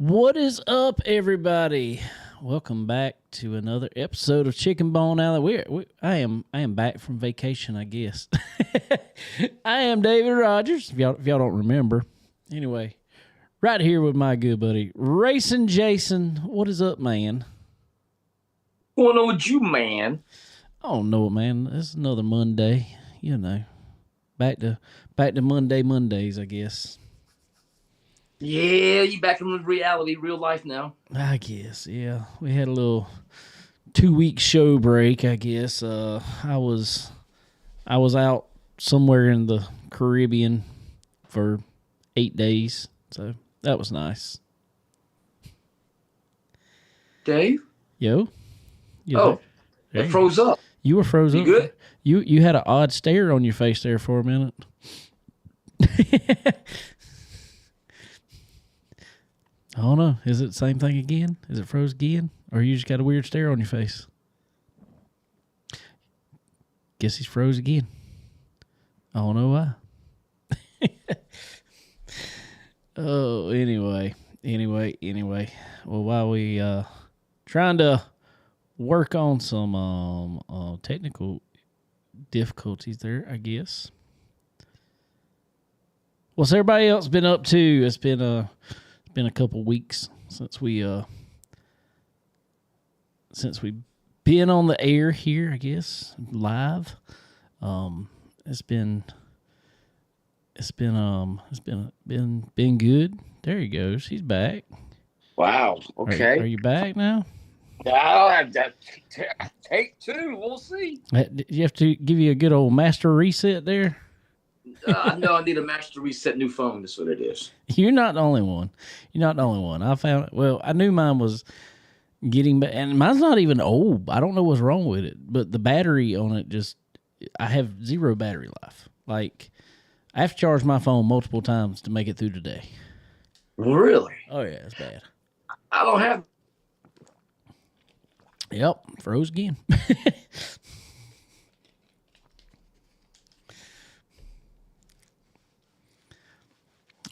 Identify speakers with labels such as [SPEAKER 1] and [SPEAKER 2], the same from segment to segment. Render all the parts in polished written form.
[SPEAKER 1] What is up, everybody? Welcome back to another episode of Chicken Bone Alley. I am back from vacation, I guess. I am David Rogers. If y'all don't remember, anyway, right here with my good buddy Racing Jason. What is up, man?
[SPEAKER 2] What's going on with you, man?
[SPEAKER 1] I don't know it, man. It's another Monday. You know, back to Mondays, I guess.
[SPEAKER 2] Yeah, you back in reality, real life now.
[SPEAKER 1] I guess, yeah. We had a little 2-week show break, I guess. I was out somewhere in the Caribbean for 8 days, so that was nice.
[SPEAKER 2] Dave?
[SPEAKER 1] Yo?
[SPEAKER 2] It froze up.
[SPEAKER 1] You were froze up.
[SPEAKER 2] Good?
[SPEAKER 1] You had an odd stare on your face there for a minute. I don't know. Is it the same thing again? Is it froze again? Or you just got a weird stare on your face? Guess he's froze again. I don't know why. Oh, anyway. Well, while we trying to work on some technical difficulties there, I guess. What's everybody else been up to? It's been a couple weeks since we've been on the air here, I guess, live. It's been good. There he goes. He's back.
[SPEAKER 2] Wow. Okay.
[SPEAKER 1] Are you back now?
[SPEAKER 2] Take two. We'll see.
[SPEAKER 1] Did you have to give you a good old master reset there?
[SPEAKER 2] I know I need a master reset new phone. That's what it is.
[SPEAKER 1] You're not the only one. I found, well, I knew mine was getting, and mine's not even old. I don't know what's wrong with it, but the battery on it I have zero battery life. Like, I have to charge my phone multiple times to make it through the day.
[SPEAKER 2] Really?
[SPEAKER 1] Oh, yeah, it's bad.
[SPEAKER 2] I don't have.
[SPEAKER 1] Yep, froze again.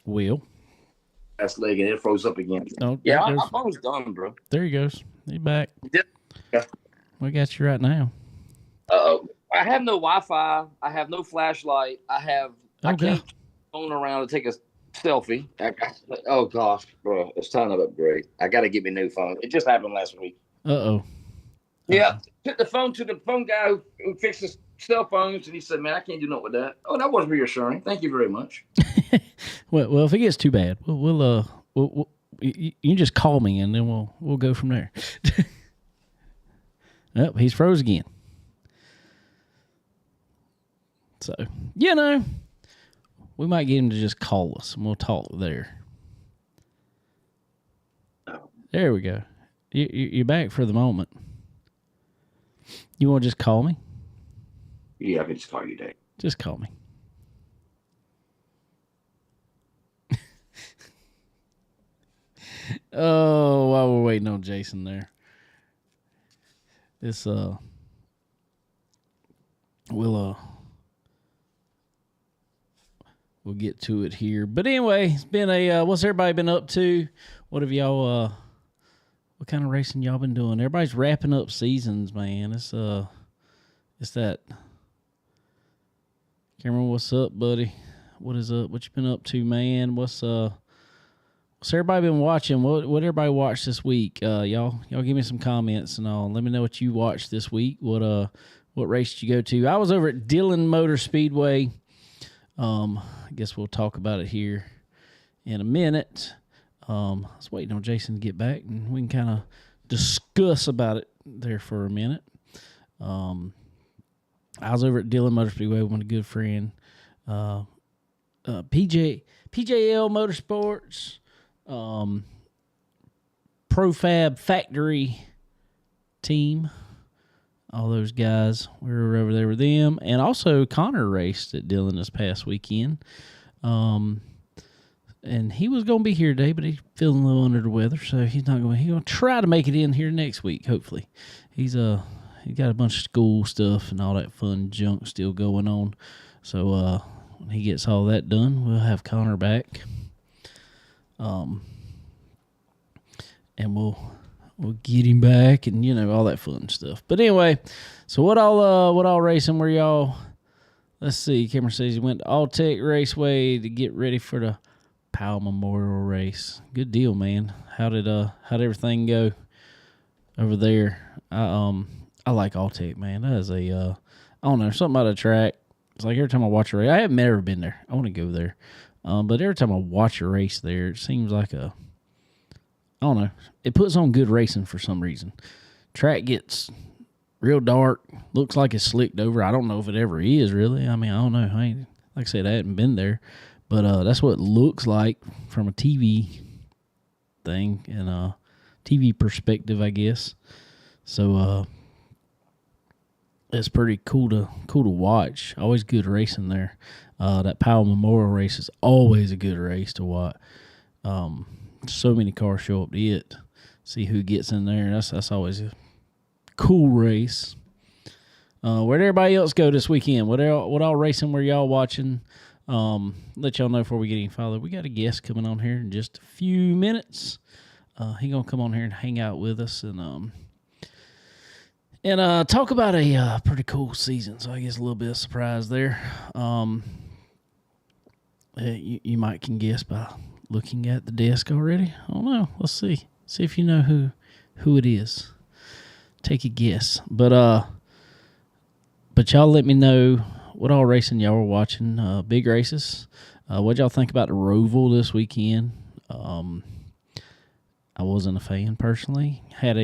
[SPEAKER 1] Will.
[SPEAKER 2] Last leg and it froze up again.
[SPEAKER 1] Oh,
[SPEAKER 2] yeah, my phone's done, bro.
[SPEAKER 1] There he goes. He's back.
[SPEAKER 2] Yeah.
[SPEAKER 1] We got you right now.
[SPEAKER 2] I have no Wi-Fi. I have no flashlight. I can't phone around to take a selfie. Oh gosh, bro, it's time to upgrade. I got to get me a new phone. It just happened last week.
[SPEAKER 1] Uh-oh.
[SPEAKER 2] Yeah, took the phone to the phone guy who fixes cell phones, and he said, "Man, I can't do nothing with that." Oh, that was reassuring. Thank you very much.
[SPEAKER 1] well, if it gets too bad, we'll you can just call me, and then we'll go from there. Yep, he's froze again. So, we might get him to just call us, and we'll talk there.
[SPEAKER 2] Oh.
[SPEAKER 1] There we go. You're back for the moment. You want to just call me?
[SPEAKER 2] Yeah, I can just call you, Dave.
[SPEAKER 1] Just call me. Oh, while we're waiting on Jason there. We'll get to it here. But anyway, it's been what's everybody been up to? What have y'all what kind of racing y'all been doing? Everybody's wrapping up seasons, man. It's that Cameron, what's up, buddy? What is up? What you been up to, man? What's everybody been watching? What everybody watched this week? Y'all give me some comments and all. Let me know what you watched this week. What race did you go to? I was over at Dillon Motor Speedway. I guess we'll talk about it here in a minute. I was waiting on Jason to get back, and we can kind of discuss about it there for a minute. I was over at Dillon Motor Speedway with a good friend, PJL Motorsports, Profab Factory team. All those guys, we were over there with them. And also Connor raced at Dillon this past weekend. And he was going to be here today, but he's feeling a little under the weather, so he's going to try to make it in here next week, hopefully. He got a bunch of school stuff and all that fun junk still going on. So when he gets all that done, we'll have Connor back. and we'll get him back, and all that fun stuff. But anyway, so what all racing were y'all? Let's see. Cameron says he went to Alltech Raceway to get ready for the Powell Memorial Race. Good deal, man. How'd everything go over there? I like Alltech, man. That is I don't know, something about a track. It's like every time I watch a race, I have never been there. I want to go there. But every time I watch a race there, it seems like I don't know. It puts on good racing for some reason. Track gets real dark. Looks like it's slicked over. I don't know if it ever is, really. I mean, I don't know. Like I said, I hadn't been there. But that's what it looks like from a TV thing and TV perspective, I guess. So it's pretty cool to watch. Always good racing there. That Powell Memorial Race is always a good race to watch. So many cars show up to it. See who gets in there. That's always a cool race. Where'd everybody else go this weekend? What all racing were y'all watching? Let y'all know before we get any farther. We got a guest coming on here in just a few minutes. He gonna come on here and hang out with us and talk about a pretty cool season. So I guess a little bit of surprise there. You might can guess by looking at the desk already. I don't know. Let's see. See if you know who it is. Take a guess. But y'all let me know what all racing y'all were watching. Big races. What y'all think about the Roval this weekend? I wasn't a fan personally. Had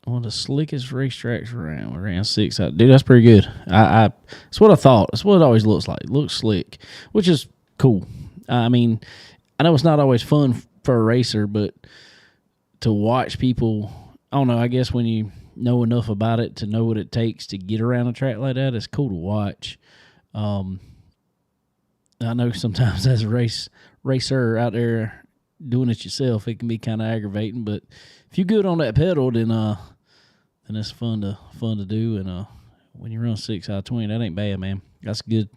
[SPEAKER 1] one of the slickest racetracks around. We ran 6 out. Dude, that's pretty good. That's what I thought. That's what it always looks like. It looks slick, which is cool. I mean, I know it's not always fun for a racer, but to watch people, I don't know, I guess when you know enough about it to know what it takes to get around a track like that, it's cool to watch. I know sometimes as a racer out there doing it yourself, it can be kind of aggravating, but if you're good on that pedal, then it's fun to do. And when you run 6 out of 20, that ain't bad, man. That's good.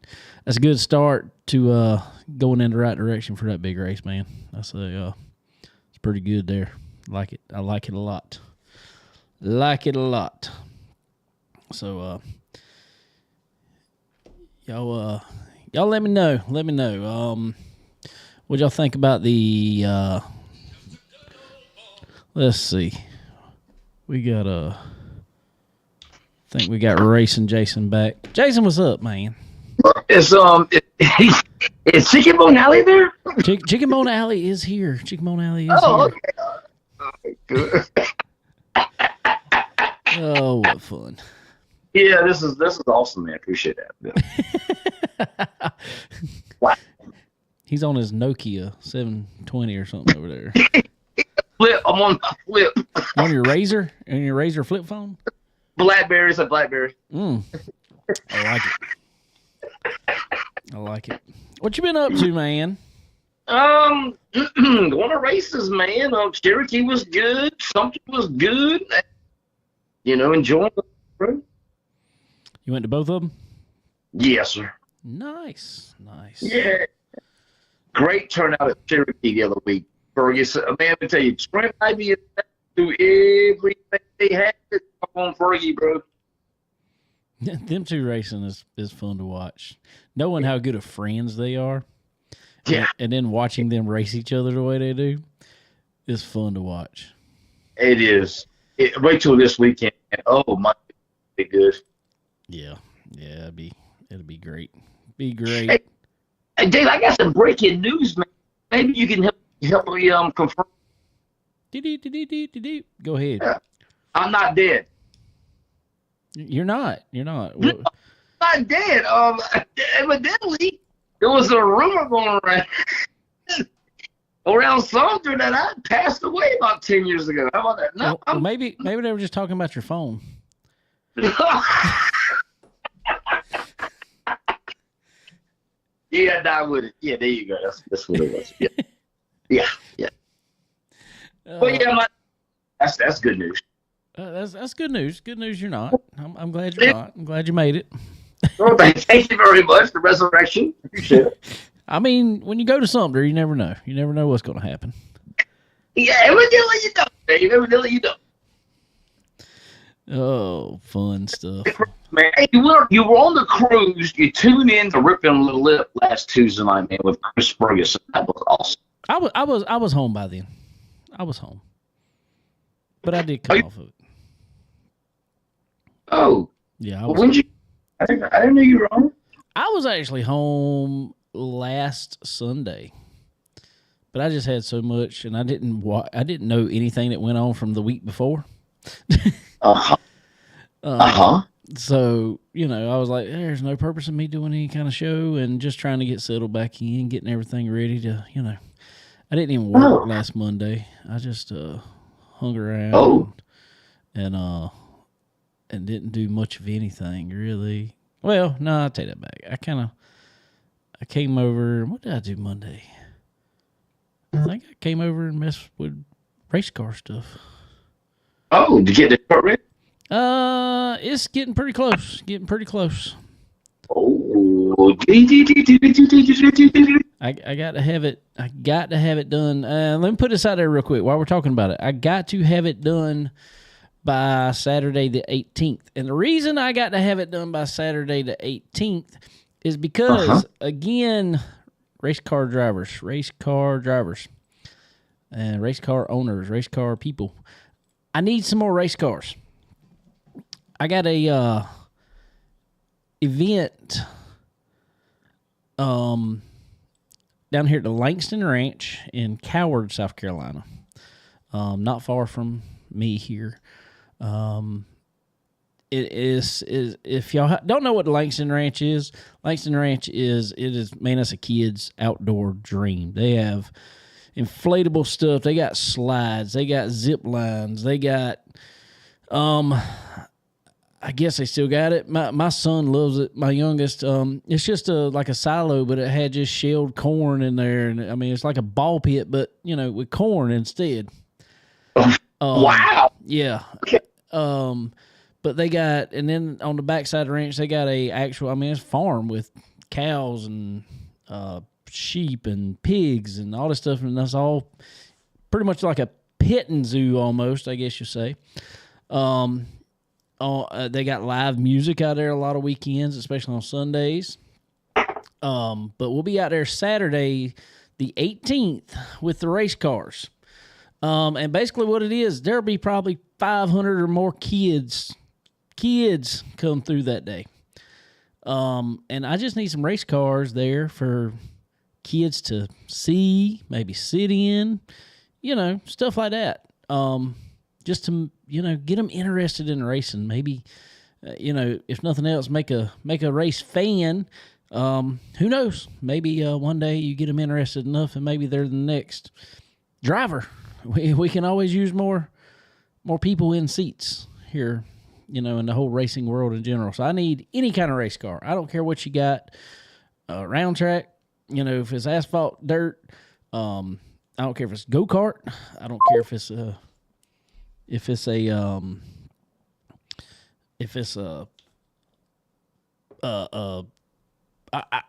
[SPEAKER 1] That's a good start to going in the right direction for that big race, man. It's pretty good there. Like it. I like it a lot. Like it a lot. So y'all let me know. Let me know. What y'all think about the let's see. We got I think we got Racing Jason back. Jason, what's up, man?
[SPEAKER 3] Is Chicken Bone Alley there?
[SPEAKER 1] Chicken Bone Alley is here. Chicken Bone Alley is here.
[SPEAKER 3] Okay. Good.
[SPEAKER 1] Oh, what fun!
[SPEAKER 3] Yeah, this is awesome, man. Appreciate that. Wow.
[SPEAKER 1] He's on his Nokia 720 or something over there.
[SPEAKER 3] I'm on my flip.
[SPEAKER 1] On your Razor? On your Razor flip phone?
[SPEAKER 3] Blackberry's a Blackberry.
[SPEAKER 1] I like it. I like it. What you been up to, man?
[SPEAKER 3] Going to races, man. Cherokee was good. Something was good. Enjoying it.
[SPEAKER 1] You went to both of them?
[SPEAKER 3] Yes, sir.
[SPEAKER 1] Nice.
[SPEAKER 3] Yeah. Great turnout at Cherokee the other week. Fergus, man, I tell you, Sprint IB do everything they had to on Fergie, bro.
[SPEAKER 1] Them two racing is fun to watch. Knowing how good of friends they are.
[SPEAKER 3] Yeah.
[SPEAKER 1] And then watching them race each other the way they do is fun to watch.
[SPEAKER 3] It is. Wait till this weekend. Oh, my, it'll be good.
[SPEAKER 1] Yeah, it'll be great. Be great.
[SPEAKER 3] Hey, Dave, I got some breaking news, man. Maybe you can help me confirm.
[SPEAKER 1] Go ahead.
[SPEAKER 3] Yeah. I'm not dead.
[SPEAKER 1] You're not.
[SPEAKER 3] No, I'm not dead. Evidently, there was a rumor going around Sumter that I passed away about 10 years ago. How about that? No,
[SPEAKER 1] well, maybe they were just talking about your phone.
[SPEAKER 3] Yeah, I would. Yeah, there you go. That's what it was. Yeah. Well, yeah, that's good news.
[SPEAKER 1] That's good news. Good news. You're not. I'm glad you're not. I'm glad you made it.
[SPEAKER 3] Well, thank you very much. The resurrection. Appreciate it.
[SPEAKER 1] I mean, when you go to Sumter, you never know. You never know what's going to happen.
[SPEAKER 3] Yeah, evidently you don't, Dave. Evidently you don't.
[SPEAKER 1] Oh, fun stuff.
[SPEAKER 3] Man, hey, you were on the cruise. You tuned in to Ripping the Lip last Tuesday night, man, with Chris Ferguson. That was awesome.
[SPEAKER 1] I was home by then. I was home, but I did come off of it.
[SPEAKER 3] Oh,
[SPEAKER 1] yeah.
[SPEAKER 3] When did you? I didn't know you were home.
[SPEAKER 1] I was actually home last Sunday, but I just had so much, and I didn't know anything that went on from the week before. So, I was like, there's no purpose in me doing any kind of show and just trying to get settled back in, getting everything ready to, I didn't even work last Monday. I just hung around and didn't do much of anything really. Well, no, I'll take that back. I came over. What did I do Monday? I think I came over and messed with race car stuff.
[SPEAKER 3] Oh, did you get the car ready?
[SPEAKER 1] It's getting pretty close.
[SPEAKER 3] Oh,
[SPEAKER 1] I got to have it. I got to have it done. Let me put this out there real quick while we're talking about it. I got to have it done by Saturday the 18th. And the reason I got to have it done by Saturday the 18th is because, again, race car drivers, and race car owners, race car people, I need some more race cars. I got a event down here at the Langston Ranch in Coward, South Carolina, not far from me here. It is if y'all don't know what Langston Ranch is, man, that's a kid's outdoor dream. They have inflatable stuff. They got slides. They got zip lines. They got, I guess they still got it. My son loves it. My youngest, it's just like a silo, but it had just shelled corn in there, and I mean it's like a ball pit, but with corn instead.
[SPEAKER 3] Wow.
[SPEAKER 1] Yeah. But they got, and then on the backside of the ranch, they got it's a farm with cows and sheep and pigs and all this stuff, and that's all pretty much like a petting zoo almost, I guess you say. They got live music out there a lot of weekends, especially on Sundays. But we'll be out there Saturday the 18th with the race cars. And basically what it is, there'll be probably 500 or more kids come through that day. And I just need some race cars there for kids to see, maybe sit in, stuff like that. Just to, get them interested in racing. Maybe, if nothing else, make a race fan. Who knows? Maybe one day you get them interested enough and maybe they're the next driver. We can always use more people in seats here, in the whole racing world in general. So I need any kind of race car. I don't care what you got. Round track, if it's asphalt, dirt. I don't care if it's go-kart. I don't care if it's I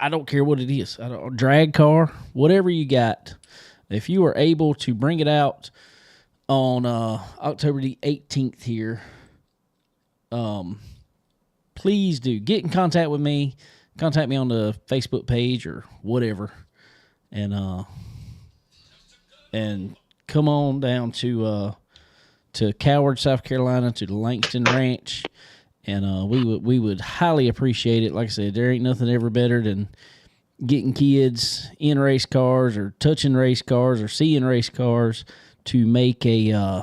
[SPEAKER 1] don't care what it is. Drag car, whatever you got. If you are able to bring it out on October the 18th here, please do. Get in contact with me. Contact me on the Facebook page or whatever. And come on down to Coward, South Carolina, to the Langston Ranch. And we would highly appreciate it. Like I said, there ain't nothing ever better than getting kids in race cars or touching race cars or seeing race cars to make a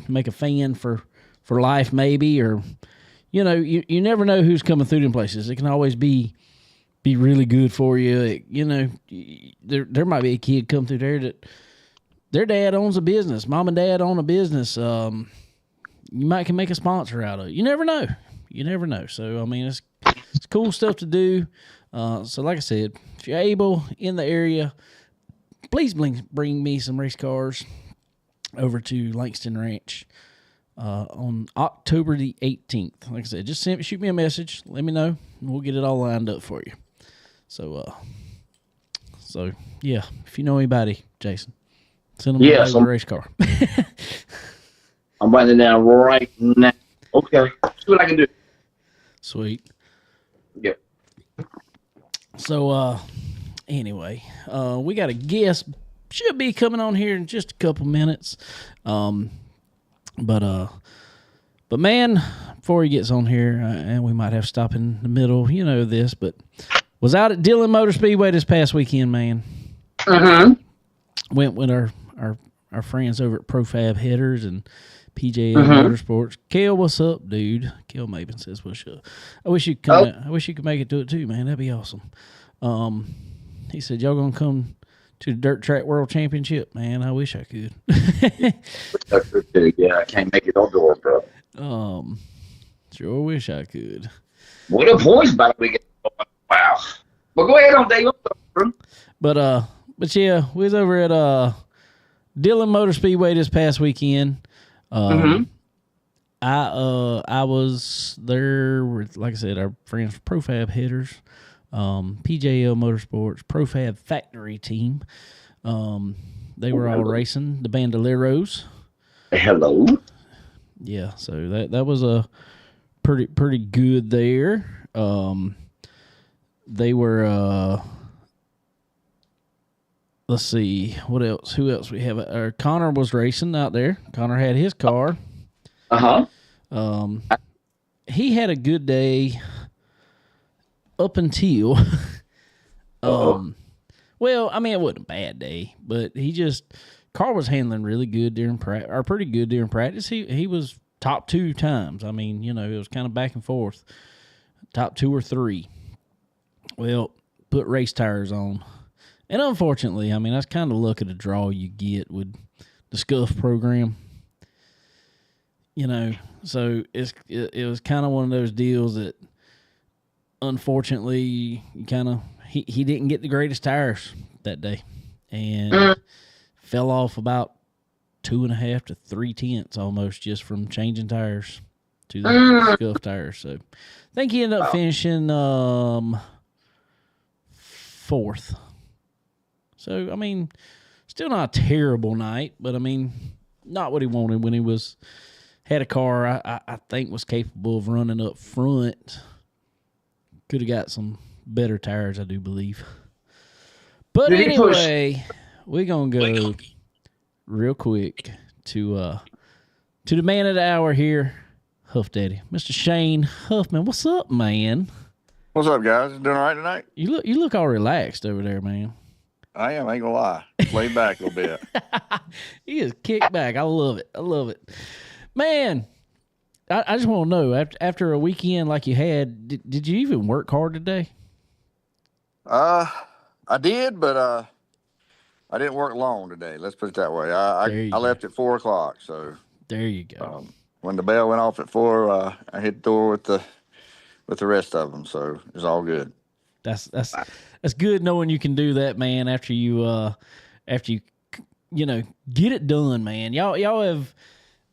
[SPEAKER 1] make a fan for life maybe, or you never know who's coming through them places. It can always be really good for you. There might be a kid come through there that their dad owns a business, mom and dad own a business. You might can make a sponsor out of it. You never know. So I mean, it's cool stuff to do. So like I said, if you're able in the area, please bring me some race cars over to Langston Ranch on October the 18th. Like I said, just shoot me a message. Let me know, and we'll get it all lined up for you. So So yeah, if you know anybody, Jason, send them
[SPEAKER 3] Yeah,
[SPEAKER 1] a race car.
[SPEAKER 3] I'm writing it down right now. Okay. See what I can do.
[SPEAKER 1] Sweet.
[SPEAKER 3] Yep.
[SPEAKER 1] So anyway, we got a guest should be coming on here in just a couple minutes. But man, before he gets on here, and we might have to stop in the middle, you know this, but was out at Dillon Motor Speedway this past weekend, man. Went with our friends over at Profab Headers and PJL Motorsports. Kale, what's up, dude? Kale Maven says what's up. I wish you could come. I wish you could make it to it too, man. That'd be awesome. He said y'all gonna come to the Dirt Track World Championship, man. I wish I could.
[SPEAKER 3] Yeah, I can't make it on door, bro.
[SPEAKER 1] Sure wish I could.
[SPEAKER 3] What a points battle we get. Wow. Well, go ahead on, Dave.
[SPEAKER 1] But yeah, we was over at Dillon Motor Speedway this past weekend. I was there with, like I said, our friends from Profab Headers, PJL Motorsports, Profab Factory Team. They were all racing the Bandoleros.
[SPEAKER 3] Hello.
[SPEAKER 1] Yeah, so that was a pretty good there. They were let's see what else. Who else we have? Connor was racing out there. Connor had his car. He had a good day up until well, I mean, it wasn't a bad day, but car was handling really good during practice, or pretty good during practice. He was top 2 times. I mean, you know, it was kind of back and forth, top 2 or 3. Well, put race tires on, and unfortunately, I mean, that's kind of luck of the draw you get with the Scuff program. You know, so it was kind of one of those deals that, unfortunately, he didn't get the greatest tires that day, and fell off about 2.5 to 3 tenths almost just from changing tires to the Scuff tires. So I think he ended up finishing 4th. So I mean, still not a terrible night, but I mean, not what he wanted when he had a car I think was capable of running up front. Could have got some better tires, I do believe. But anyway, we're going to go real quick to the man of the hour here, Huff Daddy, Mr. Shane Huffman. What's up, man?
[SPEAKER 4] What's up, guys? Doing all right tonight?
[SPEAKER 1] You look all relaxed over there, man.
[SPEAKER 4] I am. I ain't gonna lie. Laid back a little bit.
[SPEAKER 1] He is kicked back. I love it. Man, I just want to know, after a weekend like you had, did you even work hard today?
[SPEAKER 4] I did, but I didn't work long today. Let's put it that way. I left at 4:00, so
[SPEAKER 1] there you go.
[SPEAKER 4] When the bell went off at 4, I hit the door with the rest of them, so it was all good.
[SPEAKER 1] That's good knowing you can do that, man. After you get it done, man. Y'all have.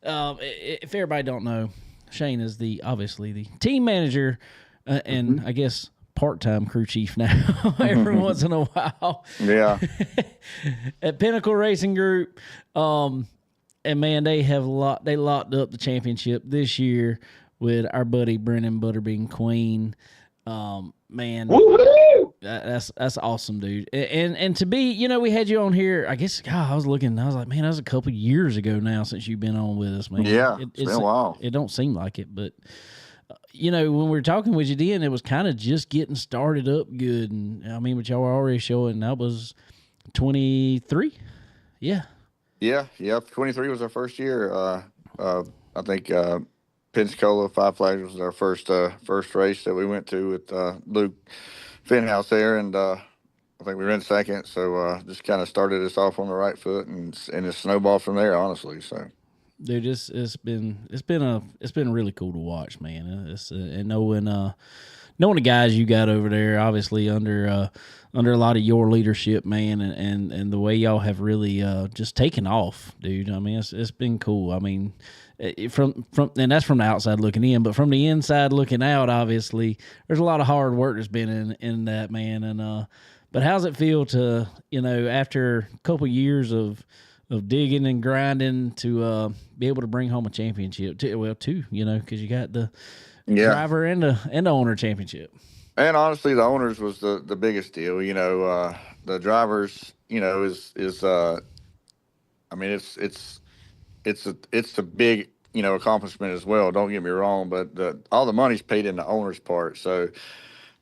[SPEAKER 1] If everybody don't know, Shane is obviously the team manager, and I guess part-time crew chief now. Every once in a while,
[SPEAKER 4] yeah.
[SPEAKER 1] At Pinnacle Racing Group, and man, they locked up the championship this year with our buddy Brennan Butterbean Queen. Man,
[SPEAKER 3] Woo-hoo!
[SPEAKER 1] That's awesome, dude. And to be, we had you on here. I guess I was like, man, that was a couple years ago now since you've been on with us, man.
[SPEAKER 4] Yeah, it's been a while.
[SPEAKER 1] It don't seem like it, but when we were talking with you then, it was kind of just getting started up good. And I mean, but y'all were already showing that was 23. Yeah.
[SPEAKER 4] Yeah. 23 was our first year. I think Pensacola Five Flags was our first race that we went to with Luke Finhouse there, and I think we ran second. So just kind of started us off on the right foot, and it snowballed from there, honestly. So,
[SPEAKER 1] dude, it's been really cool to watch, man. And knowing the guys you got over there, obviously under a lot of your leadership, man, and the way y'all have really just taken off, dude. I mean, it's been cool. I mean, from and that's from the outside looking in, but from the inside looking out, obviously, there's a lot of hard work that's been in that, man. And But how's it feel to, after a couple years of digging and grinding to be able to bring home a championship? Two, because you got the driver and the owner championship.
[SPEAKER 4] And honestly, the owners was the biggest deal. The drivers, I mean, it's a big accomplishment as well. Don't get me wrong, but all the money's paid in the owners' part. So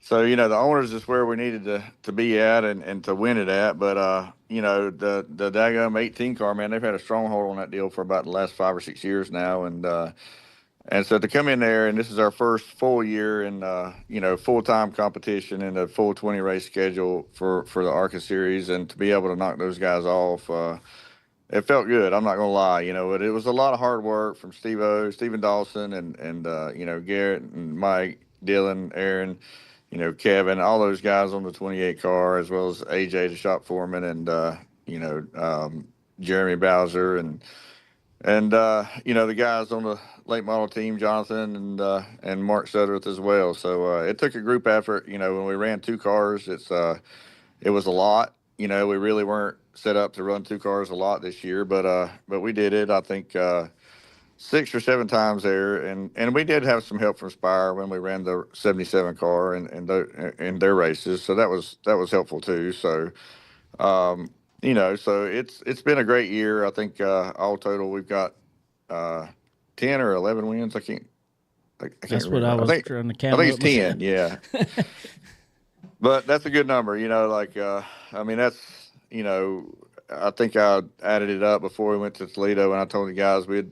[SPEAKER 4] the owners is where we needed to be at and to win it at. But the daggum 18 car, man, they've had a stronghold on that deal for about the last 5 or 6 years now, and so to come in there, and this is our first full year in full time competition and a full 20 race schedule for the ARCA series, and to be able to knock those guys off. It felt good. I'm not gonna lie, but it was a lot of hard work from Stephen Dawson, and Garrett and Mike, Dylan, Aaron, Kevin, all those guys on the 28 car, as well as AJ, the shop foreman, and Jeremy Bowser, and the guys on the late model team, Jonathan and Mark Sudworth as well. So it took a group effort. When we ran 2 cars, it was a lot. We really weren't set up to run 2 cars a lot this year, but we did it. I think 6 or 7 times there, and we did have some help from Spire when we ran the 77 car in their races, so that was helpful too. So so it's been a great year. I think all total we've got 10 or 11 wins. I can't
[SPEAKER 1] That's
[SPEAKER 4] remember.
[SPEAKER 1] what I was trying to count.
[SPEAKER 4] I think it's 10. Yeah. But that's a good number, I mean, that's, I think I added it up before we went to Toledo, and I told the guys we'd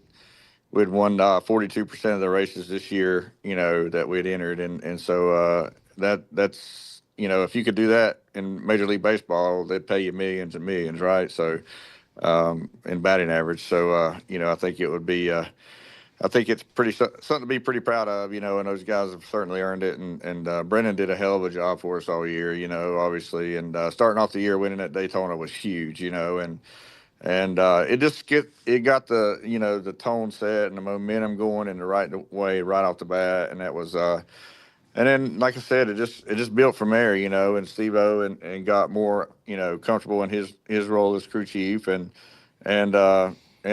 [SPEAKER 4] won 42% of the races this year, that we'd entered. And so that's, if you could do that in Major League Baseball, they'd pay you millions and millions, right? So in batting average. So, I think it would be, I think it's something to be pretty proud of, and those guys have certainly earned it. And Brennan did a hell of a job for us all year, obviously. And starting off the year winning at Daytona was huge, and it got the, the tone set and the momentum going in the right way right off the bat. And that was, and then, like I said, it just built from there, and Steve-O and got more, comfortable in his role as crew chief. And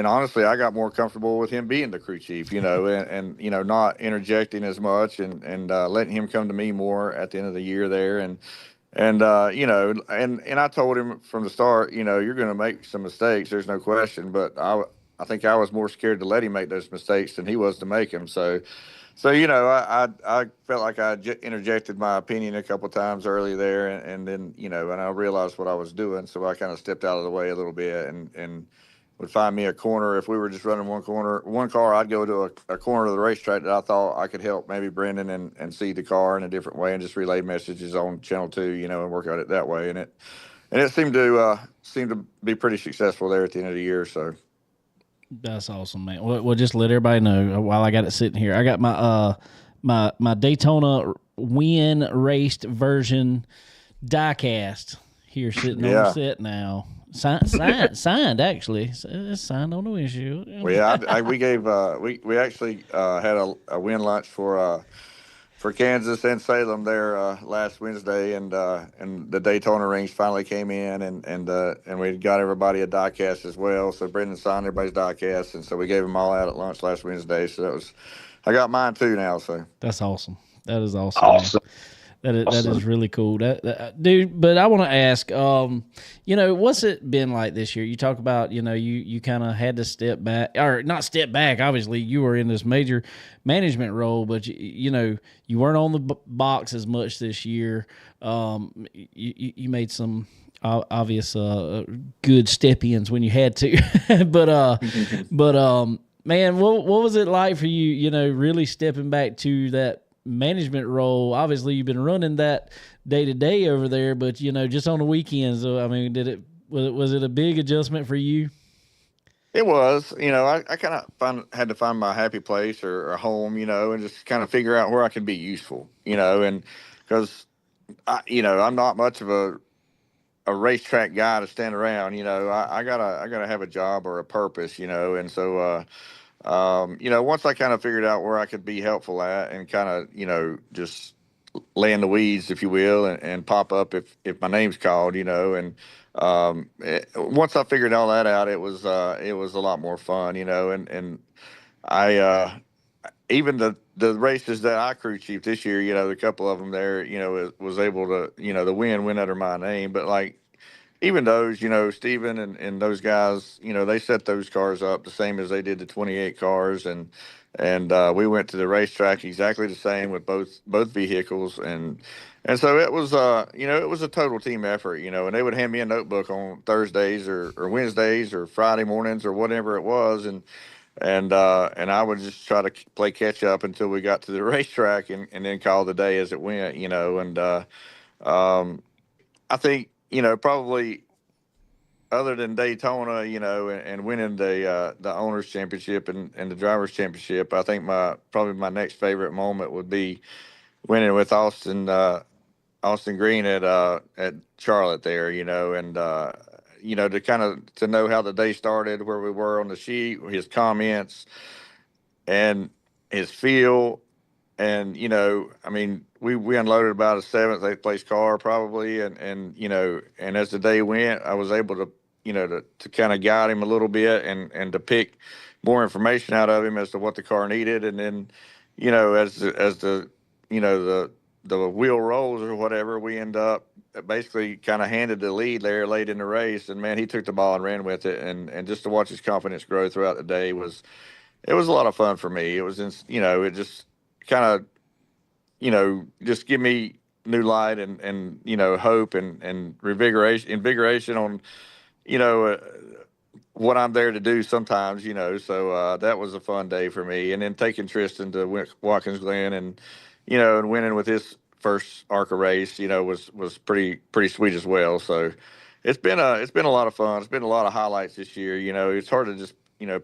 [SPEAKER 4] honestly, I got more comfortable with him being the crew chief, and not interjecting as much and letting him come to me more at the end of the year there. And I told him from the start, you're going to make some mistakes. There's no question. But I think I was more scared to let him make those mistakes than he was to make them. So I felt like I interjected my opinion a couple of times early there, and then and I realized what I was doing, so I kind of stepped out of the way a little bit and would find me a corner. If we were just running one car, I'd go to a corner of the racetrack that I thought I could help maybe Brendan and see the car in a different way and just relay messages on Channel 2, and work at it that way. And it seemed to be pretty successful there at the end of the year. So.
[SPEAKER 1] That's awesome, man. Well, just let everybody know while I got it sitting here. I got my Daytona win raced version diecast here sitting on the set now. Signed actually. It's signed on the windshield.
[SPEAKER 4] Well, yeah, we gave we actually had a win lunch for Kansas and Salem there last Wednesday, and the Daytona rings finally came in, and we got everybody a diecast as well. So Brendan signed everybody's diecast, and so we gave them all out at lunch last Wednesday. So I got mine too now. So
[SPEAKER 1] that's awesome. That is awesome.
[SPEAKER 3] Awesome.
[SPEAKER 1] That is really cool. Dude, but I want to ask, what's it been like this year? You talk about, you kind of had to step back, or not step back. Obviously, you were in this major management role, but you weren't on the box as much this year. You made some obvious good step-ins when you had to, but man, what was it like for you? Really stepping back to that management role. Obviously you've been running that day to day over there, but just on the weekends, I mean, was it a big adjustment for you?
[SPEAKER 4] It was. I kind of had to find my happy place or a home, and just kind of figure out where I can be useful, and because I'm not much of a racetrack guy to stand around. I gotta have a job or a purpose, and so once I kind of figured out where I could be helpful at and kind of, just lay in the weeds, if you will, and pop up if my name's called, and once I figured all that out, it was a lot more fun, and I even the races that I crew chief this year, a couple of them there, was able to, the win under my name, but like even those, Steven and those guys, they set those cars up the same as they did the 28 cars, and we went to the racetrack exactly the same with both vehicles, and so it was it was a total team effort, and they would hand me a notebook on Thursdays or Wednesdays or Friday mornings or whatever it was, and I would just try to play catch up until we got to the racetrack and then call the day as it went, and I think, probably other than Daytona, and winning the owners championship and the drivers championship, I think probably my next favorite moment would be winning with Austin Green at Charlotte there, and to know how the day started, where we were on the sheet, his comments and his feel. And, I mean, we unloaded about a 7th, 8th place car probably. And as the day went, I was able to, to kind of guide him a little bit and to pick more information out of him as to what the car needed. And then, as the wheel rolls or whatever, we end up basically kind of handed the lead there late in the race. And man, he took the ball and ran with it. And just to watch his confidence grow throughout the day was a lot of fun for me. It was, it just kind of, just give me new light and hope and invigoration on, what I'm there to do sometimes, so that was a fun day for me. And then taking Tristan to Watkins Glen and winning with his first ARCA race, was pretty sweet as well. So it's been a lot of fun. It's been a lot of highlights this year. It's hard to just,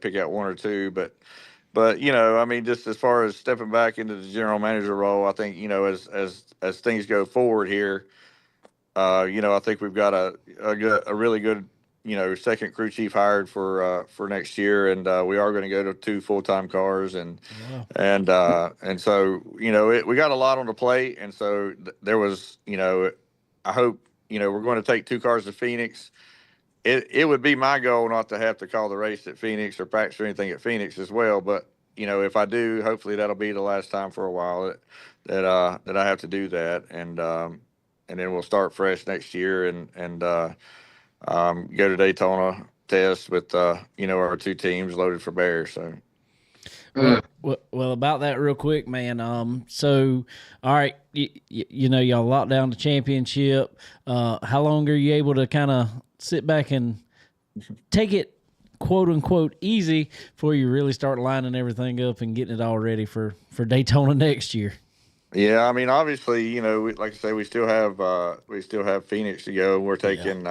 [SPEAKER 4] pick out one or two, but I mean, just as far as stepping back into the general manager role, I think, as things go forward here, I think we've got a really good, second crew chief hired for next year, and we are going to go to 2 full-time cars, and wow. And so we got a lot on the plate, and so there was, I hope, we're going to take 2 cars to Phoenix. It would be my goal not to have to call the race at Phoenix or practice or anything at Phoenix as well. But, if I do, hopefully that'll be the last time for a while that I have to do that. And then we'll start fresh next year and go to Daytona test with, our 2 teams loaded for bear. So.
[SPEAKER 1] Well, about that real quick, man. So, all right, y'all locked down the championship. How long are you able to kind of sit back and take it, quote unquote, easy before you really start lining everything up and getting it all ready for Daytona next year?
[SPEAKER 4] Yeah, I mean, obviously, like I say, we still have Phoenix to go. We're taking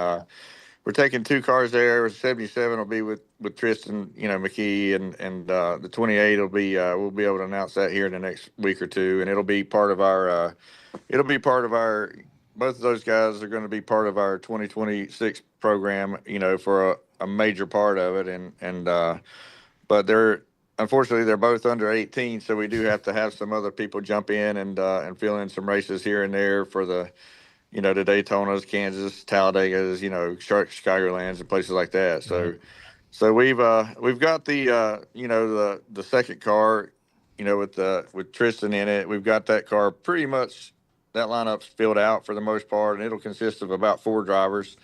[SPEAKER 4] 2 cars there. 77 will be with Tristan, McKee, and the 28 will be we'll be able to announce that here in the next week or 2, and it'll be part of our both of those guys are going to be part of our 2026 program, for a major part of it, but unfortunately they're both under 18, so we do have to have some other people jump in and fill in some races here and there for the the Daytonas, Kansas, Talladegas, Chicagolands and places like that. So we've got the second car, with Tristan in it. We've got that car pretty much, that lineup's filled out for the most part, and it'll consist of about 4 drivers.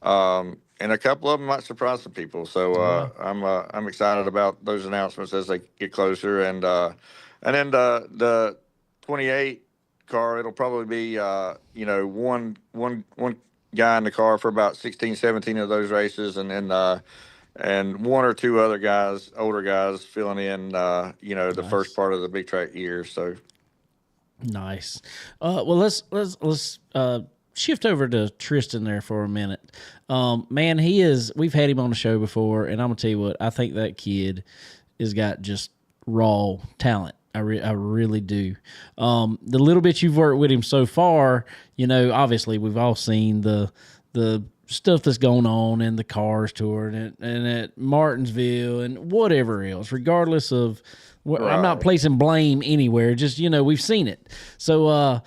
[SPEAKER 4] And a couple of them might surprise some people. So I'm excited about those announcements as they get closer. And then the 28 car, it'll probably be one guy in the car for about 16, 17 of those races, and then and 1 or 2 other guys, older guys, filling in the
[SPEAKER 1] Nice.
[SPEAKER 4] first part of the big track year. So
[SPEAKER 1] Nice. Well, let's shift over to Tristan there for a minute. Man, we've had him on the show before, and I'm gonna tell you what, I think that kid has got just raw talent. I really do. The little bit you've worked with him so far, obviously we've all seen the stuff that's going on in the Cars Tour and at Martinsville and whatever else, regardless of, I'm not placing blame anywhere. Just, we've seen it. So,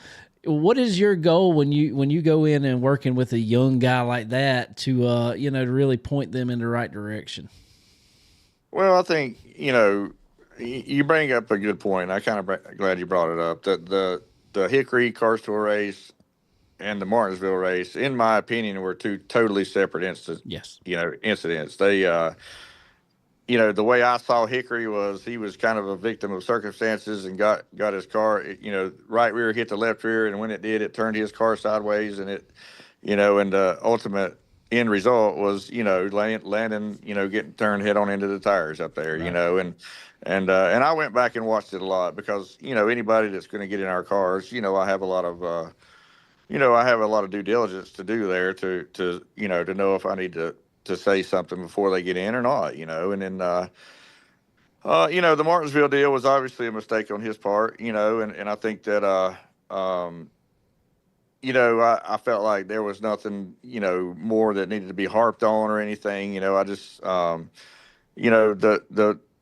[SPEAKER 1] what is your goal when you go in and working with a young guy like that to to really point them in the right direction?
[SPEAKER 4] Well, I think you bring up a good point. I kind of glad you brought it up. The Hickory Carstor race and the Martinsville race, in my opinion, were two totally separate
[SPEAKER 1] Yes.
[SPEAKER 4] incidents. They the way I saw Hickory was he was kind of a victim of circumstances and got his car, right rear hit the left rear, and when it did, it turned his car sideways, and and the ultimate end result was, landing, getting turned head on into the tires up there,
[SPEAKER 1] Right.
[SPEAKER 4] and I went back and watched it a lot because, anybody that's going to get in our cars, I have a lot of, I have a lot of due diligence to do there to know if I need to say something before they get in or not, and then, the Martinsville deal was obviously a mistake on his part, and I think that, I felt like there was nothing, more that needed to be harped on or anything. I just,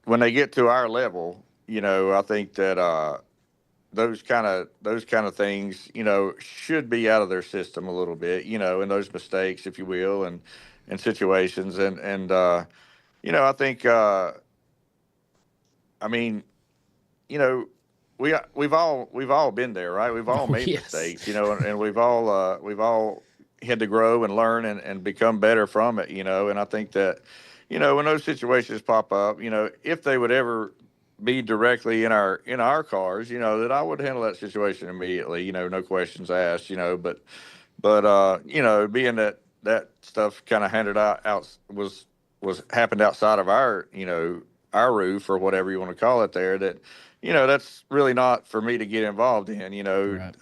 [SPEAKER 4] when they get to our level, I think that, those kind of things, should be out of their system a little bit, and those mistakes, if you will, and situations. I think, I mean, you know, we've all been there, right? We've all
[SPEAKER 1] Oh,
[SPEAKER 4] made
[SPEAKER 1] yes.
[SPEAKER 4] mistakes, and we've all had to grow and learn and become better from it, and I think that, when those situations pop up, if they would ever be directly in our cars, that I would handle that situation immediately, no questions asked, but being that stuff kind of handed out was happened outside of our roof or whatever you want to call it there, that that's really not for me to get involved in,
[SPEAKER 1] Right.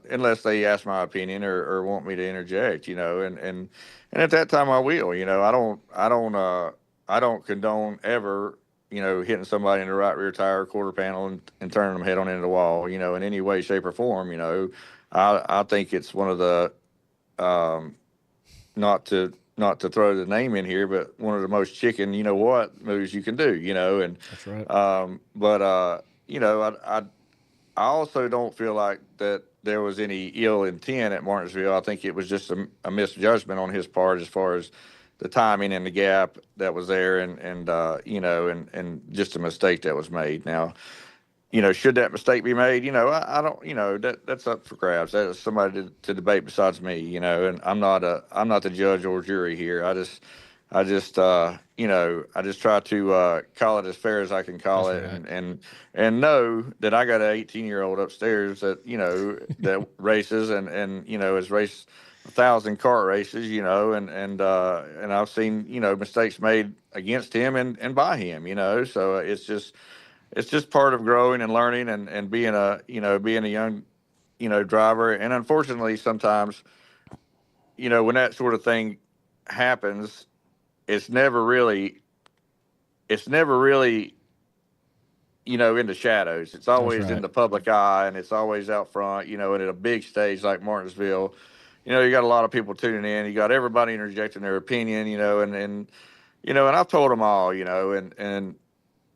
[SPEAKER 4] unless they ask my opinion or want me to interject, and at that time I will. I don't condone ever, hitting somebody in the right rear tire, quarter panel, and turning them head on into the wall, in any way, shape, or form. I think it's one of the, not to throw the name in here, but one of the most chicken, what moves you can do, and
[SPEAKER 1] That's right.
[SPEAKER 4] but I also don't feel like that there was any ill intent at Martinsville. I think it was just a misjudgment on his part as far as the timing and the gap that was there, and just a mistake that was made. Now, should that mistake be made? I don't. That's up for grabs. That's somebody to debate besides me. And I'm not the judge or jury here. I just try to call it as fair as I can call
[SPEAKER 1] That's
[SPEAKER 4] it,
[SPEAKER 1] right.
[SPEAKER 4] and know that I got an 18-year-old upstairs that that races and has raced 1,000 kart races, and I've seen mistakes made against him and by him, so it's just part of growing and learning and being a young driver. And unfortunately sometimes when that sort of thing happens, it's never really in the shadows. It's
[SPEAKER 1] That's
[SPEAKER 4] always in
[SPEAKER 1] right.
[SPEAKER 4] the public eye, and it's always out front, and at a big stage like Martinsville, you got a lot of people tuning in. You got everybody interjecting their opinion, and I've told them all, and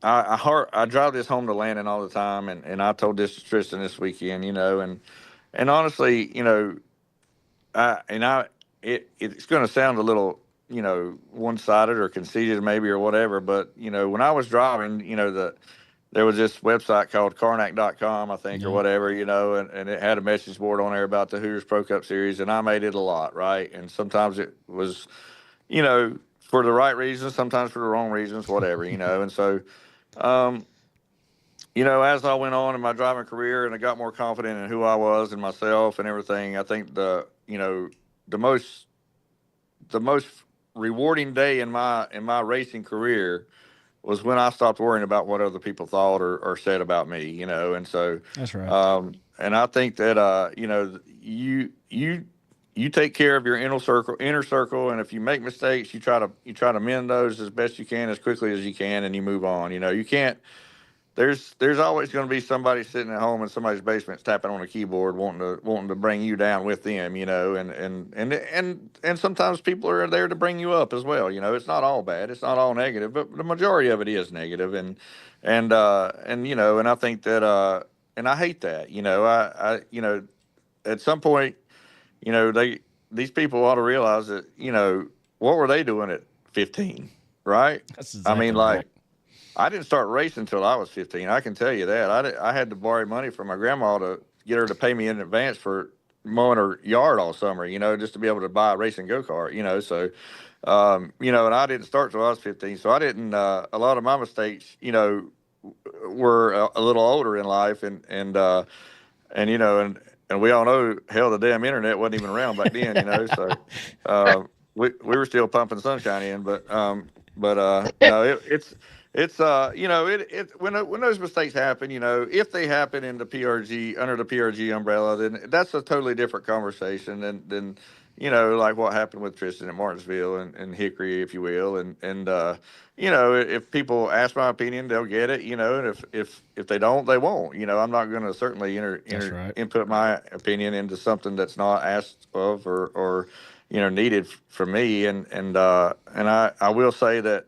[SPEAKER 4] I drive this home to Landon all the time, and I told this to Tristan this weekend, and honestly, it's going to sound a little, one-sided or conceited maybe or whatever, but when I was driving, there was this website called Carnac.com, I think, or
[SPEAKER 1] Yeah.
[SPEAKER 4] whatever, and it had a message board on there about the Hooters Pro Cup Series, and I made it a lot, right? And sometimes it was, for the right reasons, sometimes for the wrong reasons, whatever, and so. Um, as I went on in my driving career and I got more confident in who I was and myself and everything, I think the most the most rewarding day in my racing career was when I stopped worrying about what other people thought or said about me, and so,
[SPEAKER 1] That's right.
[SPEAKER 4] and I think that, you take care of your inner circle, and if you make mistakes, you try to mend those as best you can, as quickly as you can, and you move on. You can't. There's always going to be somebody sitting at home in somebody's basement tapping on a keyboard, wanting to bring you down with them, and sometimes people are there to bring you up as well. It's not all bad, it's not all negative, but the majority of it is negative, and I think that, and I hate that. at some point, these people ought to realize that, what were they doing at 15, right?
[SPEAKER 1] That's
[SPEAKER 4] I
[SPEAKER 1] exactly
[SPEAKER 4] mean,
[SPEAKER 1] right.
[SPEAKER 4] I didn't start racing until I was 15. I can tell you that. I had to borrow money from my grandma to get her to pay me in advance for mowing her yard all summer, just to be able to buy a racing go-kart, so, and I didn't start till I was 15. So I didn't, a lot of my mistakes, were a little older in life, and and we all know, hell, the damn internet wasn't even around back then, so we were still pumping sunshine in, but no, when those mistakes happen, if they happen in the PRG, under the PRG umbrella, then that's a totally different conversation than like what happened with Tristan at Martinsville and Hickory, if you will, and if people ask my opinion, they'll get it, and if they don't, they won't. I'm not going to certainly
[SPEAKER 1] That's right.
[SPEAKER 4] input my opinion into something that's not asked of or needed from me, and I will say that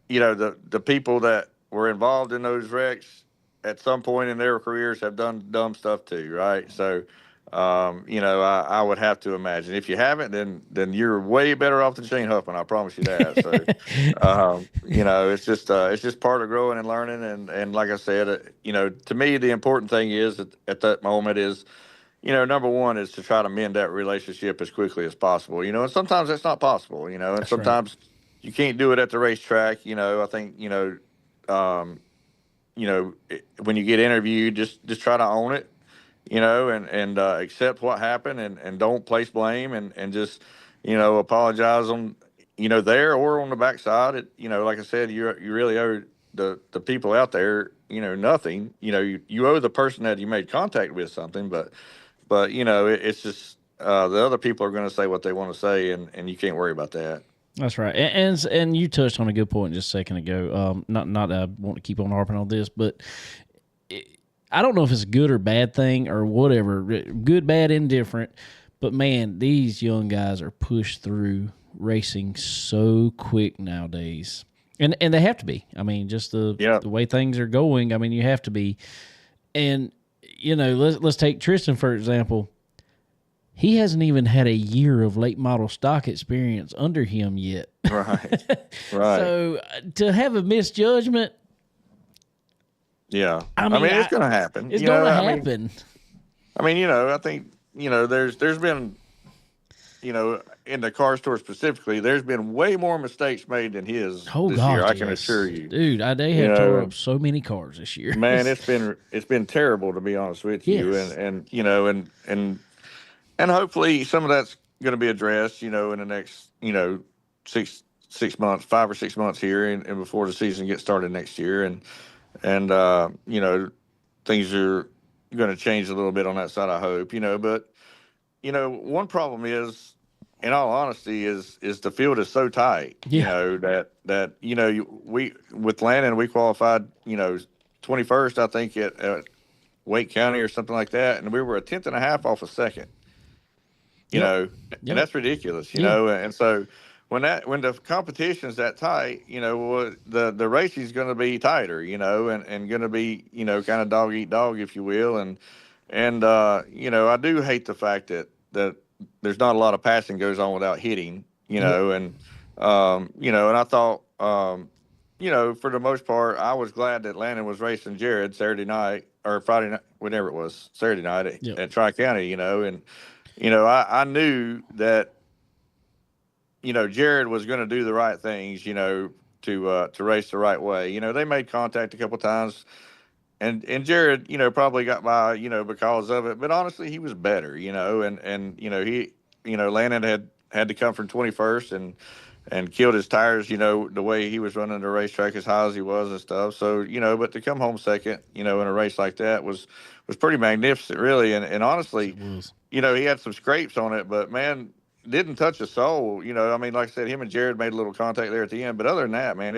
[SPEAKER 4] the people that were involved in those wrecks at some point in their careers have done dumb stuff too, right? So, I would have to imagine, if you haven't, then you're way better off than Shane Huffman. I promise you that. So, it's just part of growing and learning. And like I said, to me, the important thing is at that moment is, number one is to try to mend that relationship as quickly as possible, and sometimes that's not possible, and
[SPEAKER 1] That's right.
[SPEAKER 4] sometimes you can't do it at the racetrack. I think, when you get interviewed, just try to own it, and accept what happened, and don't place blame, and just, apologize on, there or on the backside. Like I said, you really owe the people out there, nothing. You owe the person that you made contact with something, but it's just, the other people are going to say what they want to say, and you can't worry about that.
[SPEAKER 1] That's right, and you touched on a good point just a second ago. Not that I want to keep on harping on this, but I don't know if it's a good or bad thing or whatever, good, bad, indifferent. But man, these young guys are pushed through racing so quick nowadays, and they have to be. I mean, just the way things are going. I mean, you have to be. And let's take Tristan for example. He hasn't even had a year of late model stock experience under him yet.
[SPEAKER 4] Right.
[SPEAKER 1] So to have a misjudgment,
[SPEAKER 4] yeah. I mean it's going to happen.
[SPEAKER 1] It's going to happen.
[SPEAKER 4] I think, there's been, in the car store specifically, there's been way more mistakes made than his this year. I can assure you,
[SPEAKER 1] dude. They have tore up so many cars this year.
[SPEAKER 4] Man, it's been terrible, to be honest with you. And hopefully some of that's going to be addressed, in the next, 6 months, 5 or 6 months here, and before the season gets started next year, and things are going to change a little bit on that side, I hope, but one problem is, in all honesty, is the field is so tight, that we with Landon, we qualified, 21st, I think, at Wake County or something like that, and we were a tenth and a half off a second. And that's ridiculous, and so when the competition's that tight, the racing is going to be tighter, and going to be, kind of dog eat dog, if you will. And I do hate the fact that there's not a lot of passing goes on without hitting, and I thought, for the most part, I was glad that Landon was racing Jared Saturday night or Friday night, whenever it was, Saturday night at Tri-County, and I knew that, Jared was going to do the right things, to race the right way. They made contact a couple times, and Jared, probably got by, because of it. But honestly, he was better, and he, Landon had to come from 21st and killed his tires, the way he was running the racetrack as high as he was and stuff. So, but to come home second, in a race like that was pretty magnificent, really. And honestly, he had some scrapes on it, but man, didn't touch a soul. Like I said, him and Jared made a little contact there at the end, but other than that, man,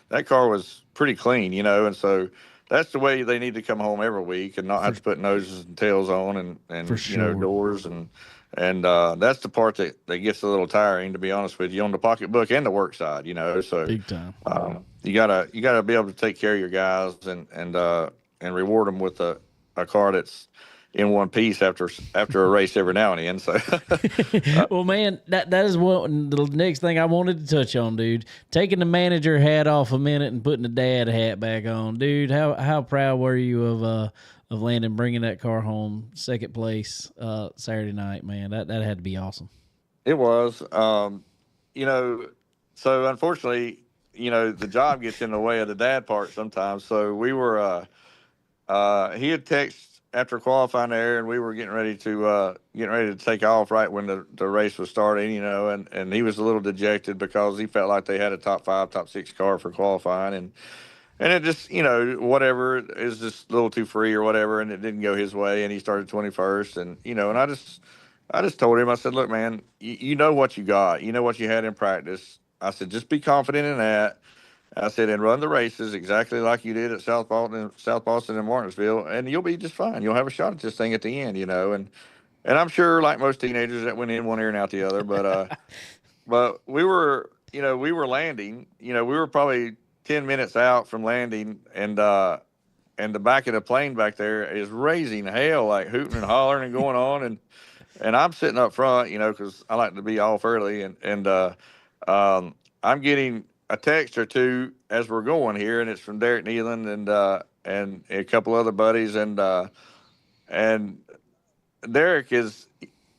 [SPEAKER 4] that car was pretty clean, and so that's the way they need to come home every week and not have to put noses and tails on and
[SPEAKER 1] sure.
[SPEAKER 4] Doors and that's the part that gets a little tiring, to be honest with you, on the pocketbook and the work side, so
[SPEAKER 1] big time.
[SPEAKER 4] You gotta be able to take care of your guys and reward them with a car that's, in one piece after a race every now and then. So,
[SPEAKER 1] well, man, that is what the next thing I wanted to touch on, dude. Taking the manager hat off a minute and putting the dad hat back on, dude. How proud were you of Landon bringing that car home second place Saturday night, man? That had to be awesome.
[SPEAKER 4] It was, so unfortunately, the job gets in the way of the dad part sometimes. So we were, he had texted after qualifying there, and we were getting ready to take off right when the race was starting, and he was a little dejected because he felt like they had a top 5, top 6 car for qualifying, and it just, whatever, is just a little too free or whatever, and it didn't go his way, and he started 21st, and and I just told him, I said, look, man, you know what you got, you know what you had in practice. I said, just be confident in that. I said, and run the races exactly like you did at South Boston and Martinsville, and you'll be just fine. You'll have a shot at this thing at the end, and I'm sure, like most teenagers, that went in one ear and out the other. But but we were landing. We were probably 10 minutes out from landing, and the back of the plane back there is raising hell, like hooting and hollering and going on, and I'm sitting up front, because I like to be off early, and I'm getting a text or two as we're going here, and it's from Derek Nealon and a couple other buddies, and Derek is,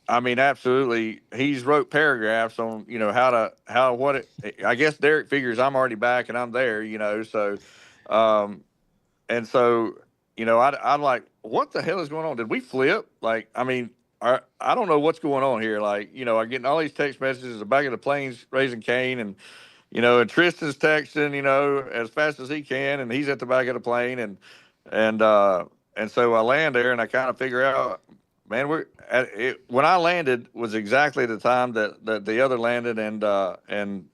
[SPEAKER 4] I mean, absolutely, he's wrote paragraphs on I guess Derek figures I'm already back and I'm there, so and so I'm like, what the hell is going on? Did we flip? Like, I mean, I don't know what's going on here. Like, I'm getting all these text messages, the back of the plane's raising Cain, and and Tristan's texting, as fast as he can, and he's at the back of the plane, and so I land there, and I kind of figure out, man, when I landed was exactly the time that the other landed, and
[SPEAKER 1] Chad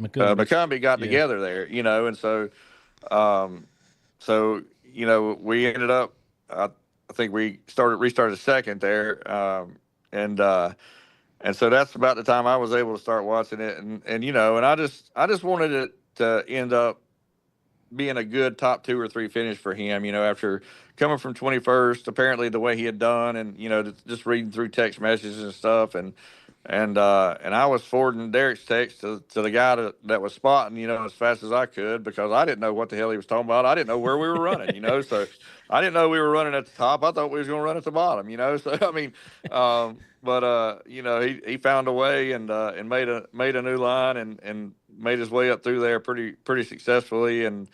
[SPEAKER 4] McCumbee got together there, and so we ended up, I think we restarted second there, and so that's about the time I was able to start watching it, and I just wanted it to end up being a good top 2 or 3 finish for him, after coming from 21st, apparently the way he had done, and just reading through text messages and stuff, and I was forwarding Derek's text to the guy that was spotting, as fast as I could, because I didn't know what the hell he was talking about. I didn't know where we were running, so I didn't know we were running at the top. I thought we was going to run at the bottom, so I mean, but he found a way and made a new line and made his way up through there pretty successfully, and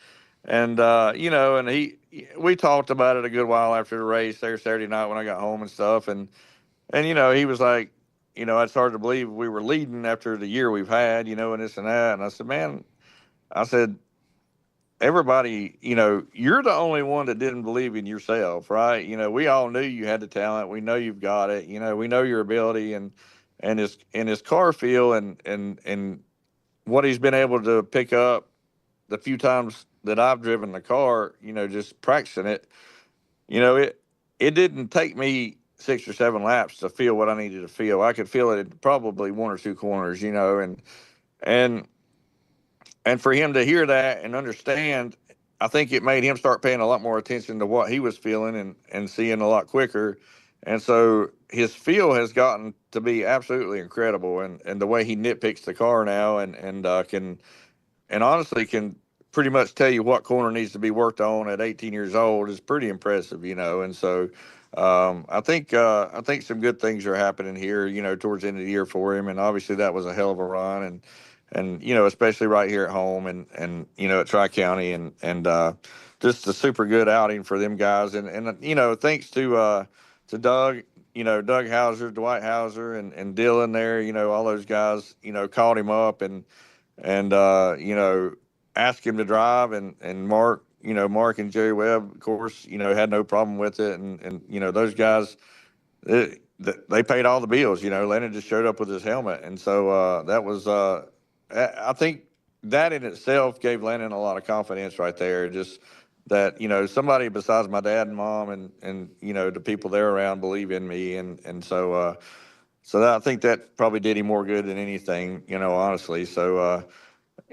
[SPEAKER 4] we talked about it a good while after the race there Saturday night when I got home and stuff, and he was like, it's hard to believe we were leading after the year we've had, and this and that. And I said, man, everybody, you're the only one that didn't believe in yourself, right? We all knew you had the talent. We know you've got it. We know your ability and his car feel and what he's been able to pick up the few times that I've driven the car, just practicing it, it didn't take me 6 or 7 laps to feel what I needed to feel. I could feel it in probably 1 or 2 corners, and for him to hear that and understand, I think it made him start paying a lot more attention to what he was feeling and seeing a lot quicker. And so his feel has gotten to be absolutely incredible, and the way he nitpicks the car now and honestly can pretty much tell you what corner needs to be worked on at 18 years old is pretty impressive, and so I think some good things are happening here, towards the end of the year for him. And obviously that was a hell of a run, and especially right here at home and at Tri-County, and just a super good outing for them guys. And thanks to Doug, Doug Hauser, Dwight Hauser, and Dylan there, all those guys, called him up and asked him to drive, and Mark, Mark and Jerry Webb, of course, had no problem with it. And those guys, they paid all the bills. Lennon just showed up with his helmet. And so that was, I think that in itself gave Lennon a lot of confidence right there. Just that, somebody besides my dad and mom and the people there around believe in me. And so that, I think that probably did him more good than anything, honestly. So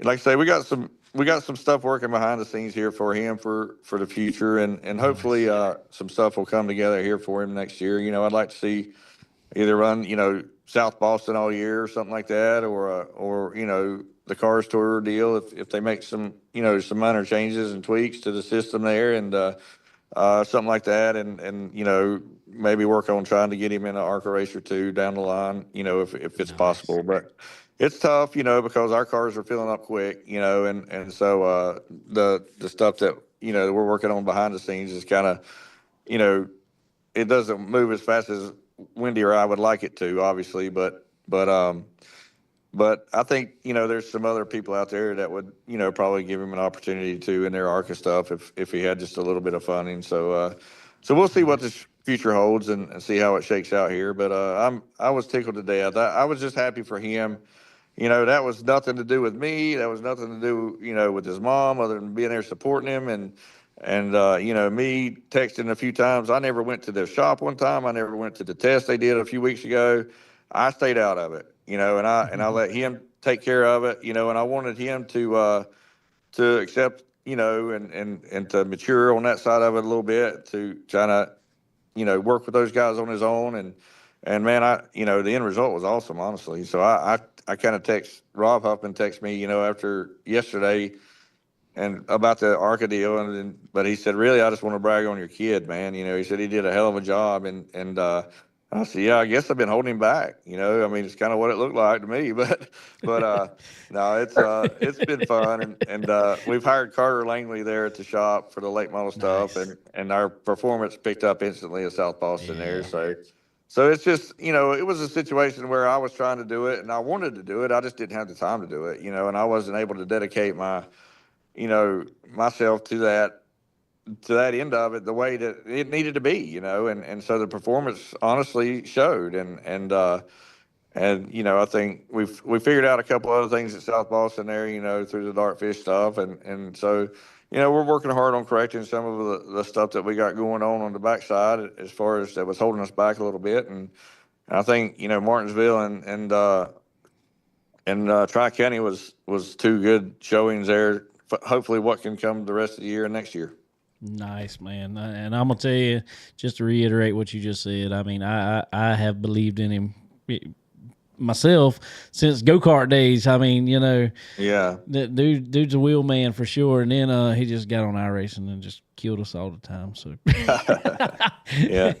[SPEAKER 4] like I say, we got some we got some stuff working behind the scenes here for him for the future, and hopefully some stuff will come together here for him next year. I'd like to see either run South Boston all year or something like that, or the Cars Tour deal if they make some some minor changes and tweaks to the system there, and something like that, and maybe work on trying to get him in an ARCA race or two down the line, if it's possible. But it's tough, because our cars are filling up quick, and so the stuff that that we're working on behind the scenes is kind of it doesn't move as fast as Wendy or I would like it to, obviously, but I think, there's some other people out there that would, probably give him an opportunity to in their ARCA stuff if he had just a little bit of funding. So we'll see what this future holds and see how it shakes out here. But I was tickled to death. I was just happy for him. That was nothing to do with me. That was nothing to do, with his mom, other than being there supporting him and me texting a few times. I never went to the shop one time. I never went to the test they did a few weeks ago. I stayed out of it, and I let him take care of it, and I wanted him to accept, and to mature on that side of it a little bit, to try to, work with those guys on his own. And man, the end result was awesome, honestly. So I kind of Rob Huffman text me, after yesterday and about the ARCA deal. But he said, really, I just want to brag on your kid, man. He said he did a hell of a job. And I said, yeah, I guess I've been holding him back. I mean, it's kind of what it looked like to me, but no, it's been fun. And we've hired Carter Langley there at the shop for the late model stuff.
[SPEAKER 1] Nice.
[SPEAKER 4] And our performance picked up instantly at South Boston there. So it's just, it was a situation where I was trying to do it and I wanted to do it. I just didn't have the time to do it, and I wasn't able to dedicate myself to that end of it the way that it needed to be, and so the performance honestly showed. And I think we figured out a couple other things at South Boston there, through the Dartfish stuff. And so, we're working hard on correcting some of the stuff that we got going on the backside as far as that was holding us back a little bit. And I think, Martinsville and Tri-County was two good showings there. Hopefully what can come the rest of the year and next year.
[SPEAKER 1] Nice, man. And I'm going to tell you, just to reiterate what you just said, I mean, I have believed in him myself since go-kart days. I mean,
[SPEAKER 4] yeah,
[SPEAKER 1] that dude's a wheel man for sure. And then he just got on iRacing and just killed us all the time. So
[SPEAKER 4] yeah,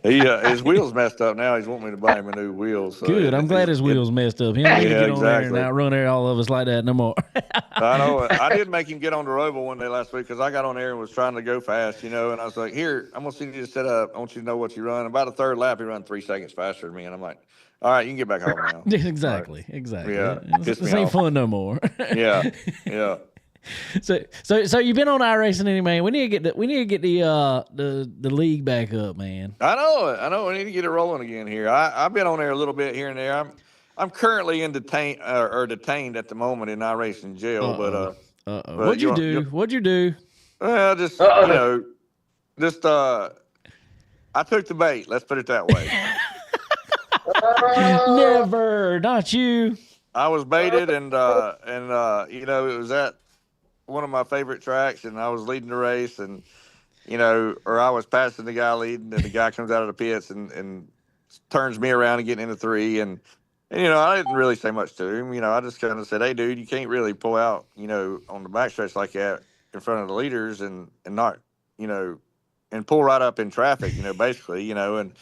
[SPEAKER 4] his wheels messed up now. He's wanting me to buy him a new wheel. So
[SPEAKER 1] good. I'm glad his wheels messed up. He don't need to get on there and outrun all of us like that no more.
[SPEAKER 4] I know. I did make him get on the Roval one day last week because I got on there and was trying to go fast, and I was like, here, I'm going to send you to set up. I want you to know what you run. About a third lap, he ran 3 seconds faster than me. And I'm like, all right, you can get back home now.
[SPEAKER 1] Exactly.
[SPEAKER 4] Right.
[SPEAKER 1] Exactly.
[SPEAKER 4] Yeah.
[SPEAKER 1] This ain't fun no more.
[SPEAKER 4] Yeah.
[SPEAKER 1] So you've been on iRacing anyway. We need to get the league back up, man.
[SPEAKER 4] I know. We need to get it rolling again here. I've been on there a little bit here and there. I'm currently detained at the moment in iRacing jail. But
[SPEAKER 1] what'd you do?
[SPEAKER 4] Well, just I took the bait. Let's put it that way.
[SPEAKER 1] Never, not you.
[SPEAKER 4] I was baited, and it was at one of my favorite tracks, and I was leading the race, and or I was passing the guy leading, and the guy comes out of the pits and turns me around and getting into 3, and I didn't really say much to him. I just kind of said, hey, dude, you can't really pull out, on the backstretch like that in front of the leaders and not, and pull right up in traffic, basically, and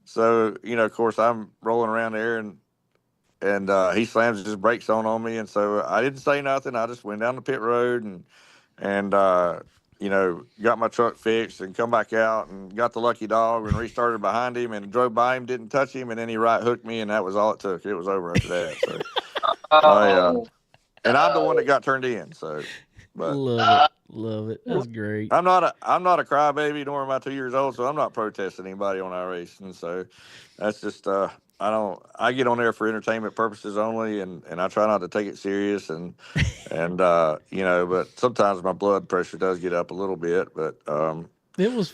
[SPEAKER 4] so, of course, I'm rolling around there, and he slams his brakes on me, and so I didn't say nothing. I just went down the pit road and got my truck fixed and come back out and got the lucky dog and restarted behind him and drove by him, didn't touch him, and then he right hooked me, and that was all it took. It was over after that. So, and I'm the one that got turned in. So, but
[SPEAKER 1] love it. That's great.
[SPEAKER 4] I'm not a crybaby, nor am I 2 years old, so I'm not protesting anybody on iRacing. So that's just I get on there for entertainment purposes only, and I try not to take it serious, and but sometimes my blood pressure does get up a little bit, but but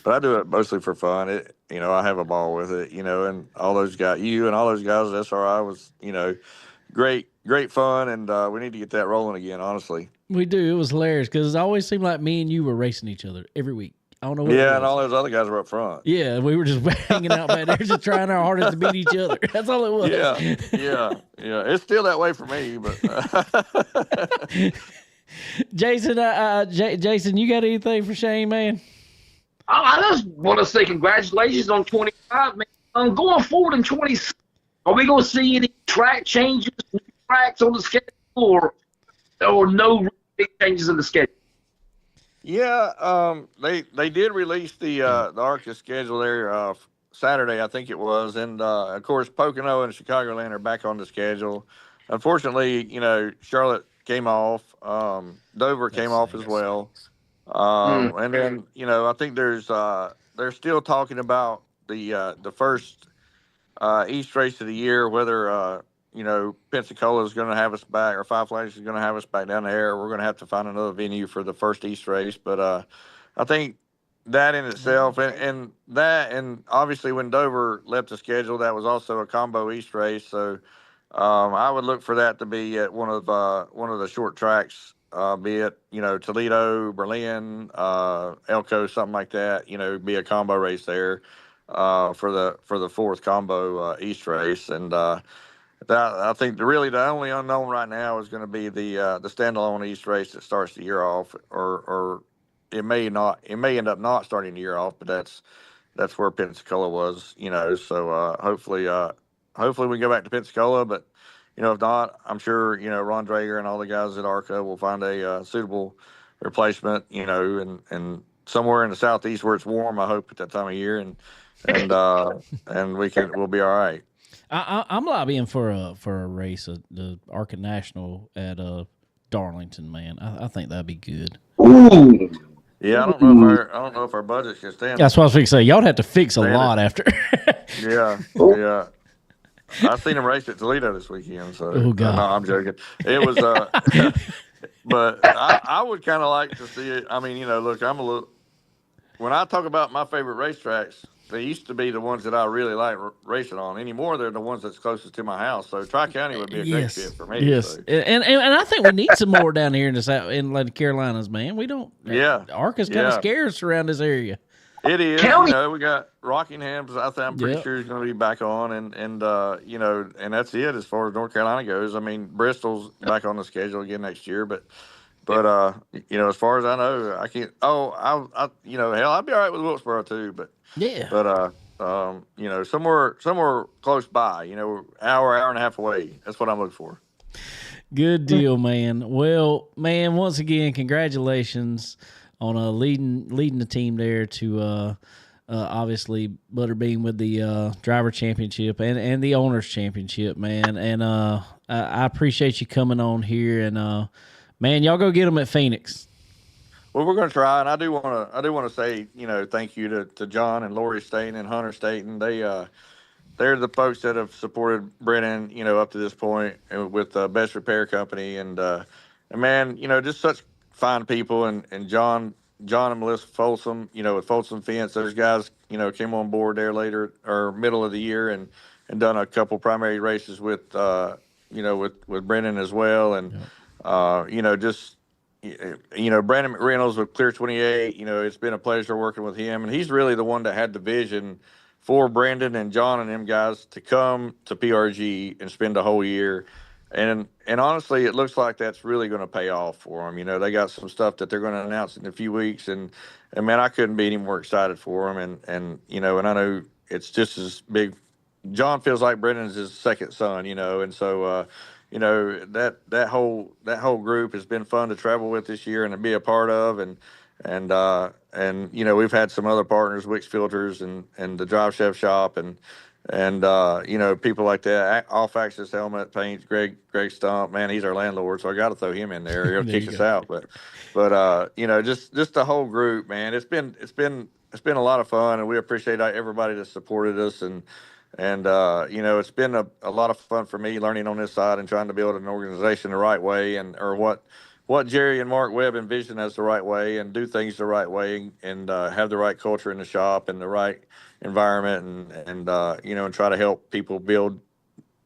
[SPEAKER 4] I do it mostly for fun. I have a ball with it, and all those guys, and all those guys at SRI was, great fun, and we need to get that rolling again, honestly.
[SPEAKER 1] We do. It was hilarious because it always seemed like me and you were racing each other every week. I don't know what.
[SPEAKER 4] Yeah, and all those other guys were up front.
[SPEAKER 1] Yeah, we were just hanging out back there, just trying our hardest to beat each other. That's all it was.
[SPEAKER 4] Yeah. It's still that way for me, but
[SPEAKER 1] Jason, Jason, you got anything for Shane, man?
[SPEAKER 3] I just want to say congratulations on 25, man. Going forward in 26, are we going to see any track changes, new tracks on the schedule, or no big changes in the schedule?
[SPEAKER 4] Yeah, they did release the ARCA schedule there Saturday, I think it was, and of course Pocono and Chicagoland are back on the schedule. Unfortunately, Charlotte came off, Dover came off as well, and then I think they're still talking about the first East race of the year, whether Pensacola is going to have us back, or Five Flags is going to have us back down there. We're going to have to find another venue for the first East race. But I think that in itself, and obviously when Dover left the schedule, that was also a combo East race. So I would look for that to be at one of the short tracks, be it Toledo, Berlin, Elko, something like that. Be a combo race there for the fourth combo East race. And I think really the only unknown right now is going to be the standalone East race that starts the year off, or it may not. It may end up not starting the year off, but that's where Pensacola was. So hopefully we go back to Pensacola. But if not, I'm sure Ron Drager and all the guys at ARCA will find a suitable replacement. And somewhere in the southeast where it's warm, I hope at that time of year, and we'll be all right.
[SPEAKER 1] I'm lobbying for a race, the ARCA National at Darlington, man. I think that'd be good.
[SPEAKER 3] Ooh.
[SPEAKER 4] Yeah, I don't know if our budget can stand.
[SPEAKER 1] That's what I was going to say. Y'all have to fix a lot after.
[SPEAKER 4] Yeah. I've seen them race at Toledo this weekend. So
[SPEAKER 1] oh God,
[SPEAKER 4] no, I'm joking. It was, but I would kind of like to see it. I mean, look, when I talk about my favorite racetracks, they used to be the ones that I really like racing on. Anymore, they're the ones that's closest to my house. So Tri-County would be a great fit for me.
[SPEAKER 1] Yes, so. and I think we need some more down here in the Carolinas, man. We don't.
[SPEAKER 4] Yeah,
[SPEAKER 1] ARCA's kind of scarce around this area.
[SPEAKER 4] It is. We got Rockingham's. I'm pretty sure he's going to be back on, and and that's it as far as North Carolina goes. I mean, Bristol's back on the schedule again next year, but as far as I know, I can't. Oh, hell, I'd be all right with Wilkesboro too, but.
[SPEAKER 1] Yeah.
[SPEAKER 4] But somewhere close by, hour and a half away. That's what I'm looking for.
[SPEAKER 1] Good deal, man. Well, man, once again, congratulations on leading the team there to obviously Butterbean with the driver championship and the owners championship, man. And I appreciate you coming on here, and man, y'all go get them at Phoenix.
[SPEAKER 4] Well, we're going to try, and I do want to say, thank you to John and Lori Staten and Hunter Staten. They're the folks that have supported Brennan, up to this point with Best Repair Company, and man, just such fine people, and John and Melissa Folsom, with Folsom Fence, those guys, came on board there later or middle of the year and done a couple primary races with Brennan as well, and just. Brandon McReynolds with Clear 28, it's been a pleasure working with him. And he's really the one that had the vision for Brandon and John and them guys to come to PRG and spend a whole year. And honestly, it looks like that's really going to pay off for them. They got some stuff that they're going to announce in a few weeks. And man, I couldn't be any more excited for them. And I know it's just as big. John feels like Brendan's his second son, and so, that whole group has been fun to travel with this year and to be a part of, and we've had some other partners, Wix Filters and the Drive Chef Shop and people like that. Off Axis Helmet Paints, Greg Stump, man, he's our landlord, so I got to throw him in there. He'll kick us out, but just the whole group, man. It's been a lot of fun, and we appreciate everybody that supported us and it's been a lot of fun for me learning on this side and trying to build an organization the right way, or what Jerry and Mark Webb envision as the right way, and do things the right way, and have the right culture in the shop and the right environment, and try to help people build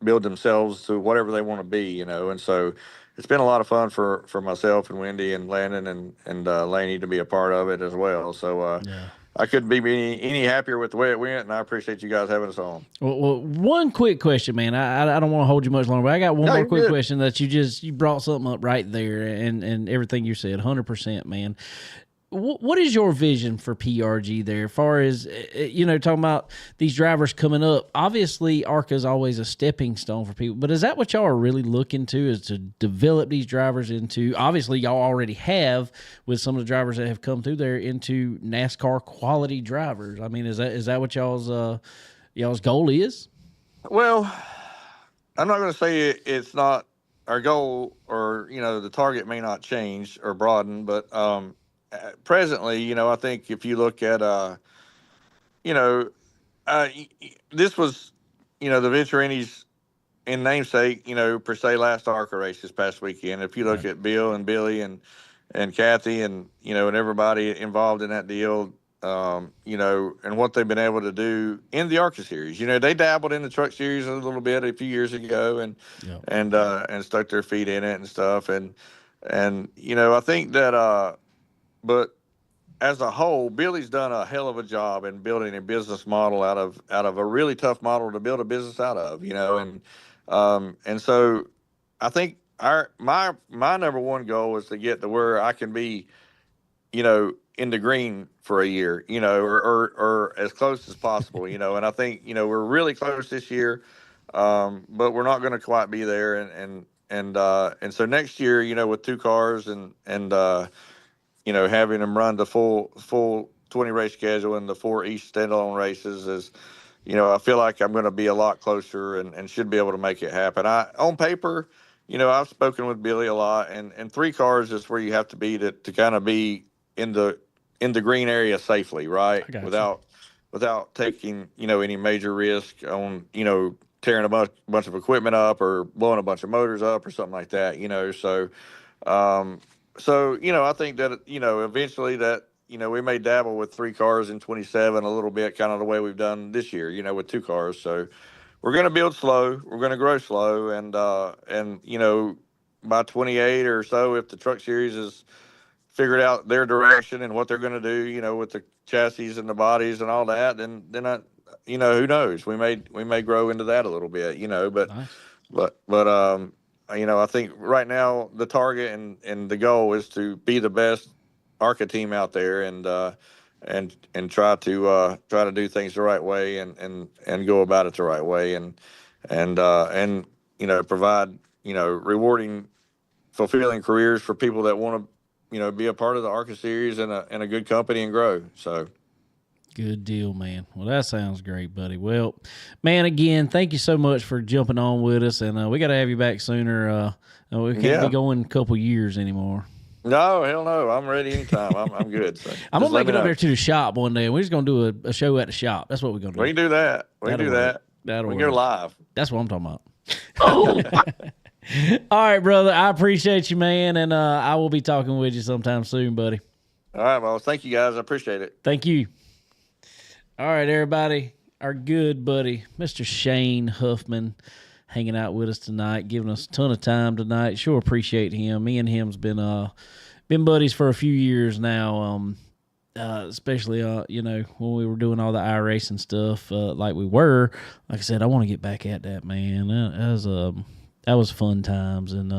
[SPEAKER 4] build themselves to whatever they want to be, you know. And so it's been a lot of fun for myself and Wendy and Landon and Laney to be a part of it as well. So
[SPEAKER 1] Yeah.
[SPEAKER 4] I couldn't be any happier with the way it went, and I appreciate you guys having us on.
[SPEAKER 1] Well, one quick question, man. I don't want to hold you much longer, but I got one more quick question that you brought something up right there, and everything you said, 100%, man. What is your vision for PRG there, as far as, you know, talking about these drivers coming up? Obviously, ARCA is always a stepping stone for people, but is that what y'all are really looking to, is to develop these drivers into, obviously y'all already have with some of the drivers that have come through there, into NASCAR quality drivers? I mean, is that what y'all's goal is?
[SPEAKER 4] Well, I'm not going to say it's not our goal, or, you know, the target may not change or broaden, but presently, you know, I think if you look at, you know, this was, you know, the Venturinis in namesake, you know, per se, last ARCA race this past weekend. If you look at Bill and Billy and Kathy and, you know, and everybody involved in that deal, you know, and what they've been able to do in the ARCA series. You know, they dabbled in the truck series a little bit a few years ago and stuck their feet in it and stuff. And you know, I think that, but as a whole, Billy's done a hell of a job in building a business model out of a really tough model to build a business out of, you know, and so I think my number one goal is to get to where I can be, you know, in the green for a year, you know, or as close as possible, you know. And I think, you know, we're really close this year, but we're not going to quite be there. And so next year, you know, with 2 cars and you know, having them run the full 20 race schedule and the 4 East standalone races is, you know, I feel like I'm going to be a lot closer and should be able to make it happen. On paper, you know, I've spoken with Billy a lot, and 3 cars is where you have to be to kind of be in the green area safely, right? Without taking, you know, any major risk on, you know, tearing a bunch of equipment up or blowing a bunch of motors up or something like that, you know. So, you know, I think that, you know, eventually that, you know, we may dabble with 3 cars in 27 a little bit, kind of the way we've done this year, you know, with 2 cars. So we're going to build slow. We're going to grow slow. And, you know, by 28 or so, if the truck series has figured out their direction and what they're going to do, you know, with the chassis and the bodies and all that, then I, you know, who knows? We may grow into that a little bit, you know, but,
[SPEAKER 1] Nice.
[SPEAKER 4] but, you know, I think right now the target and the goal is to be the best ARCA team out there and try to do things the right way and go about it the right way and you know, provide, you know, rewarding, fulfilling careers for people that want to, you know, be a part of the ARCA series and a good company and grow. So.
[SPEAKER 1] Good deal, man. Well, that sounds great, buddy. Well, man, again, thank you so much for jumping on with us, and we got to have you back sooner. We can't be going a couple years anymore.
[SPEAKER 4] No, hell no. I'm ready anytime. I'm good. So
[SPEAKER 1] I'm going to make it up there to the shop one day, and we're just going to do a show at the shop. That's what we're going to do.
[SPEAKER 4] We can do that. We can go live.
[SPEAKER 1] That's what I'm talking about.
[SPEAKER 3] Oh,
[SPEAKER 1] all right, brother. I appreciate you, man, and I will be talking with you sometime soon, buddy.
[SPEAKER 4] All right, well, thank you, guys. I appreciate it.
[SPEAKER 1] Thank you. All right, everybody. Our good buddy, Mr. Shane Huffman, hanging out with us tonight, giving us a ton of time tonight. Sure appreciate him. Me and him's been buddies for a few years now. Especially you know, when we were doing all the iRacing stuff, like we were. Like I said, I want to get back at that, man. That was fun times, and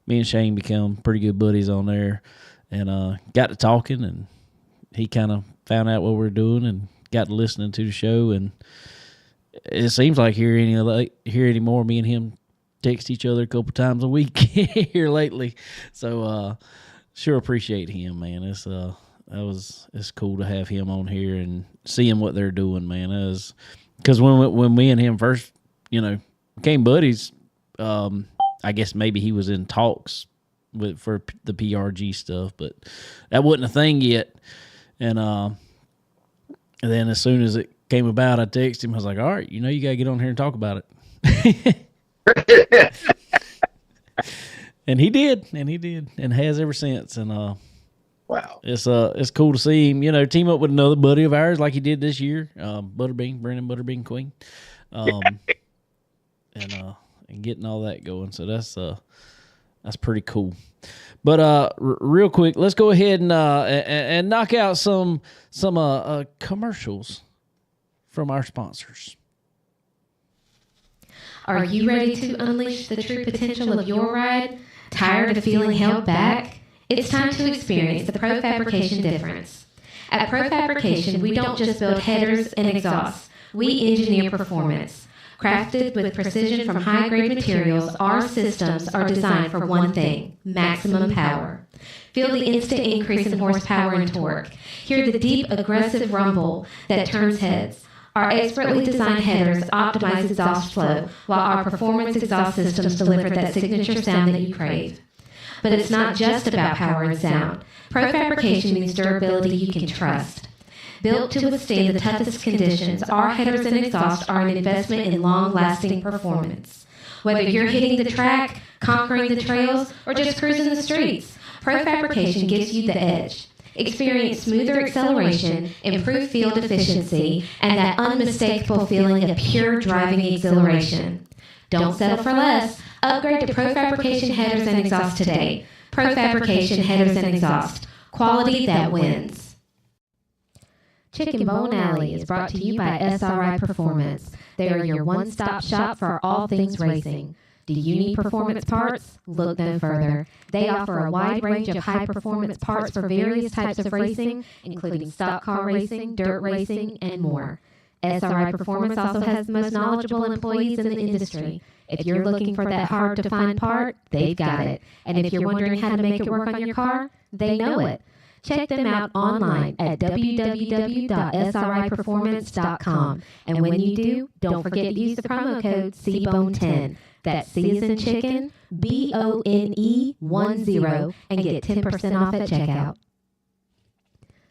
[SPEAKER 1] me and Shane became pretty good buddies on there, and got to talking, and he kind of found out what we were doing and got to listening to the show, and it seems like here anymore, me and him text each other a couple times a week here lately. So sure appreciate him, man. It's cool to have him on here and seeing what they're doing, man. Because when me and him first, you know, became buddies, I guess maybe he was in talks for the PRG stuff, but that wasn't a thing yet. And then as soon as it came about, I texted him. I was like, all right, you know, you got to get on here and talk about it. And he did, and has ever since. And
[SPEAKER 3] wow.
[SPEAKER 1] It's cool to see him, you know, team up with another buddy of ours like he did this year, Brendan Butterbean Queen. and getting all that going. So that's pretty cool. But real quick, let's go ahead and knock out some commercials from our sponsors.
[SPEAKER 5] Are you ready to unleash the true potential of your ride? Tired of feeling held back? It's time to experience the Pro Fabrication difference. At Pro Fabrication, we don't just build headers and exhausts. We engineer performance. Crafted with precision from high-grade materials, our systems are designed for one thing: maximum power. Feel the instant increase in horsepower and torque. Hear the deep, aggressive rumble that turns heads. Our expertly designed headers optimize exhaust flow, while our performance exhaust systems deliver that signature sound that you crave. But it's not just about power and sound. Pro Fabrication means durability you can trust. Built to withstand the toughest conditions, our headers and exhaust are an investment in long-lasting performance. Whether you're hitting the track, conquering the trails, or just cruising the streets, Pro Fabrication gives you the edge. Experience smoother acceleration, improved field efficiency, and that unmistakable feeling of pure driving exhilaration. Don't settle for less. Upgrade to Pro Fabrication headers and exhaust today. Pro Fabrication headers and exhaust. Quality that wins. Chicken Bone Alley is brought to you by SRI Performance. They are your one-stop shop for all things racing. Do you need performance parts? Look no further. They offer a wide range of high-performance parts for various types of racing, including stock car racing, dirt racing, and more. SRI Performance also has the most knowledgeable employees in the industry. If you're looking for that hard-to-find part, they've got it. And if you're wondering how to make it work on your car, they know it. Check them out online at www.sriperformance.com. And when you do, don't forget to use the promo code CBONE10. That's C as in chicken, BONE10, and get 10% off at checkout.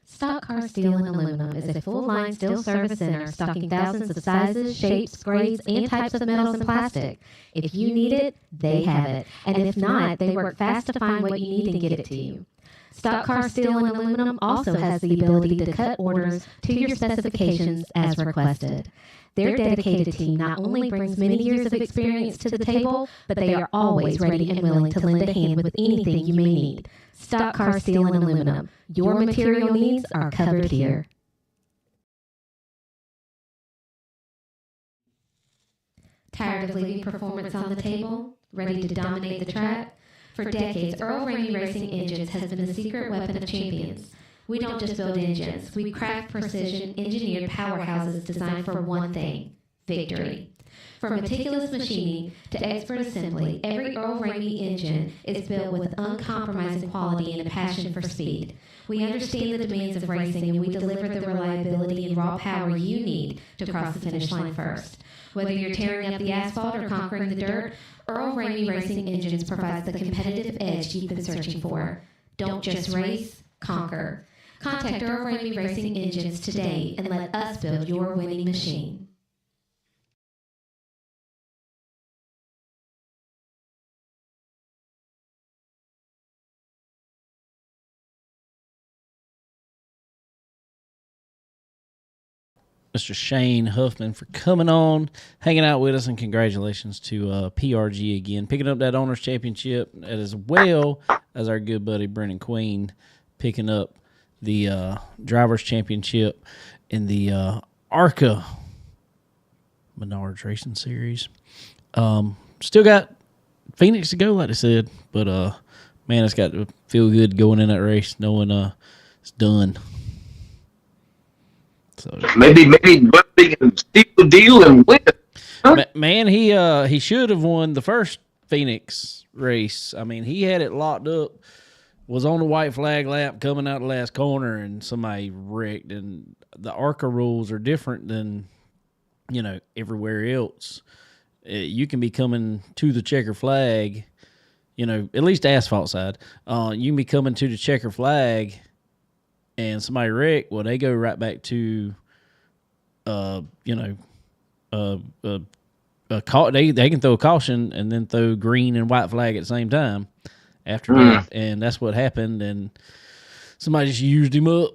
[SPEAKER 5] Stock Car Steel and Aluminum is a full-line steel service center stocking thousands of sizes, shapes, grades, and types of metals and plastic. If you need it, they have it. And if not, they work fast to find what you need and get it to you. Stock Car Steel and Aluminum also has the ability to cut orders to your specifications as requested. Their dedicated team not only brings many years of experience to the table, but they are always ready and willing to lend a hand with anything you may need. Stock Car Steel and Aluminum. Your material needs are covered here. Tired of leaving performance on the table? Ready to dominate the track? For decades, Earl Ramey Racing Engines has been the secret weapon of champions. We don't just build engines. We craft precision, engineered powerhouses designed for one thing: victory. From meticulous machining to expert assembly, every Earl Ramey engine is built with uncompromising quality and a passion for speed. We understand the demands of racing, and we deliver the reliability and raw power you need to cross the finish line first. Whether you're tearing up the asphalt or conquering the dirt, Earl Ramey Racing Engines provides the competitive edge you've been searching for. Don't just race, conquer. Contact Earl Ramey Racing Engines today and let us build your winning machine.
[SPEAKER 1] Mr. Shane Huffman for coming on, hanging out with us, and congratulations to PRG again, picking up that Owners Championship, as well as our good buddy Brennan Queen picking up the Drivers Championship in the ARCA Menards Racing Series. Still got Phoenix to go, like I said, but man, it's got to feel good going in that race, knowing it's done. So
[SPEAKER 3] maybe Buddy can steal the deal and win. Huh?
[SPEAKER 1] Man, he should have won the first Phoenix race. I mean, he had it locked up, was on the white flag lap coming out the last corner, and somebody wrecked. And the ARCA rules are different than, everywhere else. You can be coming to the checker flag, at least asphalt side. You can be coming to the checker flag and somebody wreck, well, they go right back to, they can throw a caution and then throw green and white flag at the same time after that, and that's what happened. And somebody just used him up.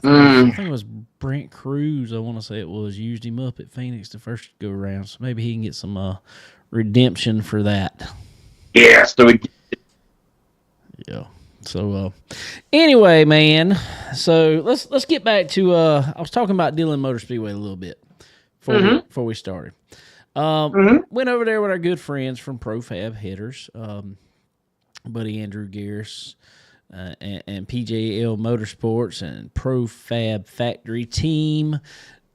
[SPEAKER 1] I I think it was Brent Cruz. I want to say it was used him up at Phoenix the first go around, so maybe he can get some redemption for that.
[SPEAKER 3] Yeah, so
[SPEAKER 1] Yeah. So anyway, man. So let's get back to I was talking about Dillon Motor Speedway a little bit before we started. Went over there with our good friends from Profab Headers, buddy Andrew Garris, and PJL Motorsports and Profab Factory Team.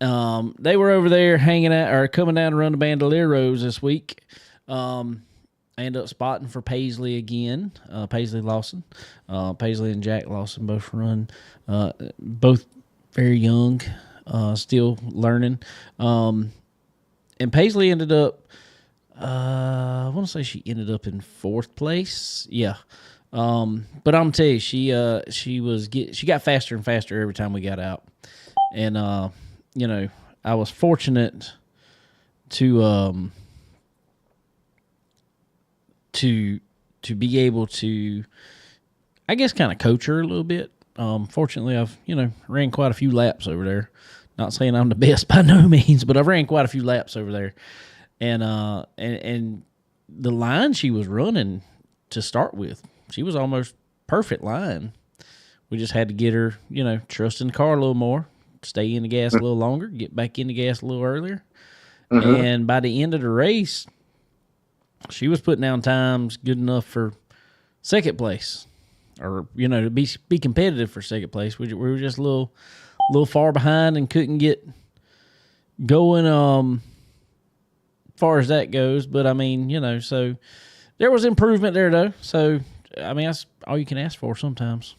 [SPEAKER 1] They were over there hanging out or coming down to run the Bandoleros this week. I ended up spotting for Paisley again, Paisley Lawson. Paisley and Jack Lawson both run, both very young, still learning. And Paisley ended up, I want to say she ended up in 4th place. Yeah. But I'm gonna tell you, she got faster and faster every time we got out. And, I was fortunate to be able to, I guess, kind of coach her a little bit. Fortunately, I've, ran quite a few laps over there. Not saying I'm the best by no means, but I've ran quite a few laps over there. And the line she was running to start with, she was almost perfect line. We just had to get her, trust in the car a little more, stay in the gas a little longer, get back in the gas a little earlier. And by the end of the race, she was putting down times good enough for 2nd place, or to be competitive for 2nd place. We were just a little far behind and couldn't get going far as that goes. But I mean, so there was improvement there though. So I mean, that's all you can ask for sometimes.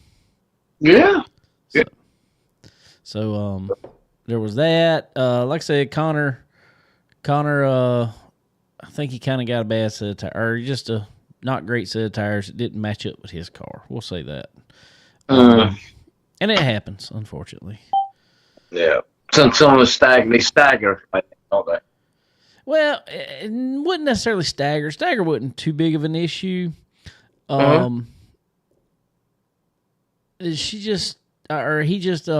[SPEAKER 3] Yeah.
[SPEAKER 1] So there was that. Like I said, Connor. I think he kind of got a bad set of tires, or just a not great set of tires that didn't match up with his car. We'll say that. And it happens, unfortunately.
[SPEAKER 3] Yeah. Some of the stagger, I think, all that.
[SPEAKER 1] Well, it wouldn't necessarily stagger. Stagger wasn't too big of an issue. She just, or he just, I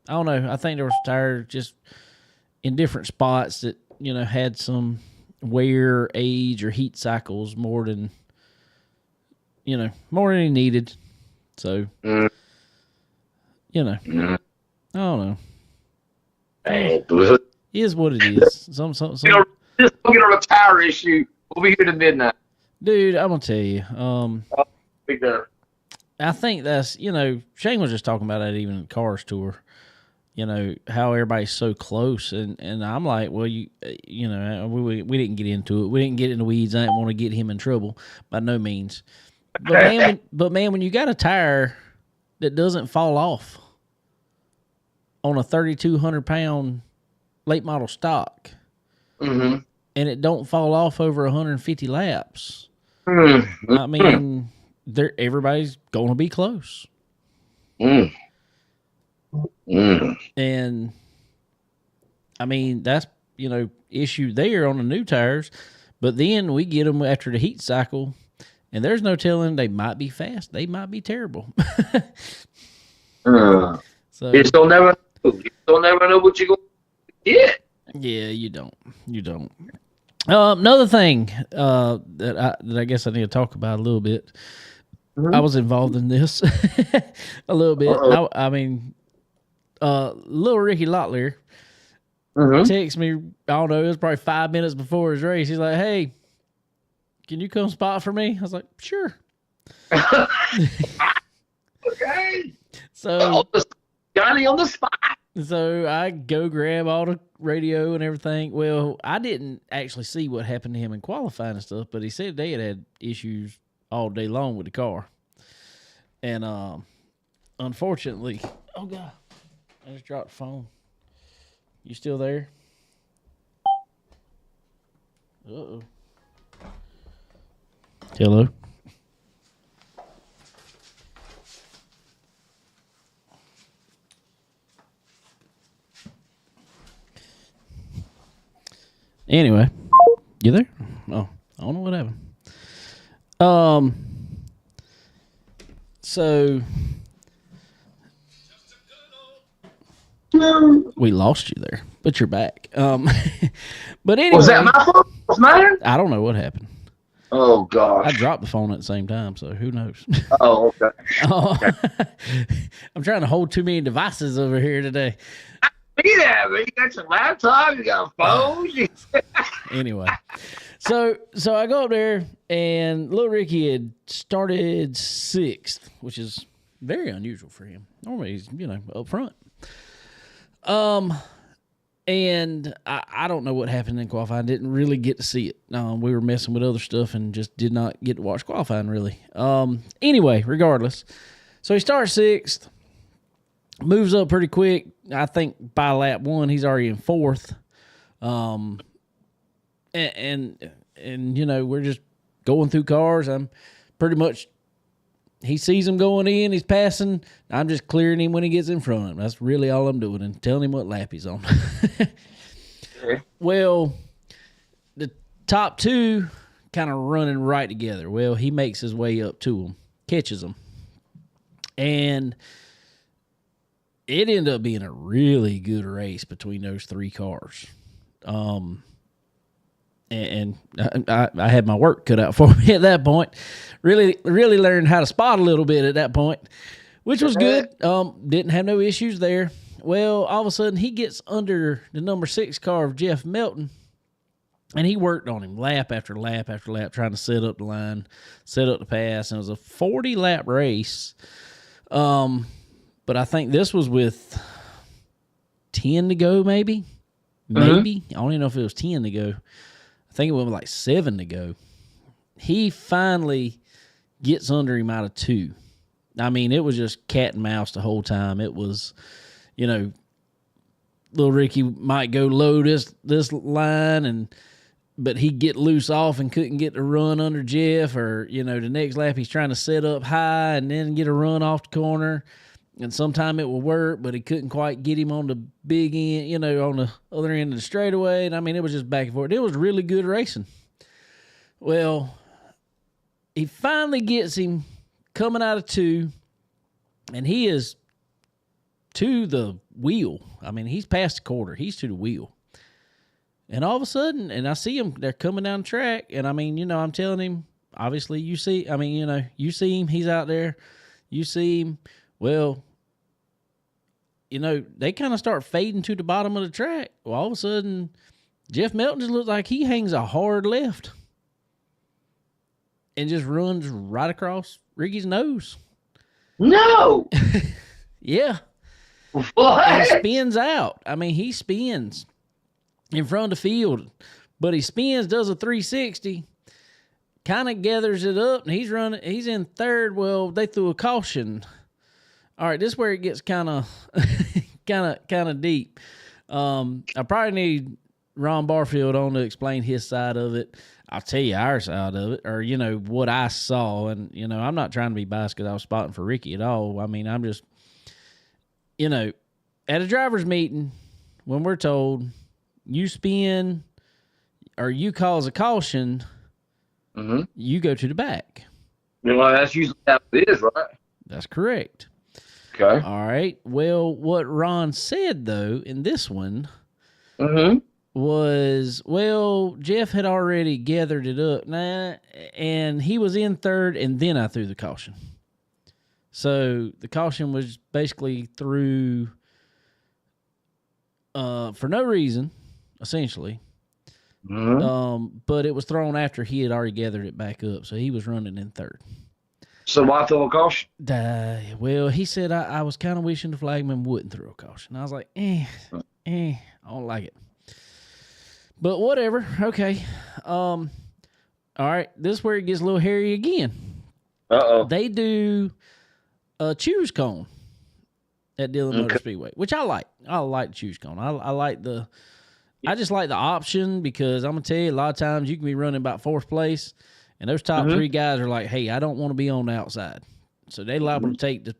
[SPEAKER 1] don't know. I think there was tires just in different spots that, had some wear, age, or heat cycles more than he needed. So, I don't know. It is what it is. Some.
[SPEAKER 3] Just looking at a tire issue. We'll be here to midnight.
[SPEAKER 1] Dude, I'm gonna tell you.
[SPEAKER 3] Be there.
[SPEAKER 1] I think that's Shane was just talking about that even at the Cars tour. How everybody's so close, and I'm like, well, we didn't get into it. We didn't get in the weeds. I didn't want to get him in trouble by no means. But man, when you got a tire that doesn't fall off on a 3,200-pound late model stock, and it don't fall off over 150 laps, I mean, everybody's going to be close. And I mean, that's issue there on the new tires, but then we get them after the heat cycle, and there's no telling, they might be fast, they might be terrible. So
[SPEAKER 3] you still never know what you're going to get.
[SPEAKER 1] Yeah, you don't. Another thing that I guess I need to talk about a little bit. I was involved in this a little bit. I mean, little Ricky Lottler texted me, I don't know, it was probably 5 minutes before his race. He's like, hey, can you come spot for me? I was like, sure.
[SPEAKER 3] Okay.
[SPEAKER 1] So
[SPEAKER 3] Johnny on the spot.
[SPEAKER 1] So I go grab all the radio and everything. Well, I didn't actually see what happened to him in qualifying and stuff, but he said they had issues all day long with the car. And unfortunately, oh God, I just dropped the phone. You still there? Uh-oh. Hello? Anyway, you there? Oh, I don't know what happened. So We lost you there, but you're back. But anyway,
[SPEAKER 3] Was that my fault? Was mine?
[SPEAKER 1] I don't know what happened.
[SPEAKER 3] Oh
[SPEAKER 1] I
[SPEAKER 3] gosh.
[SPEAKER 1] dropped the phone at the same time, so who knows?
[SPEAKER 3] Oh, okay.
[SPEAKER 1] I'm trying to hold too many devices over here today.
[SPEAKER 3] See that, man. You got your laptop, you got phones.
[SPEAKER 1] Anyway, so I go up there, and little Ricky had started 6th, which is very unusual for him. Normally he's up front. And I don't know what happened in qualifying. I didn't really get to see it. We were messing with other stuff and just did not get to watch qualifying really. Anyway, regardless, so he starts 6th, moves up pretty quick. I think by lap 1 he's already in 4th. And we're just going through cars. I'm pretty much. He sees him going in, he's passing. I'm just clearing him when he gets in front of him. That's really all I'm doing, and telling him what lap he's on. Well, the top 2 kind of running right together. Well, he makes his way up to him, catches him. And it ended up being a really good race between those 3 cars. And I had my work cut out for me at that point. Really learned how to spot a little bit at that point, which was good. Didn't have no issues there. Well, all of a sudden, he gets under the number 6 car of Jeff Melton, and he worked on him lap after lap after lap, trying to set up the line, set up the pass. And it was a 40-lap race. But I think this was with 10 to go, maybe. I don't even know if it was 10 to go. I think it went with like 7 to go. He finally gets under him out of 2. I mean, it was just cat and mouse the whole time. It was, little Ricky might go low this line, but he'd get loose off and couldn't get the run under Jeff, or, the next lap he's trying to set up high and then get a run off the corner. And sometime it will work, but he couldn't quite get him on the big end, on the other end of the straightaway. And, I mean, it was just back and forth. It was really good racing. Well, he finally gets him coming out of 2, and he is to the wheel. I mean, he's past the quarter. He's to the wheel. And all of a sudden, and I see him, they're coming down the track, and, I mean, I'm telling him, obviously, you see him, he's out there. You see him. Well, they kind of start fading to the bottom of the track. Well, all of a sudden, Jeff Melton just looks like he hangs a hard left and just runs right across Ricky's nose.
[SPEAKER 3] No.
[SPEAKER 1] Yeah.
[SPEAKER 3] What?
[SPEAKER 1] And spins out. I mean, he spins in front of the field, but he spins, does a 360, kind of gathers it up, and he's in 3rd. Well, they threw a caution. All right, this is where it gets kind of deep. I probably need Ron Barfield on to explain his side of it. I'll tell you our side of it, or what I saw. And I'm not trying to be biased because I was spotting for Ricky at all. I mean, I'm just at a driver's meeting when we're told you spin or you cause a caution, you go to the back.
[SPEAKER 3] That's usually how it is, right?
[SPEAKER 1] That's correct.
[SPEAKER 3] Okay.
[SPEAKER 1] All right. Well, what Ron said, though, in this one was, Jeff had already gathered it up, and he was in 3rd, and then I threw the caution. So the caution was basically through for no reason, essentially. But it was thrown after he had already gathered it back up, so he was running in 3rd.
[SPEAKER 3] So why throw a caution?
[SPEAKER 1] Well, he said I was kind of wishing the flagman wouldn't throw a caution. I was like, I don't like it. But whatever. Okay. All right. This is where it gets a little hairy again. They do a choose cone at Dillon Motor Speedway, which I like. I like the choose cone. I just like the option because I'm gonna tell you, a lot of times you can be running about 4th place. And those top 3 guys are like, hey, I don't want to be on the outside. So they liable to take the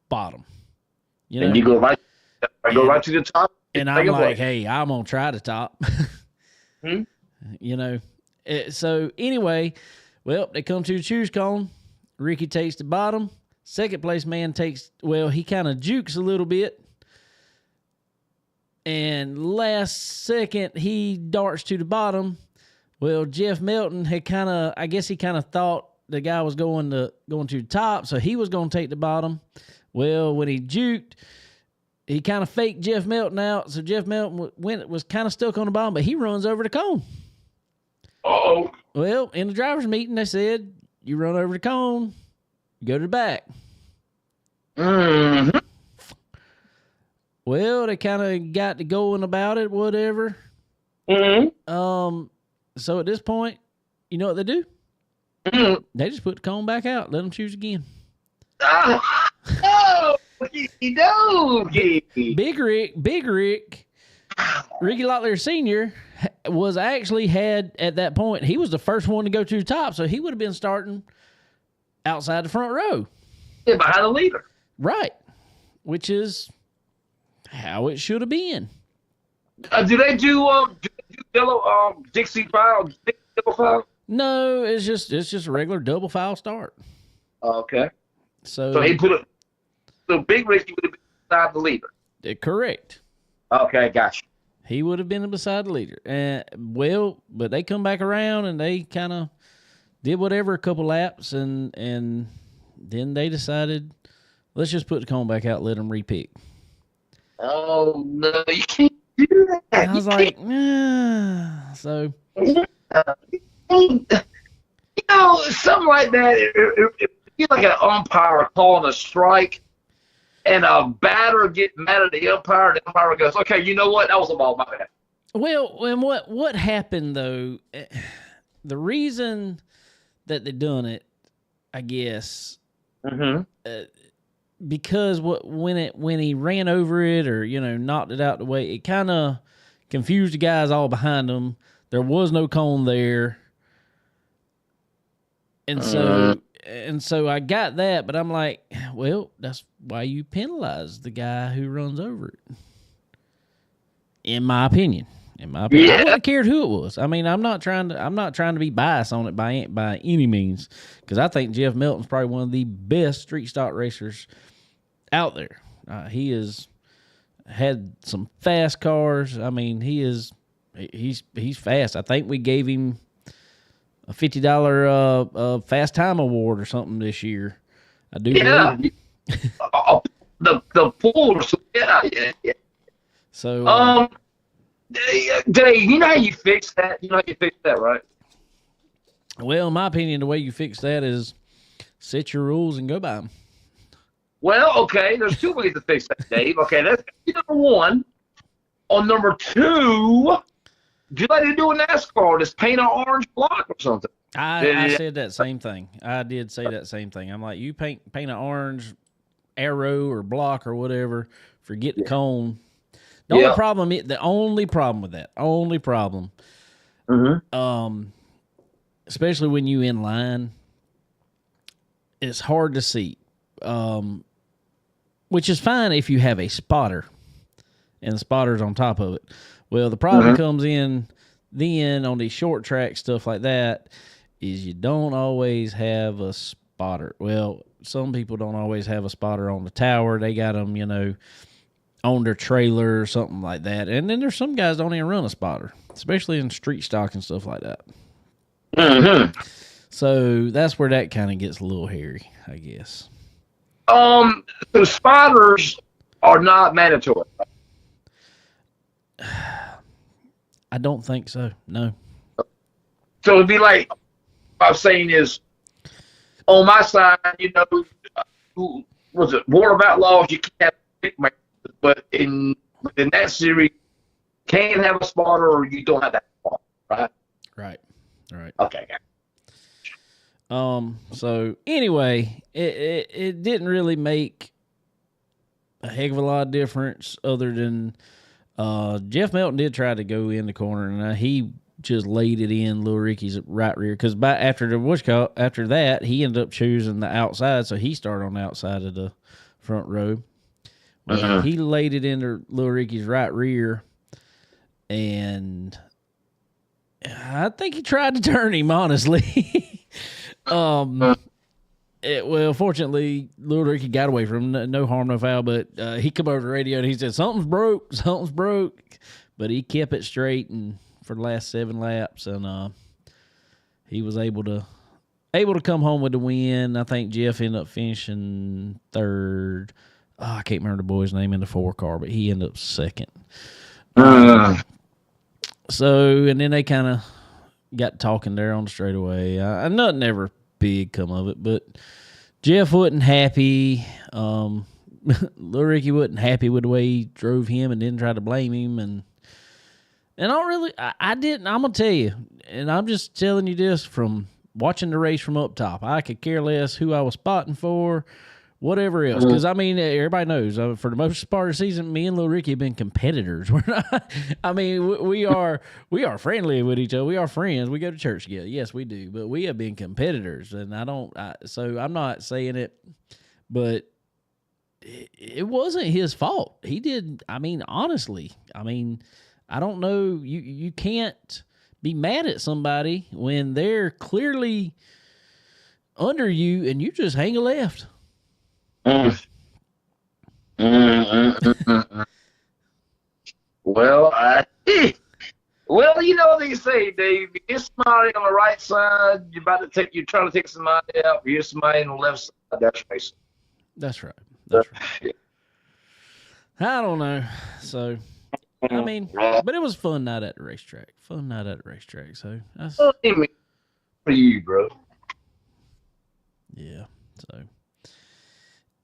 [SPEAKER 1] bottom.
[SPEAKER 3] And you go right to the top.
[SPEAKER 1] And I'm like, hey, I'm going to try the top. So anyway, they come to the choose cone. Ricky takes the bottom. 2nd place man he kind of jukes a little bit. And last second, he darts to the bottom. Well, Jeff Melton had I guess he kind of thought the guy was going to the top, so he was going to take the bottom. Well, when he juked, he kind of faked Jeff Melton out, so Jeff Melton was kind of stuck on the bottom, but he runs over the cone.
[SPEAKER 3] Oh.
[SPEAKER 1] Well, in the driver's meeting, they said, you run over the cone, you go to the back.
[SPEAKER 3] Mm-hmm.
[SPEAKER 1] Well, they kind of got to going about it, whatever.
[SPEAKER 3] Mm-hmm.
[SPEAKER 1] So at this point, you know what they do?
[SPEAKER 3] Mm-hmm.
[SPEAKER 1] They just put the cone back out, let them choose again.
[SPEAKER 3] Oh, okie dokie.
[SPEAKER 1] Big Rick, Ricky Locklear Sr. was actually had at that point, he was the first one to go to the top, so he would have been starting outside the front row.
[SPEAKER 3] Yeah, behind the leader.
[SPEAKER 1] Right. Which is how it should have been.
[SPEAKER 3] Do they do yellow Dixie file? Double file?
[SPEAKER 1] No, it's just a regular double file start.
[SPEAKER 3] Okay.
[SPEAKER 1] So
[SPEAKER 3] he put Big Ricky would have been beside the leader.
[SPEAKER 1] Correct.
[SPEAKER 3] Okay, gotcha.
[SPEAKER 1] He would have been beside the leader. But they come back around and they kind of did whatever a couple laps, and then they decided, let's just put the cone back out, let them repick.
[SPEAKER 3] Oh, no, you can't do that.
[SPEAKER 1] I was like, nah. So.
[SPEAKER 3] Something like that. If you're like an umpire calling a strike and a batter get mad at the umpire, the umpire goes, okay, you know what? That was a ball, my bad.
[SPEAKER 1] Well, and what happened, though, the reason that they done it, I guess, because when he ran over it or, knocked it out the way, it kind of confused the guys all behind him. There was no cone there. And so I got that, but I'm like, well, that's why you penalize the guy who runs over it. In my opinion. Yeah. I wouldn't have cared who it was. I mean, I'm not trying to be biased on it by any means, because I think Jeff Melton's probably one of the best street stock racers out there. He has had some fast cars. I mean, he's fast. I think we gave him a $50 fast time award or something this year. I do believe.
[SPEAKER 3] The pool. Yeah.
[SPEAKER 1] So
[SPEAKER 3] Dave, you know how you fix that? You know how you fix that, right?
[SPEAKER 1] Well, in my opinion, the way you fix that is set your rules and go by them.
[SPEAKER 3] Well, okay, there's two ways to fix that, Dave. Okay, that's number one. On number two, do like they do in NASCAR, just paint an orange block or something.
[SPEAKER 1] I said that same thing. I did say that same thing. I'm like, you paint an orange arrow or block or whatever, forget the cone. The only problem with that, especially when you in line, it's hard to see, which is fine if you have a spotter and the spotter's on top of it. Well, the problem comes in then on these short track stuff like that is you don't always have a spotter. Well, some people don't always have a spotter on the tower. They got them, on their trailer or something like that. And then there's some guys don't even run a spotter, especially in street stock and stuff like that. So that's where that kind of gets a little hairy, I guess.
[SPEAKER 3] The spotters are not mandatory.
[SPEAKER 1] I don't think so. No.
[SPEAKER 3] So it'd be like what I'm saying is, on my side, who was it? War of Outlaws, you can't have pick makers, but in that series, you can have a spotter or you don't have that spotter, right?
[SPEAKER 1] Right.
[SPEAKER 3] Okay.
[SPEAKER 1] So anyway, it didn't really make a heck of a lot of difference other than Jeff Melton did try to go in the corner, and he just laid it in Lil Ricky's right rear, because after that he ended up choosing the outside, so he started on the outside of the front row. Well, he laid it into Lil Ricky's right rear, and I think he tried to turn him, honestly. Well, fortunately, little Ricky got away from him. No harm, no foul. But he come over the radio and he said, something's broke. But he kept it straight and for the last 7 laps, and he was able to come home with the win. I think Jeff ended up finishing third. Oh, I can't remember the boy's name in the 4 car, but he ended up second. So, and then they kind of got talking there on the straightaway. Nothing ever big come of it, but Jeff wasn't happy. Little Ricky wasn't happy with the way he drove him and then tried to blame him. And I didn't. I'm going to tell you, and I'm just telling you this from watching the race from up top. I could care less who I was spotting for, whatever else. Because, I mean, everybody knows, for the most part of the season, me and Little Ricky have been competitors. We're not, I mean, we are friendly with each other. We are friends. We go to church together. Yes, we do. But we have been competitors. And so I'm not saying it, but it wasn't his fault. He did, I mean, honestly, I don't know. You can't be mad at somebody when they're clearly under you and you just hang a left.
[SPEAKER 3] Well, you know they say, Dave, you get somebody on the right side, you're trying to take somebody out. You get somebody on the left side, that's racing.
[SPEAKER 1] That's right. That's right. I don't know. So, I mean, but it was a fun night at the racetrack. So that's
[SPEAKER 3] for you, bro.
[SPEAKER 1] Yeah. So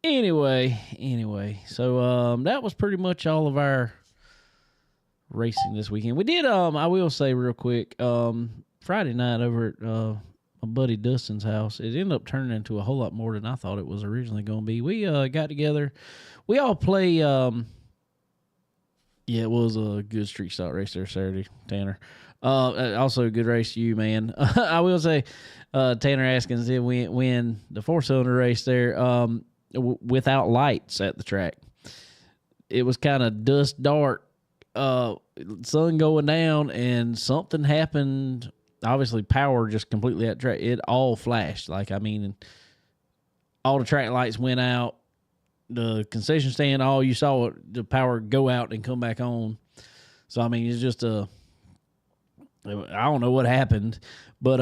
[SPEAKER 1] anyway, so that was pretty much all of our racing this weekend. We did I will say real quick, Friday night over at my buddy Dustin's house, it ended up turning into a whole lot more than I thought it was originally going to be. We got together. We all play yeah, it was a good street stock race there Saturday, Tanner. Also a good race to you, man. I will say Tanner Askins did win the 4-cylinder race there without lights at the track. It was kind of dusk dark, sun going down, and something happened. Obviously, power just completely at the track. It all flashed. All the track lights went out. The concession stand, all you saw the power go out and come back on. So, I mean, it's just I don't know what happened, but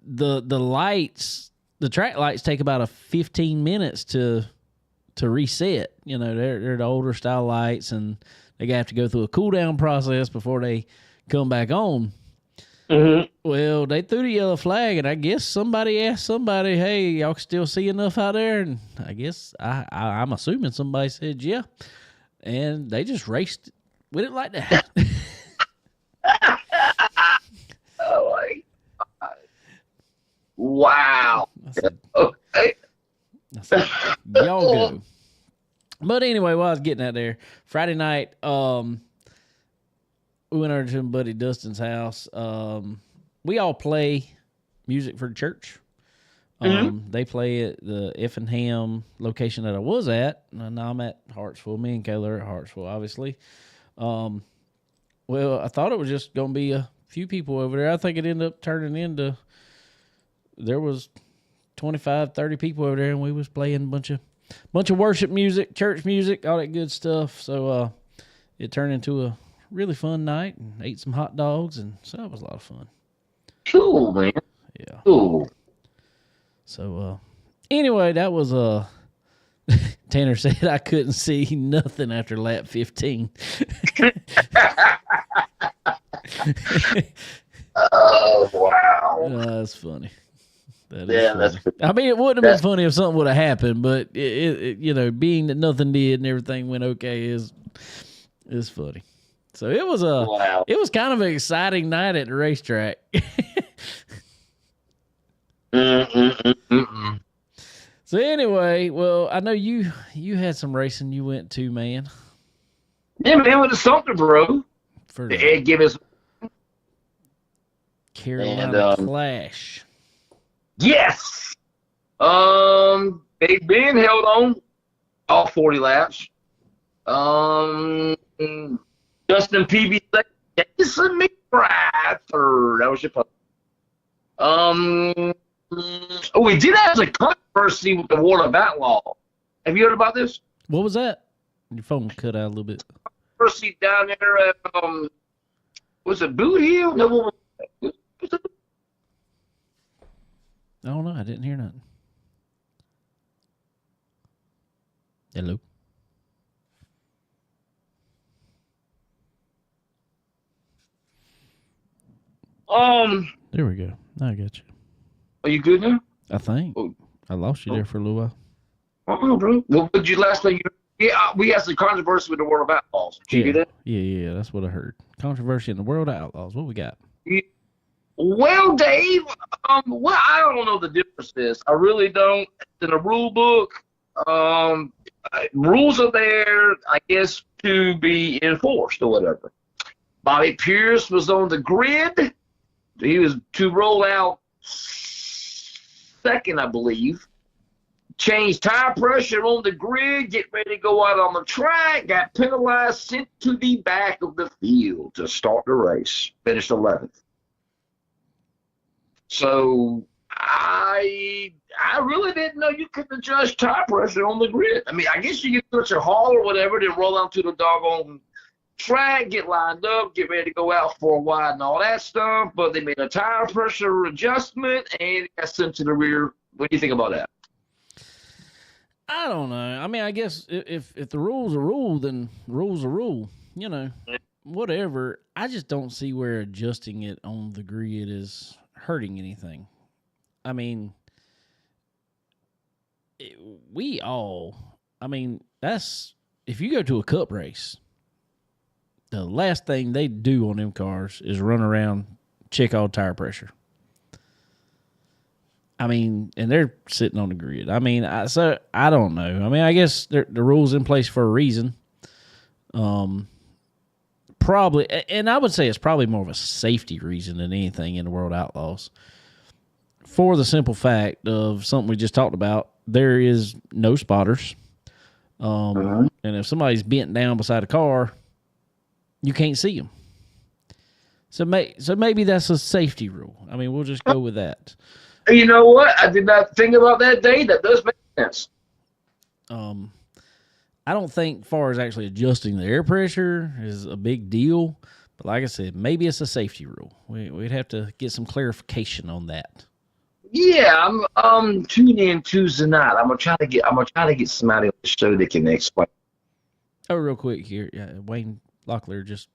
[SPEAKER 1] the lights, the track lights take about 15 minutes to reset. You know, they're the older style lights, and they have to go through a cool down process before they come back on.
[SPEAKER 3] Mm-hmm.
[SPEAKER 1] Well, they threw the yellow flag, and I guess somebody asked somebody, "Hey, y'all can still see enough out there?" And I guess I'm assuming somebody said, "Yeah," and they just raced with it like that.
[SPEAKER 3] Oh my God. Wow.
[SPEAKER 1] I said,
[SPEAKER 3] Okay.
[SPEAKER 1] y'all go. But anyway, while I was getting out there, Friday night, we went over to my buddy Dustin's house. We all play music for the church. They play at the Effingham location that I was at. Now I'm at Hartsville. Me and Kayla are at Hartsville, obviously. Well, I thought it was just going to be a few people over there. I think it ended up turning into, there was 25, 30 people over there, and we was playing a bunch of worship music, church music, all that good stuff. So it turned into a really fun night, and ate some hot dogs, and so that was a lot of fun.
[SPEAKER 3] Cool, man.
[SPEAKER 1] Yeah.
[SPEAKER 3] Cool.
[SPEAKER 1] So anyway, that was Tanner said I couldn't see nothing after lap 15.
[SPEAKER 3] Oh wow.
[SPEAKER 1] That's funny. That is
[SPEAKER 3] Yeah,
[SPEAKER 1] funny.
[SPEAKER 3] that's good.
[SPEAKER 1] I mean, it wouldn't have been funny if something would have happened, but it you know, being that nothing did and everything went okay is funny. So it was
[SPEAKER 3] Wow.
[SPEAKER 1] it was kind of an exciting night at the racetrack. So anyway, well, I know you had some racing you went to, man.
[SPEAKER 3] Yeah, man, with the Sumter, bro.
[SPEAKER 1] For
[SPEAKER 3] The
[SPEAKER 1] the
[SPEAKER 3] Ed Gibbons.
[SPEAKER 1] Carolina
[SPEAKER 3] And,
[SPEAKER 1] Clash.
[SPEAKER 3] Yes. They've been held on all 40 laps. Justin Peavy, Jason McBride third. That was your pup. we did have a controversy with the World of Outlaw. Have you heard about this?
[SPEAKER 1] What was that? Your phone cut out a little bit.
[SPEAKER 3] Controversy down there at was it Boot Hill? No, what was it?
[SPEAKER 1] I don't know. I didn't hear nothing. Hello. There we go. Now I got you.
[SPEAKER 3] Are you good now?
[SPEAKER 1] I think I lost you there for a little while.
[SPEAKER 3] Oh, bro. What did you last thing? Yeah, we had some controversy with the World of Outlaws. Did you get that?
[SPEAKER 1] Yeah. That's what I heard. Controversy in the World of Outlaws. What we got?
[SPEAKER 3] Well, Dave, well, I don't know the difference is. I really don't. In the rule book, rules are there, I guess, to be enforced or whatever. Bobby Pierce was on the grid. He was to roll out second, I believe. Changed tire pressure on the grid, get ready to go out on the track, got penalized, sent to the back of the field to start the race. Finished 11th. So I really didn't know you could adjust tire pressure on the grid. I mean, I guess you could put your haul or whatever, then roll onto the doggone track, get lined up, get ready to go out for a while and all that stuff. But they made a tire pressure adjustment and got sent to the rear. What do you think about that?
[SPEAKER 1] I don't know. I mean, I guess if the rule's a rule, then rule's a rule. You know, whatever. I just don't see where adjusting it on the grid is hurting anything. I mean, that's if you go to a cup race, the last thing they do on them cars is run around, check all tire pressure. I mean, and they're sitting on the grid. I mean, so I don't know. I mean, I guess the rule's in place for a reason. Probably, and I would say it's probably more of a safety reason than anything in the World Outlaws. For the simple fact of something we just talked about, there is no spotters. And if somebody's bent down beside a car, you can't see them. So maybe that's a safety rule. I mean, we'll just go with that.
[SPEAKER 3] You know what? I did not think about that, Dave. That does make sense.
[SPEAKER 1] I don't think far as actually adjusting the air pressure is a big deal. But like I said, maybe it's a safety rule. We'd have to get some clarification on that.
[SPEAKER 3] Yeah, I'm tuning in Tuesday night. I'm gonna try to get somebody on the show that can explain.
[SPEAKER 1] Oh, real quick here, Wayne Locklear just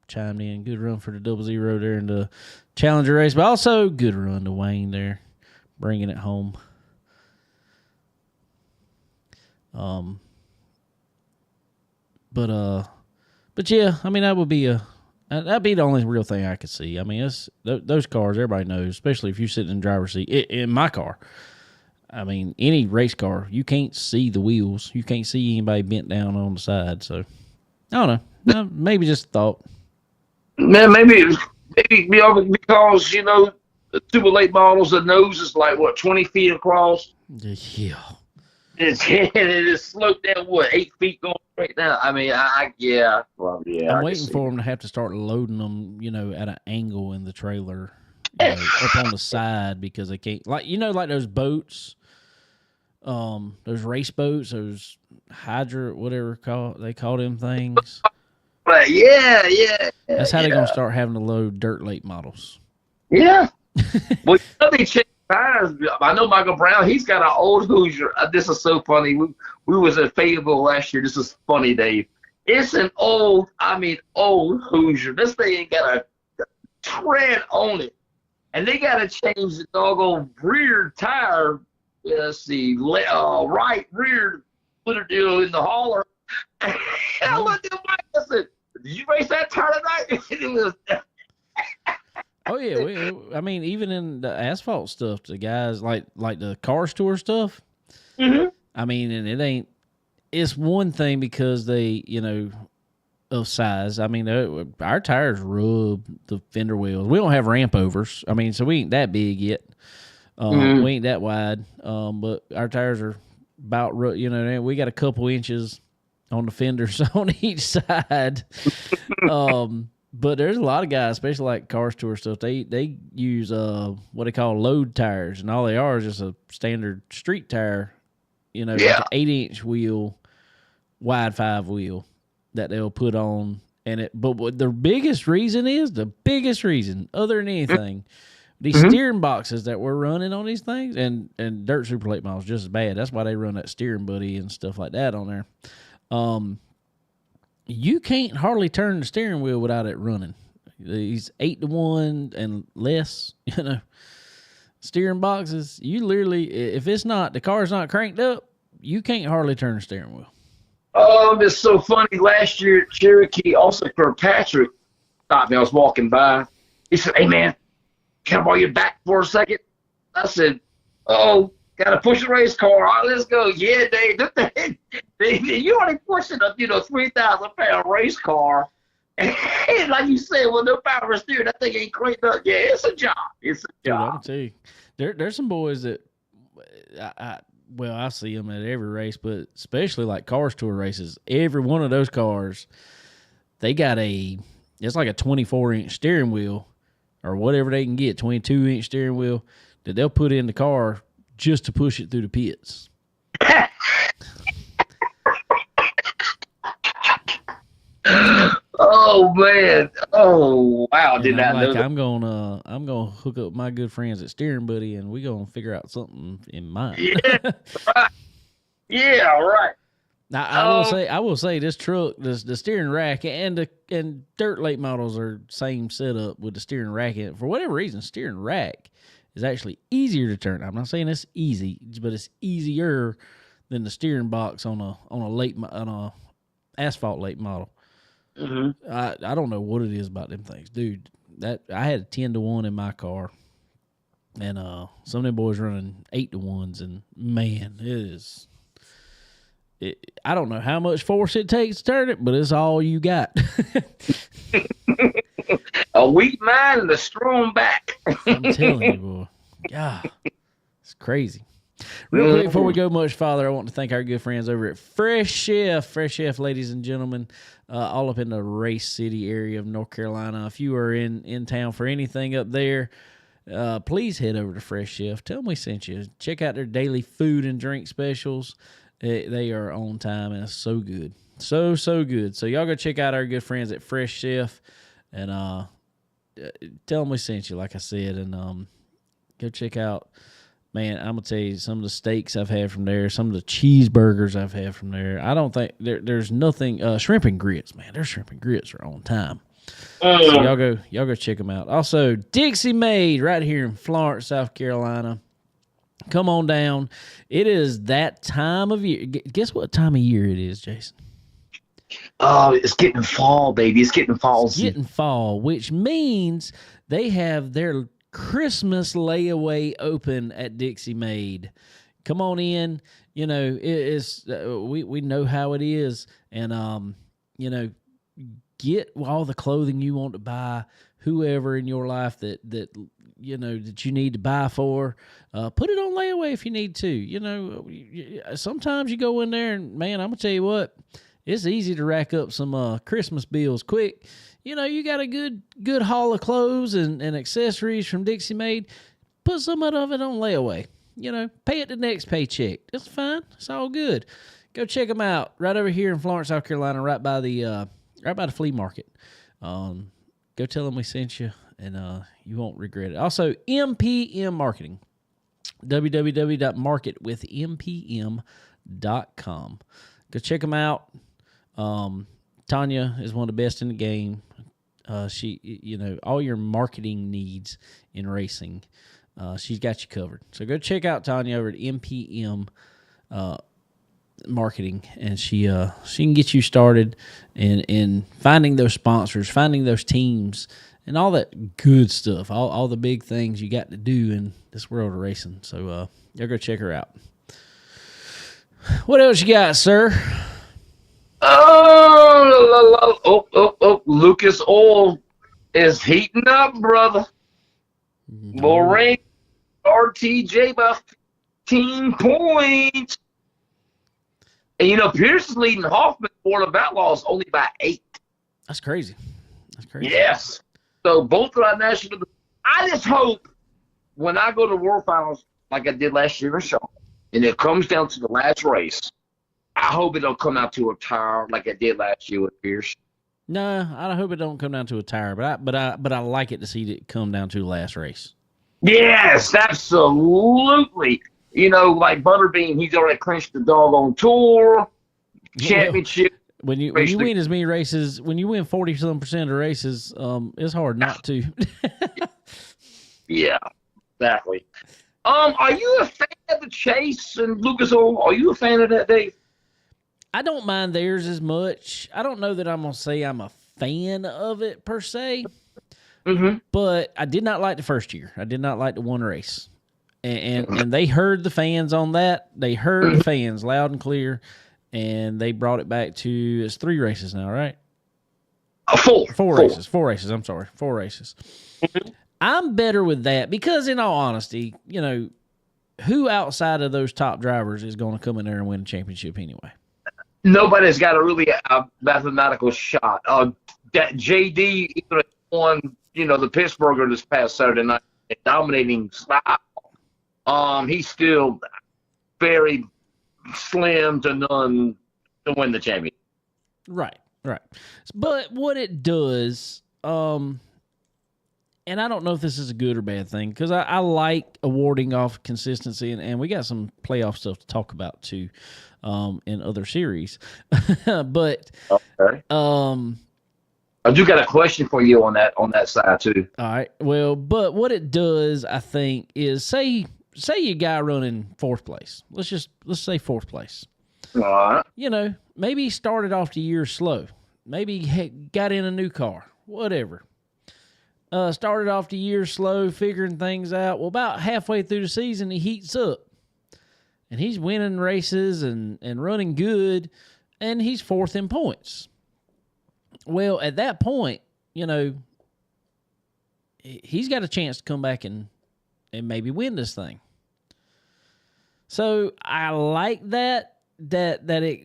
[SPEAKER 1] chimed in. Good run for the 00 there in the Challenger race, but also good run to Wayne there, bringing it home. But yeah, I mean that'd be the only real thing I could see. I mean, those cars everybody knows, especially if you're sitting in the driver's seat. In my car, I mean, any race car, you can't see the wheels, you can't see anybody bent down on the side. So I don't know, maybe just a thought.
[SPEAKER 3] Man, maybe because you know the super late models, the nose is like what 20 feet across.
[SPEAKER 1] Yeah.
[SPEAKER 3] It is sloped down, 8 feet going right now. I mean, I'm
[SPEAKER 1] waiting for them to have to start loading them, at an angle in the trailer, up on the side because they can't, like those boats, those race boats, those Hydra, whatever they call them things.
[SPEAKER 3] Yeah.
[SPEAKER 1] That's how they're gonna start having to load dirt late models.
[SPEAKER 3] Yeah. Well, they changed tires. I know Michael Brown. He's got an old Hoosier. This is so funny. We was at Fayetteville last year. This is funny, Dave. It's an old Hoosier. This thing ain't got a tread on it, and they got to change the doggone rear tire. Let's see, right rear footer deal in the hauler. I looked at Mike. I said, "Did you race that tire tonight?" It was.
[SPEAKER 1] Oh yeah, I mean, even in the asphalt stuff, the guys like the car store stuff.
[SPEAKER 3] Mm-hmm.
[SPEAKER 1] I mean, and it's one thing because they, of size. I mean, our tires rub the fender wheels. We don't have ramp overs. I mean, so we ain't that big yet. We ain't that wide. But our tires are about, we got a couple inches on the fenders on each side. But there's a lot of guys, especially like Cars Tour stuff. They use what they call load tires, and all they are is just a standard street tire, like an 8-inch wheel, wide 5 wheel that they'll put on. But what the biggest reason, other than anything, these steering boxes that we're running on these things, and Dirt Super Late Models just as bad. That's why they run that steering buddy and stuff like that on there. You can't hardly turn the steering wheel without it running. These 8-to-1 and less, steering boxes. You literally, if the car's not cranked up, you can't hardly turn the steering wheel.
[SPEAKER 3] It's so funny. Last year, Cherokee, also Kirkpatrick, stopped me. I was walking by. He said, "Hey, man, can I borrow your back for a second?" I said, "Oh, got to push a race car. All right, let's go." "Yeah, Dave. You already pushing a 3,000-pound race car." And like you said, with no power steering, that thing ain't cranked up. Yeah, it's a job. It's a
[SPEAKER 1] Dude,
[SPEAKER 3] job.
[SPEAKER 1] I'll tell you, there's some boys that I see them at every race, but especially like Cars Tour races. Every one of those cars, they got it's like a 24-inch steering wheel or whatever they can get, 22-inch steering wheel that they'll put in the car just to push it through the pits.
[SPEAKER 3] Oh man! Oh wow! Did not know that.
[SPEAKER 1] I'm gonna hook up my good friends at Steering Buddy, and we gonna figure out something in mine.
[SPEAKER 3] Yeah, right. Yeah, right.
[SPEAKER 1] Now I will say this truck, the steering rack and dirt late models are same setup with the steering rack. And for whatever reason, steering rack is actually easier to turn. I'm not saying it's easy, but it's easier than the steering box on a asphalt late model.
[SPEAKER 3] Mm-hmm.
[SPEAKER 1] I don't know what it is about them things, dude. That I had a 10-to-1 in my car, and some of them boys running 8-to-1s, and man, I don't know how much force it takes to turn it, but it's all you got.
[SPEAKER 3] A weak mind and a strong back.
[SPEAKER 1] I'm telling you, boy. God, it's crazy. Real quick, before we go much farther, I want to thank our good friends over at Fresh Chef. Fresh Chef, ladies and gentlemen, all up in the Race City area of North Carolina. If you are in town for anything up there, please head over to Fresh Chef. Tell them we sent you. Check out their daily food and drink specials. They are on time, and it's so good. So good. So y'all go check out our good friends at Fresh Chef, and tell them we sent you, like I said, and go check out. Man, I'm going to tell you, some of the steaks I've had from there, some of the cheeseburgers I've had from there, I don't think there's nothing. Shrimp and grits, man, their shrimp and grits are on time. So y'all go check them out. Also, Dixie Made right here in Florence, South Carolina. Come on down. It is that time of year. Guess what time of year it is, Jason?
[SPEAKER 3] Oh, it's getting fall, baby. It's getting fall.
[SPEAKER 1] It's getting fall, which means they have their Christmas layaway open at Dixie Made. Come on in. We know how it is, and get all the clothing you want to buy. Whoever in your life that you need to buy for, put it on layaway if you need to. Sometimes you go in there and, man, I'm gonna tell you what, it's easy to rack up some Christmas bills quick. You got a good haul of clothes and accessories from Dixie Made. Put some of it on layaway. Pay it the next paycheck. It's fine. It's all good. Go check them out right over here in Florence, South Carolina, right by the flea market. Go tell them we sent you, and you won't regret it. Also, MPM Marketing, www.marketwithmpm.com. Go check them out. Tanya is one of the best in the game. She, all your marketing needs in racing, she's got you covered. So go check out Tanya over at MPM Marketing, and she can get you started in finding those sponsors, finding those teams, and all that good stuff. All the big things you got to do in this world of racing. So y'all go check her out. What else you got, sir?
[SPEAKER 3] Oh, Lucas Oil is heating up, brother. Lorraine RTJ by 15 points. And Pierce is leading Hoffman for the Outlaws only by 8.
[SPEAKER 1] That's crazy. That's crazy.
[SPEAKER 3] Yes. So both of our national. I just hope when I go to World Finals like I did last year in Charlotte, and it comes down to the last race, I hope it don't come out to a tire like it did last year with Pierce.
[SPEAKER 1] No, I hope it don't come down to a tire, but I like it to see it come down to the last race.
[SPEAKER 3] Yes, absolutely. Like Butterbean, he's already clinched the doggone tour championship.
[SPEAKER 1] When you win as many races, when you win 40% of the races, it's hard not to.
[SPEAKER 3] Yeah, exactly. Are you a fan of the Chase and Lucas Oil? Are you a fan of that, Dave?
[SPEAKER 1] I don't mind theirs as much. I don't know that I'm gonna say I'm a fan of it per se, but I did not like the first year. I did not like the one race, and they heard the fans on that. They heard the fans loud and clear, and they brought it back to it's 3 races now, right? Four races. I'm sorry, 4 races. I'm better with that because, in all honesty, who outside of those top drivers is going to come in there and win a championship anyway?
[SPEAKER 3] Nobody's got a really mathematical shot. That JD even won, the Pittsburgher this past Saturday night, dominating style. He's still very slim to none to win the championship.
[SPEAKER 1] Right. But what it does, and I don't know if this is a good or bad thing, because I like awarding off consistency, and we got some playoff stuff to talk about too. In other series, but
[SPEAKER 3] okay. I do got a question for you on that side too.
[SPEAKER 1] All right. Well, but what it does, I think, is say you guy running 4th place. Let's say 4th place.
[SPEAKER 3] All right.
[SPEAKER 1] Maybe he started off the year slow. Maybe he got in a new car. Whatever. Started off the year slow, figuring things out. Well, about halfway through the season, he heats up. And he's winning races and running good, and he's 4th in points. Well, at that point, he's got a chance to come back and maybe win this thing. So I like that it,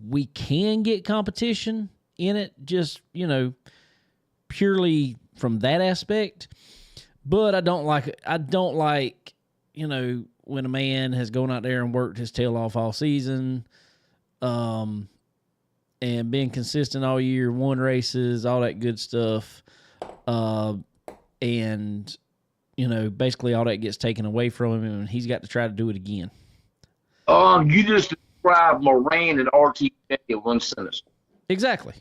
[SPEAKER 1] we can get competition in it, just, purely from that aspect. But I don't like, when a man has gone out there and worked his tail off all season, and been consistent all year, won races, all that good stuff, and basically all that gets taken away from him, and he's got to try to do it again.
[SPEAKER 3] You just described Moraine and RTJ in one sentence.
[SPEAKER 1] Exactly.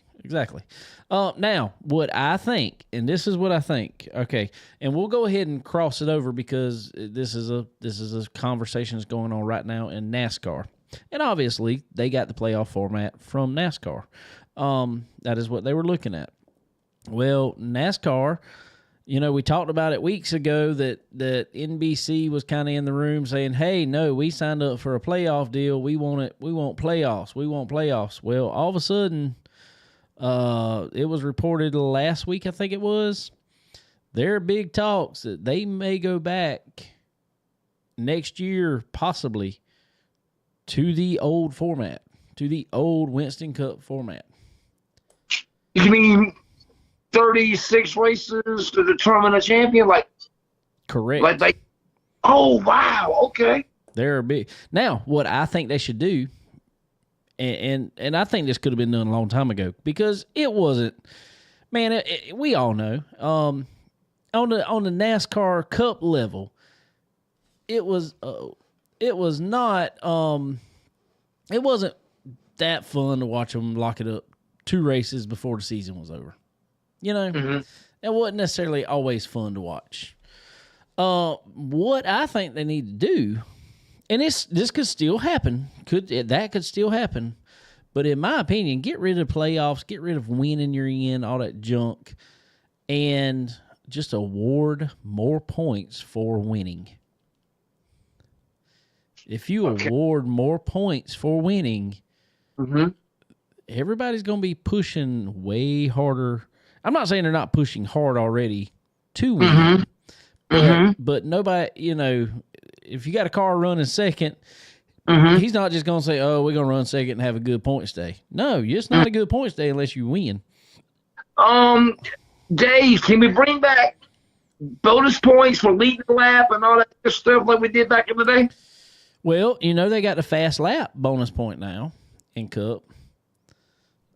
[SPEAKER 1] Now, what I think, and this is what I think, okay, and we'll go ahead and cross it over because this is a conversation that's going on right now in NASCAR, and obviously they got the playoff format from NASCAR. That is what they were looking at. Well, NASCAR, we talked about it weeks ago that NBC was kind of in the room saying, "Hey, no, we signed up for a playoff deal. We want playoffs. Well, all of a sudden, it was reported last week, I think it was, there are big talks that they may go back next year, possibly, to the old format, to the old Winston Cup format.
[SPEAKER 3] You mean 36 races to determine a champion?
[SPEAKER 1] Correct.
[SPEAKER 3] Oh, wow, okay.
[SPEAKER 1] They're big. Now, what I think they should do, and I think this could have been done a long time ago, because it wasn't, man, we all know, on the NASCAR Cup level, it was not, it wasn't that fun to watch them lock it up 2 races before the season was over. It wasn't necessarily always fun to watch. What I think they need to do, and this could still happen, that could still happen, but in my opinion, get rid of playoffs, get rid of winning you're in, all that junk, and just award more points for winning. If you award more points for winning, everybody's going to be pushing way harder. I'm not saying they're not pushing hard already to win, but nobody, if you got a car running second, he's not just going to say, "Oh, we're going to run second and have a good points day." No, it's not a good points day unless you win.
[SPEAKER 3] Dave, can we bring back bonus points for leading the lap and all that good stuff like we did back in the day?
[SPEAKER 1] Well, they got the fast lap bonus point now in Cup,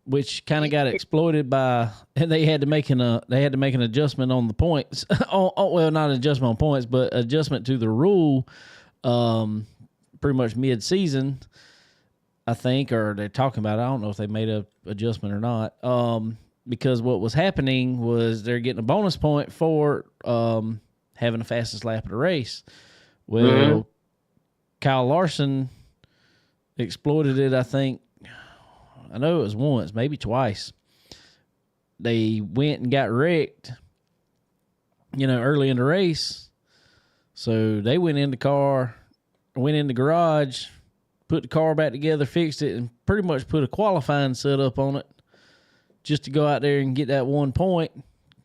[SPEAKER 1] which kind of got exploited by, and they had to make an adjustment on the points. Well, not an adjustment on points, but adjustment to the rule, pretty much mid-season, I think, or they're talking about it. I don't know if they made a adjustment or not. Because what was happening was they're getting a bonus point for having the fastest lap of the race. Well, Kyle Larson exploited it, I think. I know it was once, maybe twice. They went and got wrecked, early in the race. So they went in the garage, put the car back together, fixed it, and pretty much put a qualifying setup on it just to go out there and get that 1 point.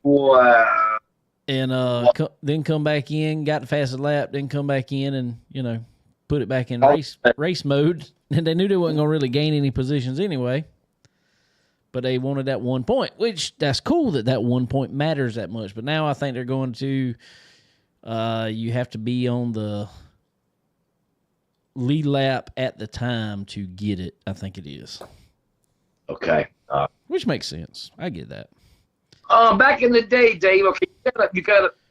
[SPEAKER 3] Wow.
[SPEAKER 1] And then come back in, got the fastest lap, then come back in and, put it back in race mode. And they knew they wasn't going to really gain any positions anyway. But they wanted that 1 point, which that's cool that 1 point matters that much. But now I think they're going to, you have to be on the lead lap at the time to get it. I think it is.
[SPEAKER 3] Okay.
[SPEAKER 1] Which makes sense. I get that.
[SPEAKER 3] Back in the day, Dave. Okay,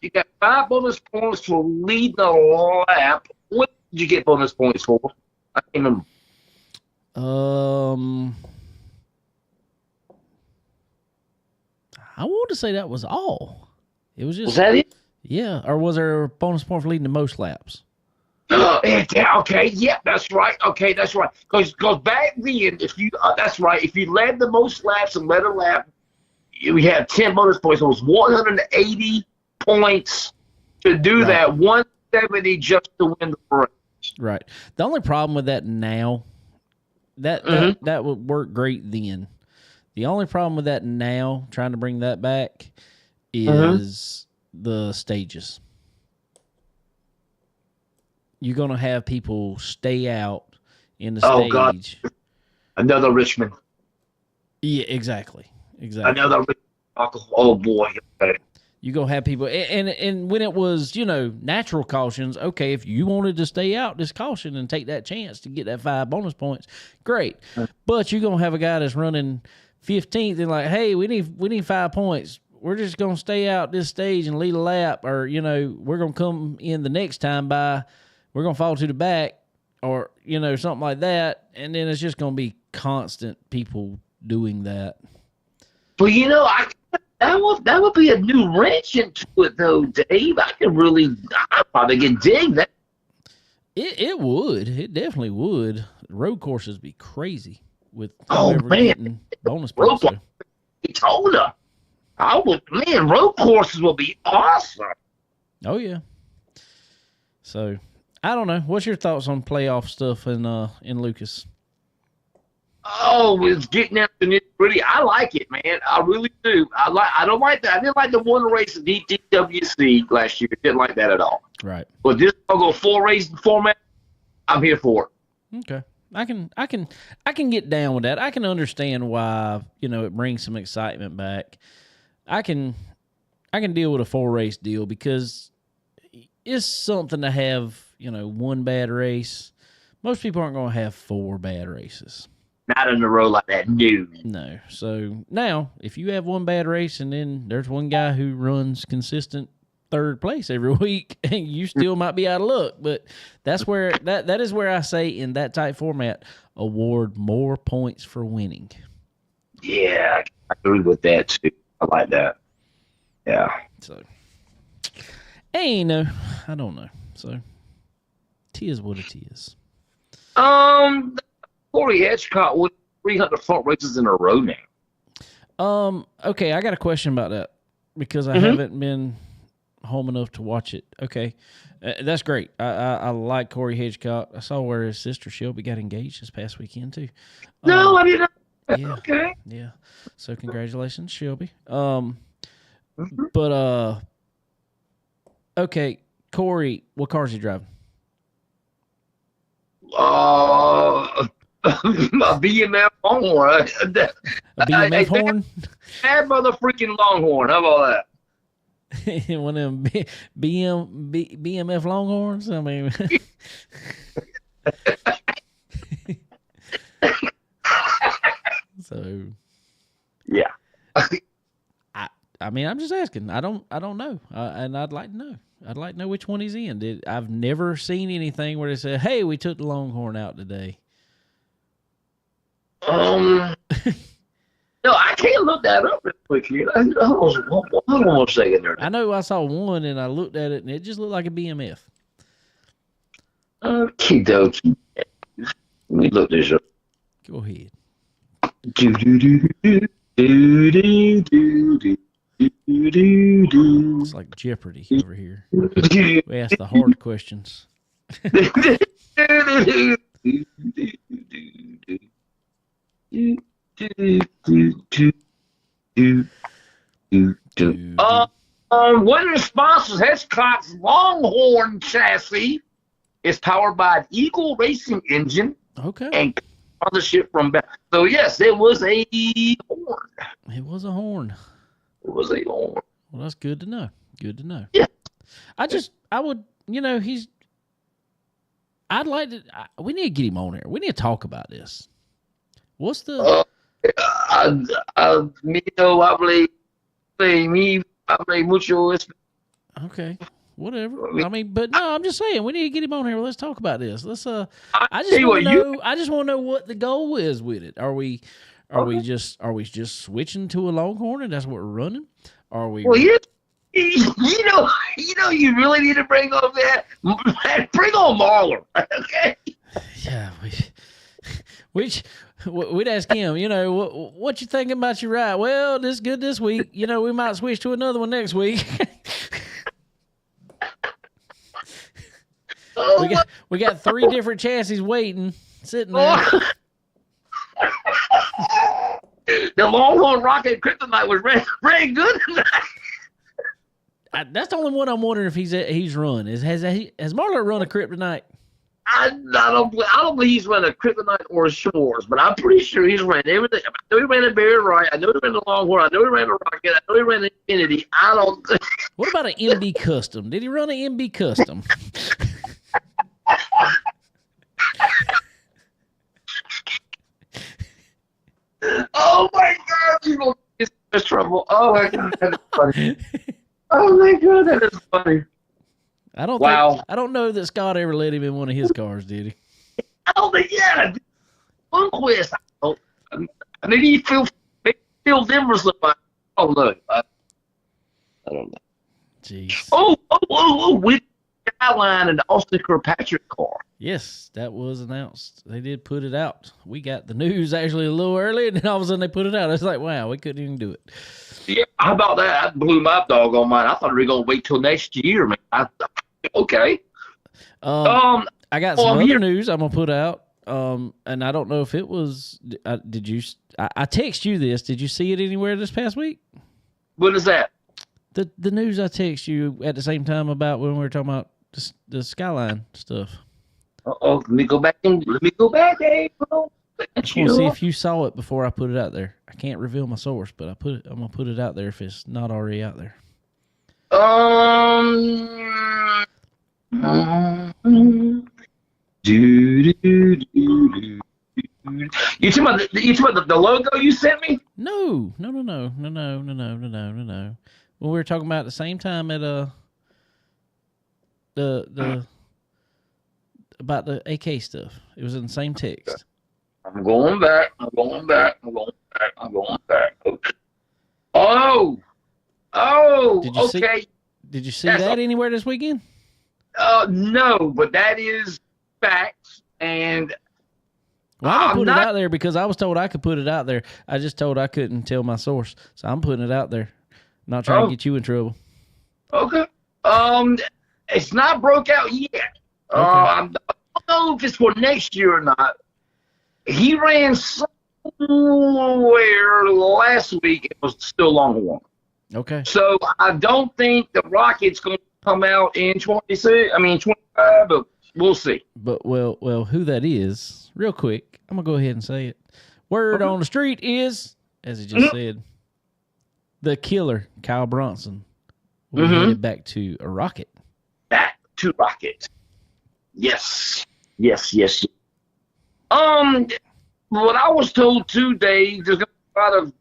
[SPEAKER 3] you got 5 bonus points for leading a lap. What did you get bonus points for? I can't remember.
[SPEAKER 1] I want to say that was all. It was just.
[SPEAKER 3] Was that it?
[SPEAKER 1] Yeah, or was there a bonus point for leading the most laps?
[SPEAKER 3] Okay, yeah, that's right. Okay, that's right. Because back then, that's right. If you led the most laps and led a lap, we had 10 bonus points. It was 180 points to do that. 170 just to win the race.
[SPEAKER 1] Right. The only problem with that now, that would work great then. The only problem with that now, trying to bring that back, is the stages. You're going to have people stay out in the stage.
[SPEAKER 3] God. Another Richmond.
[SPEAKER 1] Yeah, exactly.
[SPEAKER 3] Another Richmond. Oh, boy.
[SPEAKER 1] You're going to have people. And when it was, natural cautions, okay, if you wanted to stay out this caution and take that chance to get that 5 bonus points, great. But you're going to have a guy that's running 15th and like, hey, we need 5 points. We're just going to stay out this stage and lead a lap, or, we're going to come in the next time by, we're going to fall to the back, or, something like that. And then it's just going to be constant people doing that.
[SPEAKER 3] But, that would be a new wrench into it, though, Dave. I probably can dig that.
[SPEAKER 1] It would. It definitely would. Road courses be crazy with
[SPEAKER 3] getting
[SPEAKER 1] bonus points.
[SPEAKER 3] Daytona. Road courses will be awesome.
[SPEAKER 1] Oh, yeah. So, I don't know. What's your thoughts on playoff stuff in Lucas?
[SPEAKER 3] Oh, it's getting out the nitty-gritty. I like it, man. I really do. I don't like that. I didn't like the one race at DWC last year. Didn't like that at all.
[SPEAKER 1] Right.
[SPEAKER 3] But this I'll go 4 race format. I'm here for it.
[SPEAKER 1] Okay. I can get down with that. I can understand why, it brings some excitement back. I can deal with a 4 race deal because it's something to have, one bad race. Most people aren't going to have 4 bad races.
[SPEAKER 3] Not in a row like that,
[SPEAKER 1] No. So now, if you have 1 bad race and then there's one guy who runs consistent 3rd place every week, and you still might be out of luck. But that's where that is where I say in that type format, award more points for winning.
[SPEAKER 3] Yeah, I agree with that too. I like that. Yeah.
[SPEAKER 1] So, I don't know. So, it is what it is.
[SPEAKER 3] Corey Hitchcock with 300 front races in a row now.
[SPEAKER 1] Okay, I got a question about that because I haven't been home enough to watch it. Okay, that's great. I like Corey Hitchcock. I saw where his sister Shelby got engaged this past weekend too.
[SPEAKER 3] No, I didn't.
[SPEAKER 1] Yeah,
[SPEAKER 3] okay.
[SPEAKER 1] Yeah. So congratulations, Shelby. But okay, Corey, what car is he driving?
[SPEAKER 3] a BMF Longhorn.
[SPEAKER 1] A BMF horn?
[SPEAKER 3] Bad mother freaking Longhorn. How about
[SPEAKER 1] One of them BMF Longhorns? I mean, so
[SPEAKER 3] yeah.
[SPEAKER 1] I mean, I'm just asking. I don't know, and I'd like to know. I'd like to know which one he's in. I've never seen anything where they say, "Hey, we took the Longhorn out today."
[SPEAKER 3] No, I can't look that up real quickly. Hold on one second there.
[SPEAKER 1] I know I saw one, and I looked at it, and it just looked like a BMF.
[SPEAKER 3] Okie dokie. Let me look this up.
[SPEAKER 1] Go ahead.
[SPEAKER 3] Do do do do do do do do.
[SPEAKER 1] It's like Jeopardy over here. We ask the hard questions.
[SPEAKER 3] One of the sponsors, Hitchcock's Longhorn chassis, is powered by an Eagle Racing engine
[SPEAKER 1] Okay.
[SPEAKER 3] and sponsorship from back. So yes, it was a horn.
[SPEAKER 1] It was a horn.
[SPEAKER 3] It was a horn.
[SPEAKER 1] Well, that's good to know. Good to know.
[SPEAKER 3] Yeah.
[SPEAKER 1] I would, I'd like to, we need to get him on here. We need to talk about this. What's the,
[SPEAKER 3] hablo mucho.
[SPEAKER 1] okay, whatever. I mean, but no, I'm just saying, we need to get him on here. Let's talk about this. Let's, I just want to know what the goal is with it. Are we just switching to a Longhorn and that's what we're running? Are we?
[SPEAKER 3] Well, you really need to bring on that. Bring on Marler, okay?
[SPEAKER 1] Yeah, we'd ask him. What you thinking about your ride? Well, this good this week. We might switch to another one next week. we got 3 different chassis waiting, sitting there.
[SPEAKER 3] The Longhorn Rocket Kryptonite was very good tonight.
[SPEAKER 1] That's the only one I'm wondering if he's run. Has Marler run a Kryptonite?
[SPEAKER 3] I don't believe he's run a Kryptonite or a Shores, but I'm pretty sure he's ran everything. I know he ran a Bear Right. I know he ran a Longhorn. I know he ran a Rocket. I know he ran an Infinity. I don't.
[SPEAKER 1] What about an MB Custom? Did he run an MB Custom?
[SPEAKER 3] Oh my God! You're gonna get in this trouble. Oh my God, that is funny. Oh my God, that is funny.
[SPEAKER 1] I don't know that Scott ever let him in one of his cars, did he?
[SPEAKER 3] I don't think, yeah. Lundquist. Maybe he feels them or somebody. Oh no, I don't know.
[SPEAKER 1] Jeez.
[SPEAKER 3] Oh, with Skyline and the Austin Kirkpatrick car.
[SPEAKER 1] Yes, that was announced. They did put it out. We got the news actually a little early, and then all of a sudden they put it out. It's like, wow, we couldn't even do it.
[SPEAKER 3] Yeah, how about that? I blew my dog on mine. I thought we were going to wait till next year, man. Okay.
[SPEAKER 1] I got some other news I'm going to put out, and I don't know if it was did you I text you this. Did you see it anywhere this past week?
[SPEAKER 3] What is that?
[SPEAKER 1] The news I text you at the same time about when we were talking about the Skyline stuff.
[SPEAKER 3] Let me go back, April.
[SPEAKER 1] I just want to see if you saw it before I put it out there. I can't reveal my source, but I'm gonna put it out there if it's not already out there.
[SPEAKER 3] You talking about the logo you sent me?
[SPEAKER 1] No. When we were talking about at the same time at the about the AK stuff, it was in the same text.
[SPEAKER 3] I'm going back. Okay. Oh, okay.
[SPEAKER 1] Did you see that anywhere this weekend?
[SPEAKER 3] No, but that is facts. And
[SPEAKER 1] well, I'm put it out there because I was told I could put it out there. I just told I couldn't tell my source, so I'm putting it out there. I'm not trying to get you in trouble.
[SPEAKER 3] Okay. It's not broke out yet. Okay. I don't know if it's for next year or not. He ran somewhere last week. It was still Longhorn.
[SPEAKER 1] Okay.
[SPEAKER 3] So I don't think the Rocket's going to come out in 25, but We'll see.
[SPEAKER 1] But well, who that is? Real quick, I'm gonna go ahead and say it. Word on the street is, as he just said, the killer Kyle Bronson will be headed back to a Rocket.
[SPEAKER 3] Back to Rocket. Yes. What I was told today, there's going to be a lot of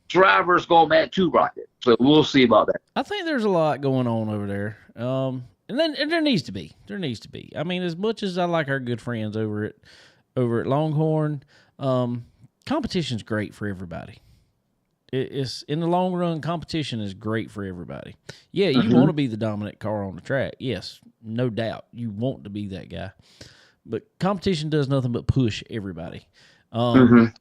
[SPEAKER 3] drivers going back to Rocket. So we'll see about that.
[SPEAKER 1] I think there's a lot going on over there. And there needs to be. There needs to be. I mean, as much as I like our good friends over at Longhorn, competition's great for everybody. It's in the long run, competition is great for everybody. Yeah, you want to be the dominant car on the track. Yes, no doubt. You want to be that guy. But competition does nothing but push everybody. And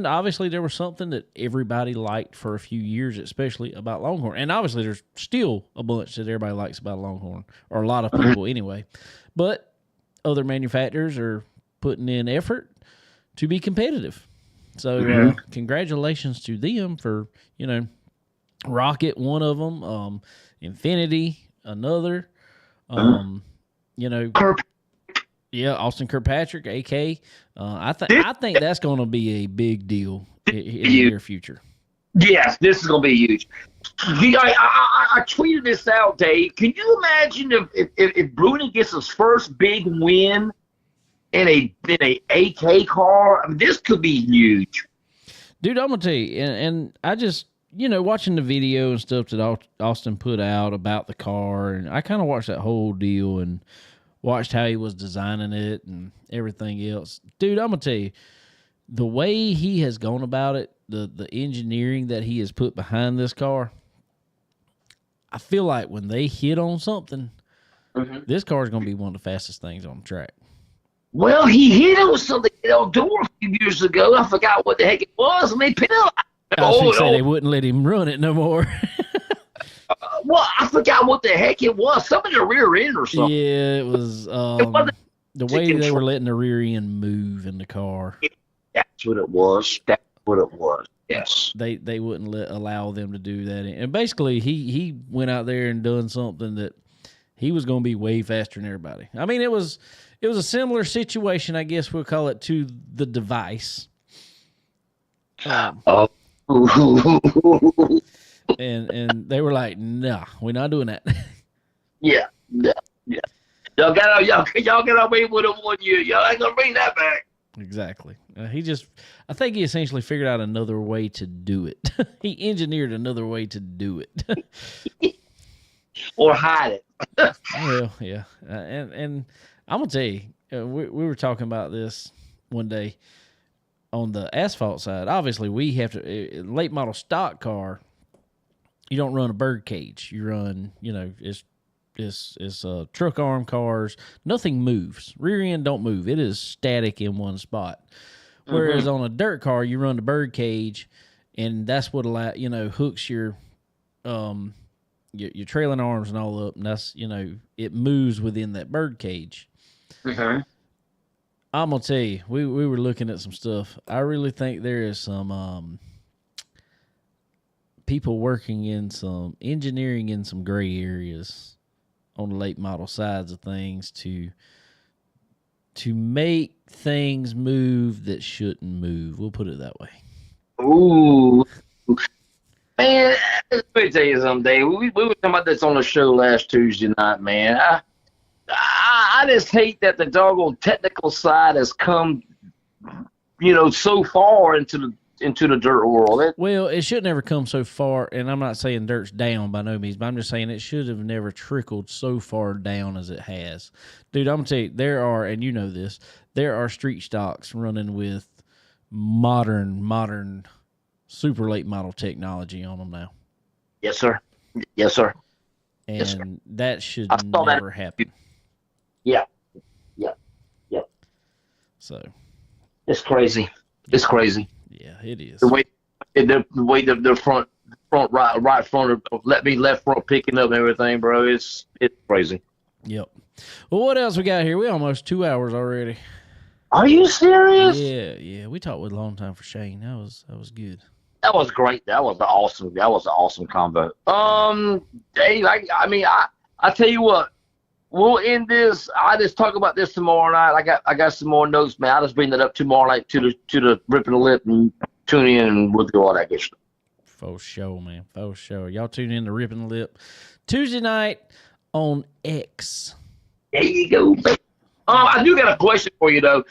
[SPEAKER 1] obviously there was something that everybody liked for a few years, especially about Longhorn. And obviously there's still a bunch that everybody likes about Longhorn, or a lot of people anyway. But other manufacturers are putting in effort to be competitive. So congratulations to them for, Rocket, one of them, Infinity, another, Austin Kirkpatrick, AK. I think that's going to be a big deal in the near future.
[SPEAKER 3] Yes, this is going to be huge. I tweeted this out, Dave. Can you imagine if Bruni gets his first big win in a AK car? I mean, this could be huge.
[SPEAKER 1] Dude, I'm going to tell you, and I just, watching the video and stuff that Austin put out about the car, and I kind of watched that whole deal and watched how he was designing it and everything else. Dude, I'm going to tell you, the way he has gone about it, the engineering that he has put behind this car, I feel like when they hit on something, this car is going to be one of the fastest things on the track.
[SPEAKER 3] Well, he hit it with something at Eldora a few years ago. I forgot what the heck it was, and they penalized him.
[SPEAKER 1] I was going to say they wouldn't let him run it no more.
[SPEAKER 3] Well, I forgot what the heck it was. Something in the rear end or something.
[SPEAKER 1] Yeah, it was the way they were letting the rear end move in the car.
[SPEAKER 3] That's what it was. Yes.
[SPEAKER 1] They wouldn't allow them to do that. And basically, he went out there and done something that he was going to be way faster than everybody. I mean, it was a similar situation, I guess we'll call it, to the device. And they were like, "Nah, we're not doing that."
[SPEAKER 3] Yeah. Y'all got away with it 1 year. Y'all ain't gonna bring that back.
[SPEAKER 1] Exactly. I think he essentially figured out another way to do it. He engineered another way to do it.
[SPEAKER 3] Or hide it.
[SPEAKER 1] Well, yeah. And I'm going to tell you, we were talking about this one day on the asphalt side. Obviously, we have to, late model stock car, you don't run a bird cage. You run, it's truck arm cars. Nothing moves. Rear end don't move. It is static in one spot. Whereas on a dirt car, you run the bird cage, and that's what hooks your trailing arms and all up, and that's it moves within that bird cage. I'm gonna tell you, we were looking at some stuff. I really think there is some people working in some engineering in some gray areas on the late model sides of things to make things move that shouldn't move. We'll put it that way.
[SPEAKER 3] Ooh. Man, let me tell you something, Dave. We were talking about this on the show last Tuesday night, man. I just hate that the doggone technical side has come, so far into the dirt world.
[SPEAKER 1] Well, it should never come so far, and I'm not saying dirt's down by no means, but I'm just saying it should have never trickled so far down as it has. Dude, I'm going to tell you, there are, and you know this, there are street stocks running with modern super late model technology on them now.
[SPEAKER 3] Yes, sir.
[SPEAKER 1] And
[SPEAKER 3] yes, sir.
[SPEAKER 1] That should never happen.
[SPEAKER 3] Yeah.
[SPEAKER 1] So.
[SPEAKER 3] It's crazy. It's crazy.
[SPEAKER 1] Yeah, it is.
[SPEAKER 3] The way the front right front, left front picking up everything, bro. It's crazy.
[SPEAKER 1] Yep. Well, what else we got here? We almost 2 hours already.
[SPEAKER 3] Are you serious?
[SPEAKER 1] Yeah. We talked with a long time for Shane. That was good.
[SPEAKER 3] That was great. That was an awesome combo. Dave, I tell you what, we'll end this. I just talk about this tomorrow night. I got some more notes, man. I'll just bring that up tomorrow night to the Ripping the Lip and tune in and we'll do all that good stuff.
[SPEAKER 1] For sure, man. For sure. Y'all tune in to Ripping the Lip Tuesday night on X.
[SPEAKER 3] There you go, baby. I do got a question for you though.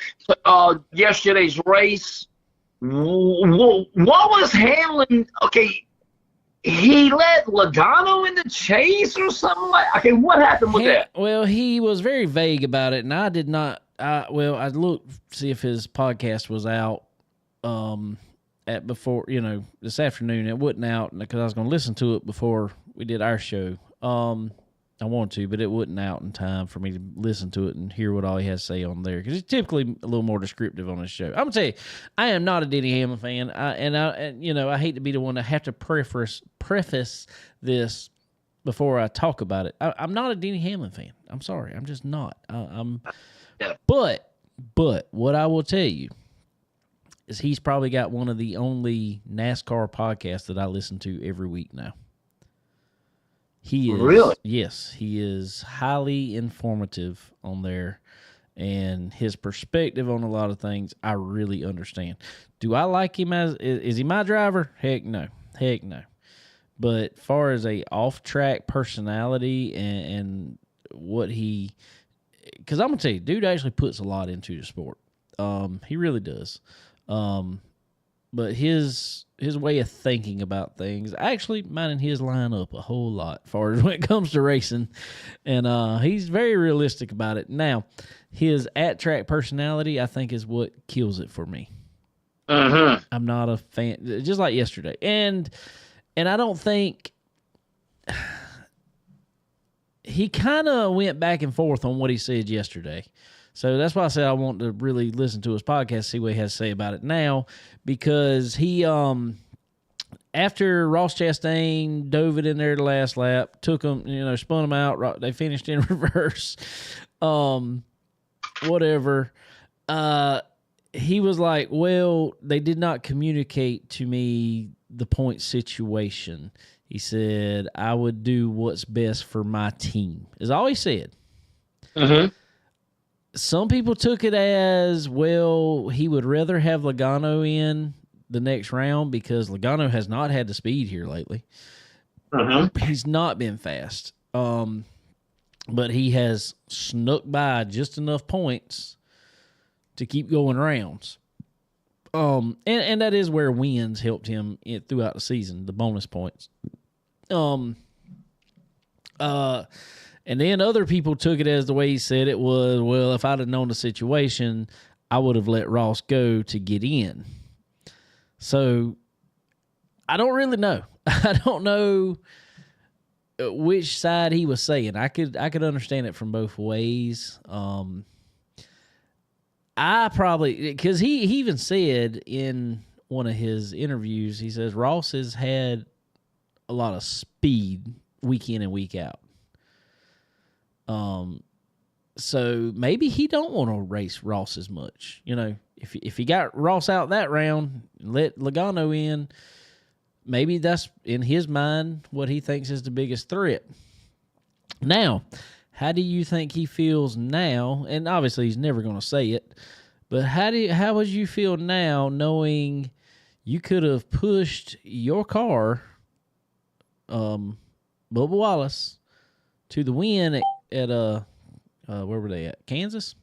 [SPEAKER 3] Yesterday's race. What was Hamlin? Okay, he let Logano in the chase or something like. Okay, what happened with that?
[SPEAKER 1] Well, he was very vague about it, and I did not. I looked see if his podcast was out. At before this afternoon, it wasn't out because I was going to listen to it before we did our show. I wanted to, but it wasn't out in time for me to listen to it and hear what all he has to say on there because he's typically a little more descriptive on his show. I'm gonna tell you, I am not a Denny Hamlin fan, I hate to be the one to have to preface this before I talk about it. I'm not a Denny Hamlin fan. I'm sorry, I'm just not. But what I will tell you is he's probably got one of the only NASCAR podcasts that I listen to every week now. He is
[SPEAKER 3] really?
[SPEAKER 1] Yes, he is highly informative on there, and his perspective on a lot of things I really understand. Do I like him is he my driver? Heck no. But far as a off-track personality and what he, because I'm gonna tell you, dude actually puts a lot into the sport. He really does. But his way of thinking about things actually minding his line up a whole lot as far as when it comes to racing. And he's very realistic about it. Now, his at-track personality, I think, is what kills it for me. I'm not a fan, just like yesterday. And I don't think he kind of went back and forth on what he said yesterday. So that's why I said I want to really listen to his podcast, see what he has to say about it now, because he, after Ross Chastain dove it in there the last lap, took him, spun him out, they finished in reverse, whatever. He was like, well, they did not communicate to me the point situation. He said, I would do what's best for my team, is all he said. Some people took it as, well, he would rather have Logano in the next round because Logano has not had the speed here lately. He's not been fast. But he has snuck by just enough points to keep going rounds. And that is where wins helped him throughout the season, the bonus points. And then other people took it as the way he said it was, well, if I'd have known the situation, I would have let Ross go to get in. So I don't really know. I don't know which side he was saying. I could understand it from both ways. I probably, because he even said in one of his interviews, he says Ross has had a lot of speed week in and week out. So maybe he don't want to race Ross as much. If he got Ross out that round, let Logano in, maybe that's in his mind what he thinks is the biggest threat. Now, how do you think he feels now? And obviously he's never going to say it, but how would you feel now knowing you could have pushed your car, Bubba Wallace, to the win at where were they at? Kansas.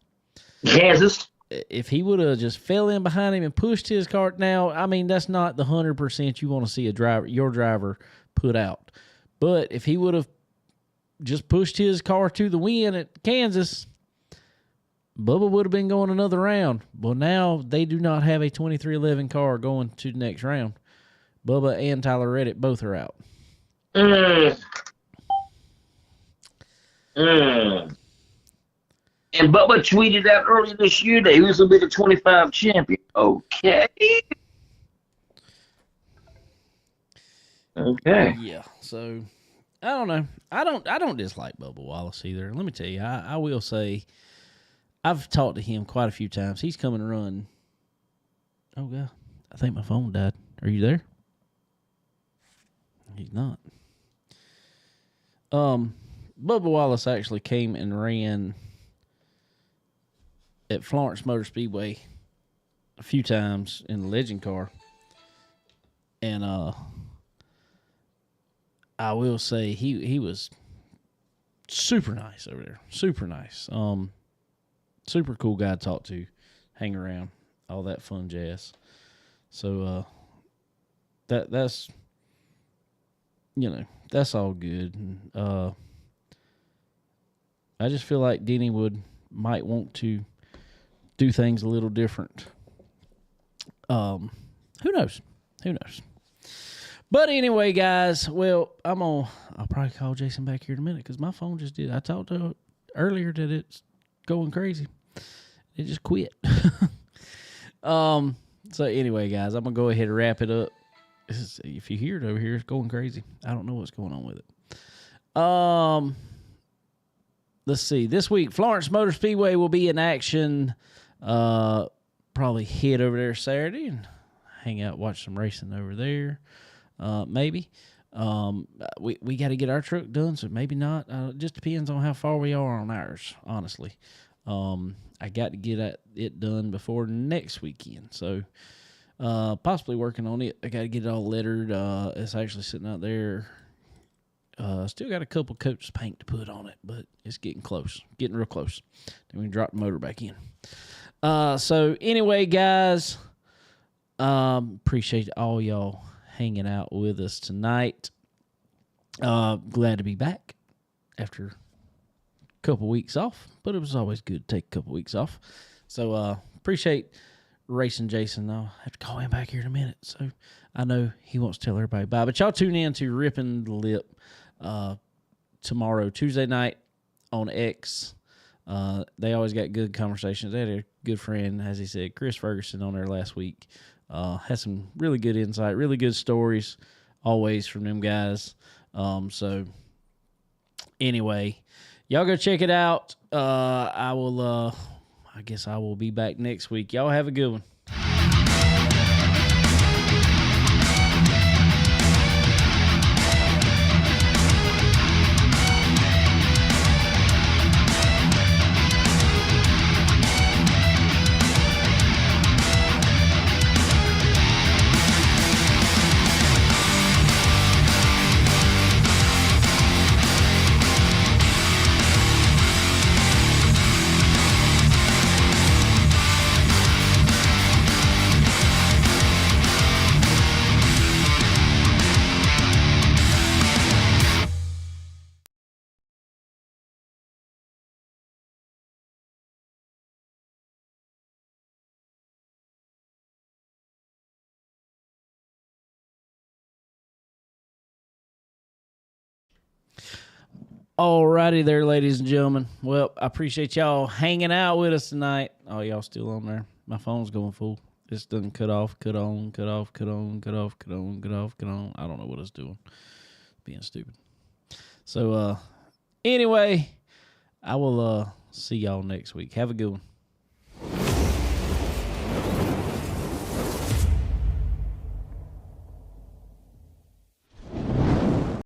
[SPEAKER 1] If he would have just fell in behind him and pushed his car, now I mean that's not the 100% you want to see your driver put out. But if he would have just pushed his car to the win at Kansas, Bubba would have been going another round. Well, now they do not have a 2311 car going to the next round. Bubba and Tyler Reddick both are out.
[SPEAKER 3] And Bubba tweeted out earlier this year that he was going to be the 25 champion. Okay.
[SPEAKER 1] Yeah. So I don't know. I don't dislike Bubba Wallace either. Let me tell you, I will say I've talked to him quite a few times. He's come and run. Oh God, I think my phone died. Are you there? He's not. Bubba Wallace actually came and ran at Florence Motor Speedway a few times in the legend car. And I will say he was super nice over there. Super nice. Super cool guy to talk to, hang around, all that fun jazz. So that's that's all good. And, I just feel like Denny might want to do things a little different. Who knows? Who knows? But anyway, guys, well, I'll probably call Jason back here in a minute because my phone just did. I talked to her earlier that it's going crazy. It just quit. So anyway, guys, I'm going to go ahead and wrap it up. If you hear it over here, it's going crazy. I don't know what's going on with it. Let's see. This week, Florence Motor Speedway will be in action. Probably head over there Saturday and hang out, watch some racing over there. Maybe. We got to get our truck done, so maybe not. It just depends on how far we are on ours, honestly. I got to get it done before next weekend, so possibly working on it. I got to get it all lettered. It's actually sitting out there. Still got a couple coats of paint to put on it, but it's getting close, getting real close. Then we can drop the motor back in. So anyway, guys, appreciate all y'all hanging out with us tonight. Glad to be back after a couple weeks off, but it was always good to take a couple weeks off. So appreciate Racing Jason. I'll have to call him back here in a minute. So I know he wants to tell everybody bye, but y'all tune in to Ripping the Lip tomorrow, Tuesday night on X. They always got good conversations. They had a good friend, as he said, Chris Ferguson, on there last week. Had some really good insight, really good stories always from them guys. So anyway, y'all go check it out. I guess I will be back next week. Y'all have a good one. Alrighty there, ladies and gentlemen. Well, I appreciate y'all hanging out with us tonight. Oh, y'all still on there? My phone's going full. It's done cut off, cut on, cut off, cut on, cut off, cut on, cut off, cut on. I don't know what it's doing. Being stupid. So, anyway, I will see y'all next week. Have a good one.